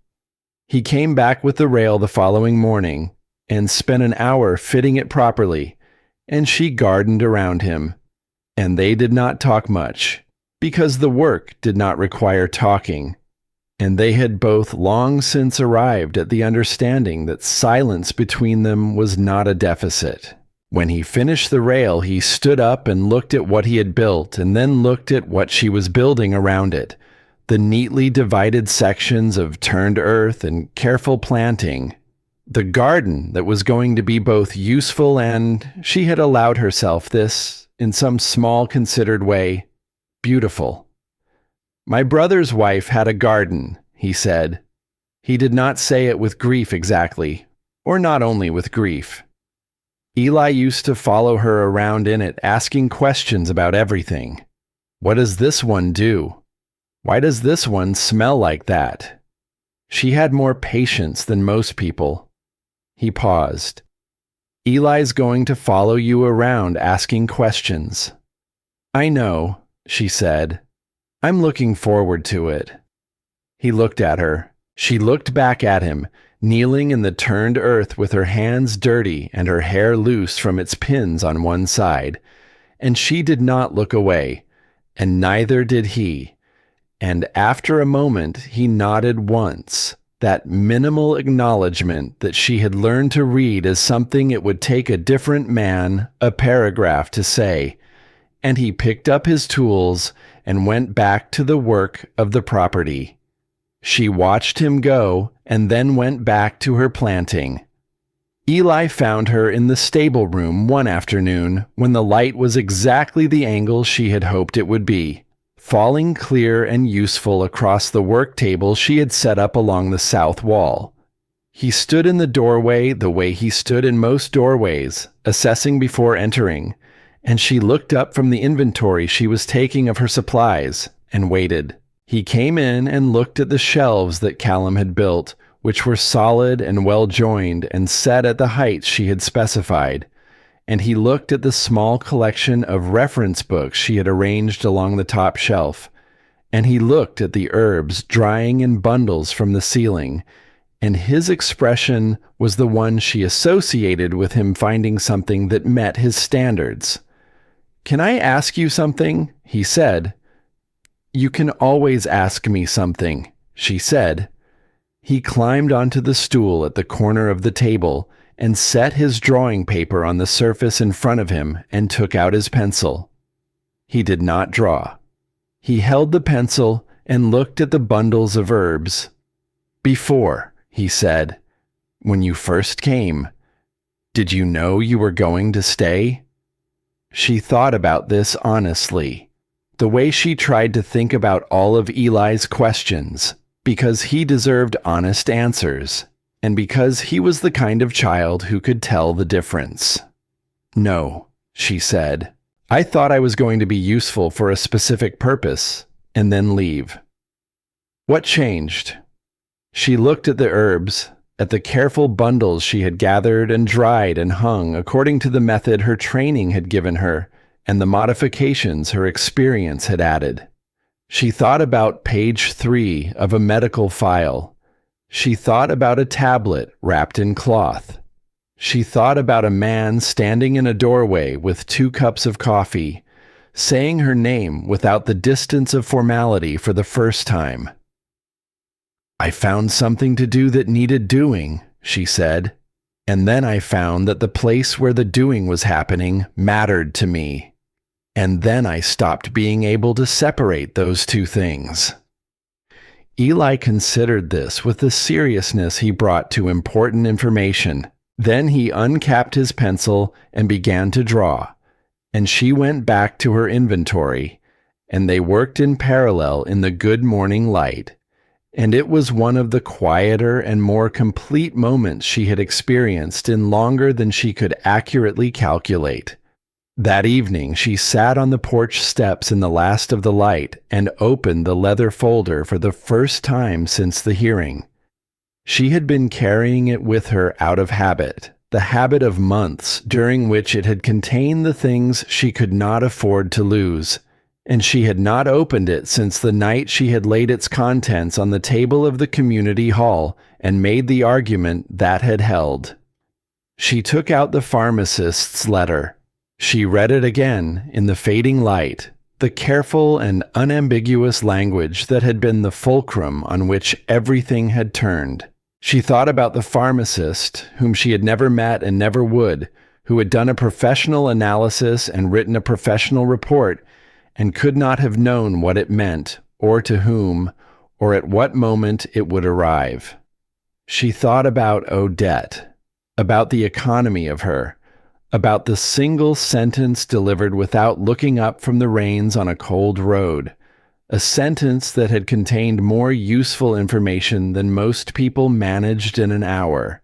He came back with the rail the following morning and spent an hour fitting it properly, and she gardened around him, and they did not talk much, because the work did not require talking. and they had both long since arrived at the understanding that silence between them was not a deficit. When he finished the rail, he stood up and looked at what he had built, and then looked at what she was building around it, the neatly divided sections of turned earth and careful planting. The garden that was going to be both useful and, she had allowed herself this, in some small considered way, beautiful. "My brother's wife had a garden," he said. He did not say it with grief exactly, or not only with grief. Eli used to follow her around in it, asking questions about everything. What does this one do? Why does this one smell like that? She had more patience than most people. He paused. Eli's going to follow you around asking questions. "I know," she said. "I'm looking forward to it." He looked at her. She looked back at him, kneeling in the turned earth with her hands dirty and her hair loose from its pins on one side. And she did not look away, and neither did he. And after a moment, he nodded once, that minimal acknowledgement that she had learned to read as something it would take a different man a paragraph to say, and he picked up his tools and went back to the work of the property. She watched him go and then went back to her planting. Eli found her in the stable room one afternoon when the light was exactly the angle she had hoped it would be, falling clear and useful across the work table she had set up along the south wall. He stood in the doorway the way he stood in most doorways, assessing before entering, and she looked up from the inventory she was taking of her supplies and waited. He came in and looked at the shelves that Callum had built, which were solid and well-joined and set at the heights she had specified, and he looked at the small collection of reference books she had arranged along the top shelf, and he looked at the herbs drying in bundles from the ceiling, and his expression was the one she associated with him finding something that met his standards. "Can I ask you something?" he said. "You can always ask me something," she said. He climbed onto the stool at the corner of the table and set his drawing paper on the surface in front of him and took out his pencil. He did not draw. He held the pencil and looked at the bundles of herbs. "Before," he said, "when you first came, did you know you were going to stay?" She thought about this honestly, the way she tried to think about all of Eli's questions, because he deserved honest answers, and because he was the kind of child who could tell the difference. "No," she said. "I thought I was going to be useful for a specific purpose, and then leave." "What changed?" She looked at the herbs, at the careful bundles she had gathered and dried and hung according to the method her training had given her, and the modifications her experience had added. She thought about page 3 of a medical file. She thought about a tablet wrapped in cloth. She thought about a man standing in a doorway with 2 cups of coffee, saying her name without the distance of formality for the first time. "I found something to do that needed doing," she said, "and then I found that the place where the doing was happening mattered to me. And then I stopped being able to separate those two things." Eli considered this with the seriousness he brought to important information. Then he uncapped his pencil and began to draw, and she went back to her inventory, and they worked in parallel in the good morning light, and it was one of the quieter and more complete moments she had experienced in longer than she could accurately calculate. That evening, she sat on the porch steps in the last of the light and opened the leather folder for the first time since the hearing. She had been carrying it with her out of habit, the habit of months during which it had contained the things she could not afford to lose, and she had not opened it since the night she had laid its contents on the table of the community hall and made the argument that had held. She took out the pharmacist's letter. She read it again in the fading light, the careful and unambiguous language that had been the fulcrum on which everything had turned. She thought about the pharmacist, whom she had never met and never would, who had done a professional analysis and written a professional report, and could not have known what it meant, or to whom, or at what moment it would arrive. She thought about Odette, about the economy of her, about the single sentence delivered without looking up from the reins on a cold road, a sentence that had contained more useful information than most people managed in an hour.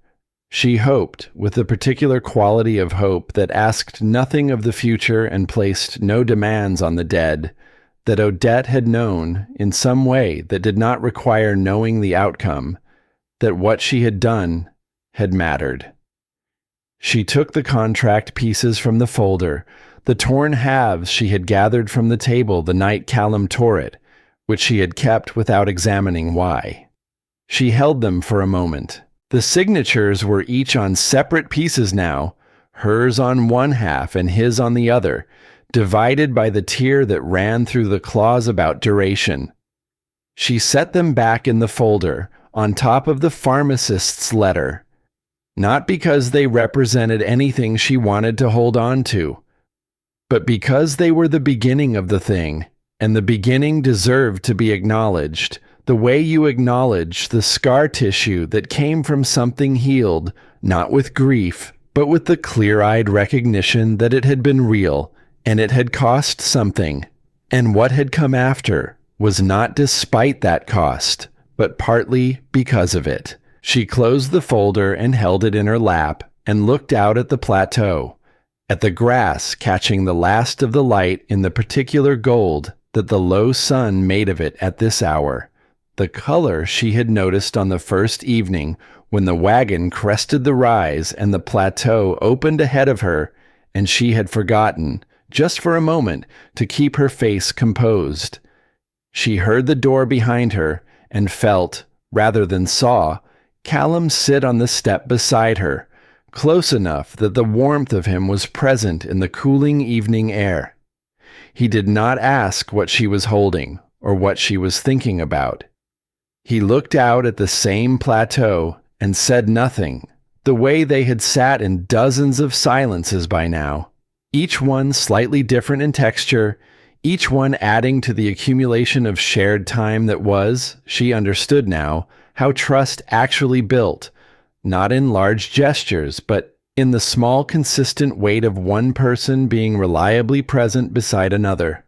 She hoped, with the particular quality of hope that asked nothing of the future and placed no demands on the dead, that Odette had known, in some way that did not require knowing the outcome, that what she had done had mattered. She took the contract pieces from the folder, the torn halves she had gathered from the table the night Callum tore it, which she had kept without examining why. She held them for a moment. The signatures were each on separate pieces now, hers on one half and his on the other, divided by the tear that ran through the clause about duration. She set them back in the folder, on top of the pharmacist's letter, not because they represented anything she wanted to hold on to, but because they were the beginning of the thing, and the beginning deserved to be acknowledged, the way you acknowledge the scar tissue that came from something healed, not with grief, but with the clear-eyed recognition that it had been real, and it had cost something, and what had come after was not despite that cost, but partly because of it. She closed the folder and held it in her lap, and looked out at the plateau, at the grass catching the last of the light in the particular gold that the low sun made of it at this hour, the color she had noticed on the first evening when the wagon crested the rise and the plateau opened ahead of her, and she had forgotten, just for a moment, to keep her face composed. She heard the door behind her and felt, rather than saw, Callum sit on the step beside her, close enough that the warmth of him was present in the cooling evening air. He did not ask what she was holding or what she was thinking about. He looked out at the same plateau and said nothing, the way they had sat in dozens of silences by now, each one slightly different in texture, each one adding to the accumulation of shared time that was, she understood now, how trust actually built, not in large gestures, but in the small consistent weight of one person being reliably present beside another.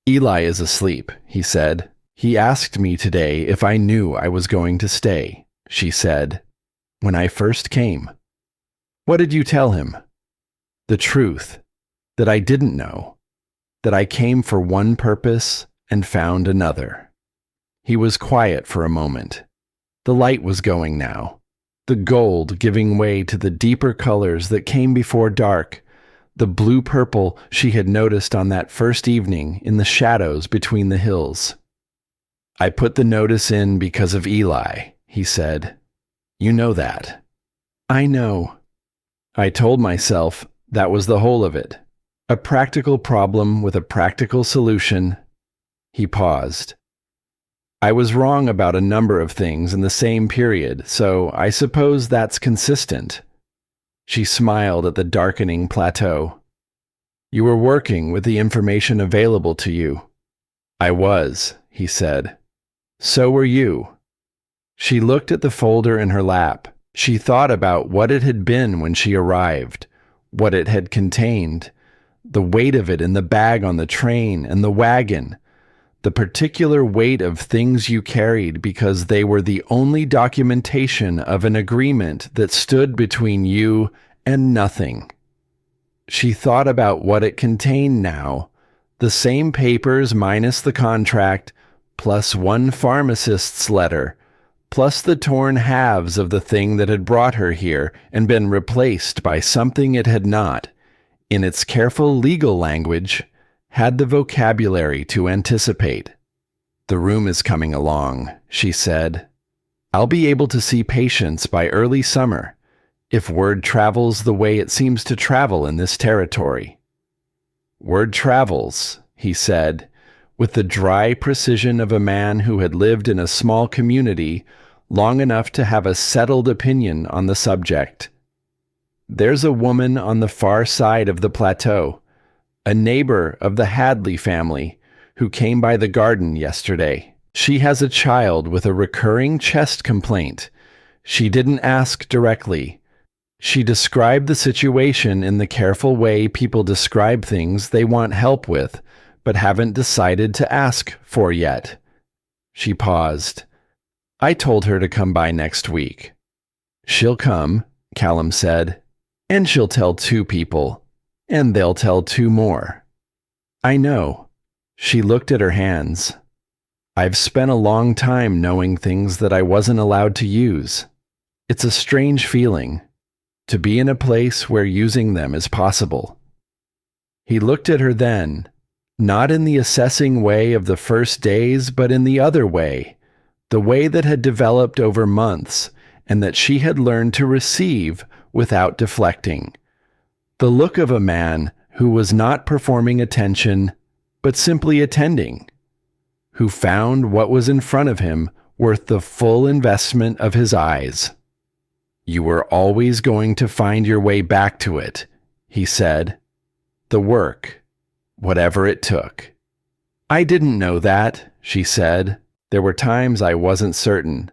"Eli is asleep," he said. "He asked me today if I knew I was going to stay," she said, "when I first came." "What did you tell him?" "The truth, that I didn't know, that I came for one purpose and found another." He was quiet for a moment. The light was going now, the gold giving way to the deeper colors that came before dark, the blue-purple she had noticed on that first evening in the shadows between the hills. "I put the notice in because of Eli," he said. "You know that." "I know." "I told myself that was the whole of it. A practical problem with a practical solution." He paused. "I was wrong about a number of things in the same period, so I suppose that's consistent." She smiled at the darkening plateau. "You were working with the information available to you." "I was," he said. "So were you." She looked at the folder in her lap. She thought about what it had been when she arrived, what it had contained, the weight of it in the bag on the train and the wagon, the particular weight of things you carried because they were the only documentation of an agreement that stood between you and nothing. She thought about what it contained now, the same papers minus the contract, plus one pharmacist's letter, plus the torn halves of the thing that had brought her here and been replaced by something it had not, in its careful legal language, had the vocabulary to anticipate. "The room is coming along," she said. "I'll be able to see patients by early summer, if word travels the way it seems to travel in this territory." "Word travels," he said, with the dry precision of a man who had lived in a small community long enough to have a settled opinion on the subject. There's a woman on the far side of the plateau, a neighbor of the Hadley family, who came by the garden yesterday. She has a child with a recurring chest complaint. She didn't ask directly. She described the situation in the careful way people describe things they want help with, but haven't decided to ask for yet. She paused. I told her to come by next week. She'll come, Callum said, and she'll tell 2 people, and they'll tell 2 more. I know. She looked at her hands. I've spent a long time knowing things that I wasn't allowed to use. It's a strange feeling, to be in a place where using them is possible. He looked at her then, not in the assessing way of the first days, but in the other way, the way that had developed over months and that she had learned to receive without deflecting. The look of a man who was not performing attention, but simply attending, who found what was in front of him worth the full investment of his eyes. You were always going to find your way back to it, he said. The work, whatever it took. I didn't know that, she said. There were times I wasn't certain.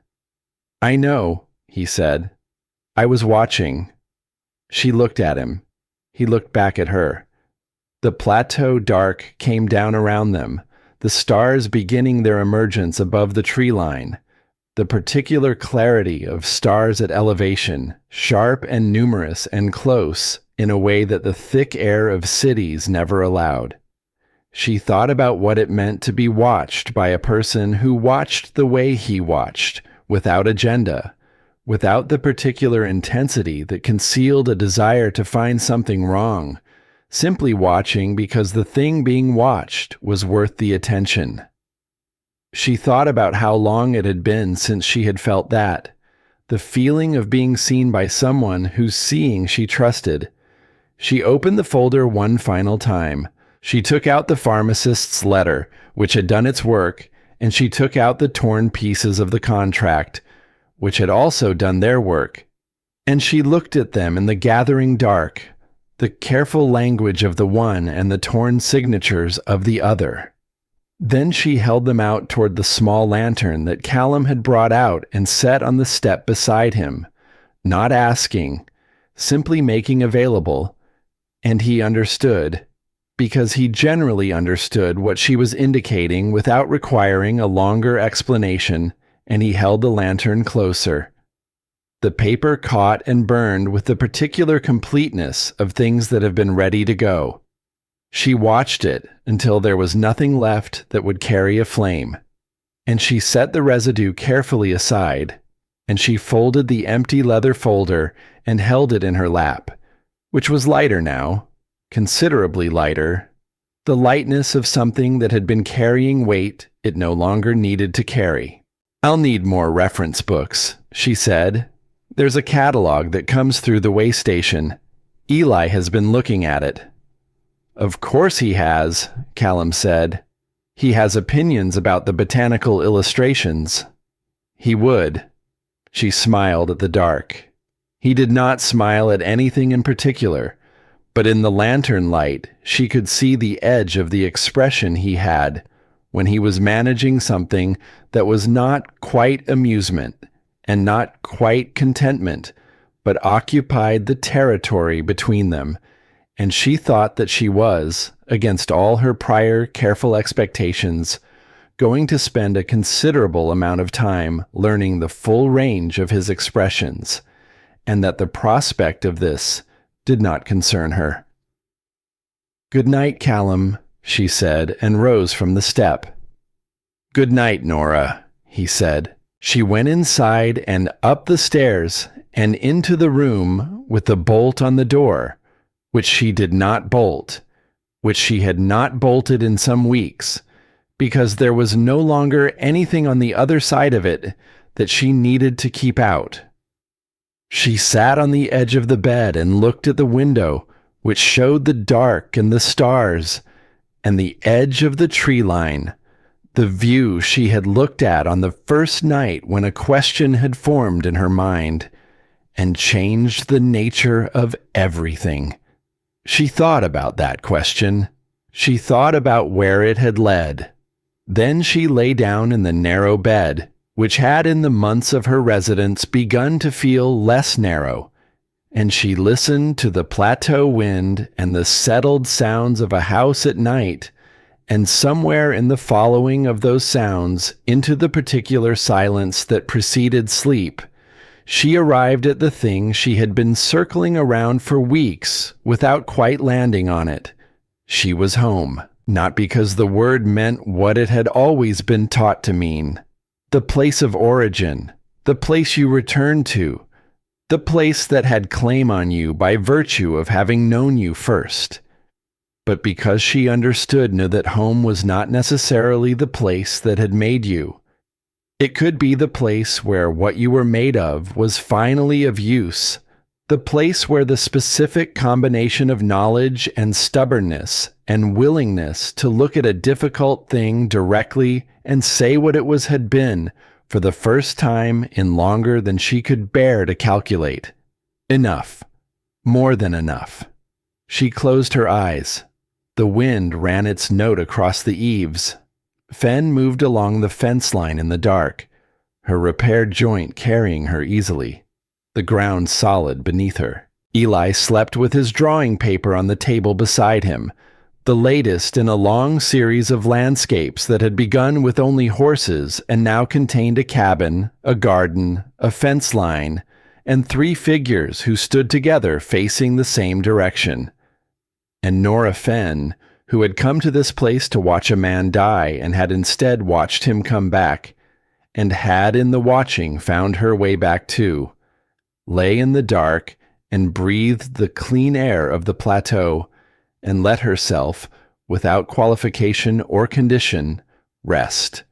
I know, he said. I was watching. She looked at him. He looked back at her. The plateau dark came down around them, the stars beginning their emergence above the tree line. The particular clarity of stars at elevation, sharp and numerous and close in a way that the thick air of cities never allowed. She thought about what it meant to be watched by a person who watched the way he watched, without agenda, without the particular intensity that concealed a desire to find something wrong, simply watching because the thing being watched was worth the attention. She thought about how long it had been since she had felt that, the feeling of being seen by someone whose seeing she trusted. She opened the folder one final time. She took out the pharmacist's letter, which had done its work, and she took out the torn pieces of the contract, which had also done their work. And she looked at them in the gathering dark, the careful language of the one and the torn signatures of the other. Then she held them out toward the small lantern that Callum had brought out and set on the step beside him, not asking, simply making available, and he understood, because he generally understood what she was indicating without requiring a longer explanation, and he held the lantern closer. The paper caught and burned with the particular completeness of things that have been ready to go. She watched it until there was nothing left that would carry a flame, and she set the residue carefully aside, and she folded the empty leather folder and held it in her lap, which was lighter now, considerably lighter, the lightness of something that had been carrying weight it no longer needed to carry. I'll need more reference books, she said. There's a catalog that comes through the way station. Eli has been looking at it. Of course he has, Callum said. He has opinions about the botanical illustrations. He would. She smiled at the dark. He did not smile at anything in particular, but in the lantern light she could see the edge of the expression he had when he was managing something that was not quite amusement and not quite contentment, but occupied the territory between them, and she thought that she was, against all her prior careful expectations, going to spend a considerable amount of time learning the full range of his expressions, and that the prospect of this did not concern her. "Good night, Callum," she said, and rose from the step. "Good night, Nora," he said. She went inside and up the stairs and into the room with the bolt on the door, which she did not bolt, which she had not bolted in some weeks, because there was no longer anything on the other side of it that she needed to keep out. She sat on the edge of the bed and looked at the window, which showed the dark and the stars, and the edge of the tree line, the view she had looked at on the first night when a question had formed in her mind and changed the nature of everything. She thought about that question. She thought about where it had led. Then she lay down in the narrow bed, which had in the months of her residence begun to feel less narrow, and she listened to the plateau wind and the settled sounds of a house at night, and somewhere in the following of those sounds into the particular silence that preceded sleep, she arrived at the thing she had been circling around for weeks without quite landing on it. She was home, not because the word meant what it had always been taught to mean. The place of origin, the place you returned to, the place that had claim on you by virtue of having known you first. But because she understood that home was not necessarily the place that had made you. It could be the place where what you were made of was finally of use, the place where the specific combination of knowledge and stubbornness and willingness to look at a difficult thing directly and say what it was had been for the first time in longer than she could bear to calculate. Enough. More than enough. She closed her eyes. The wind ran its note across the eaves. Fen moved along the fence line in the dark, her repaired joint carrying her easily, the ground solid beneath her. Eli slept with his drawing paper on the table beside him, the latest in a long series of landscapes that had begun with only horses and now contained a cabin, a garden, a fence line, and 3 figures who stood together facing the same direction. And Nora Fen, who had come to this place to watch a man die and had instead watched him come back, and had in the watching found her way back too, lay in the dark and breathed the clean air of the plateau, and let herself, without qualification or condition, rest.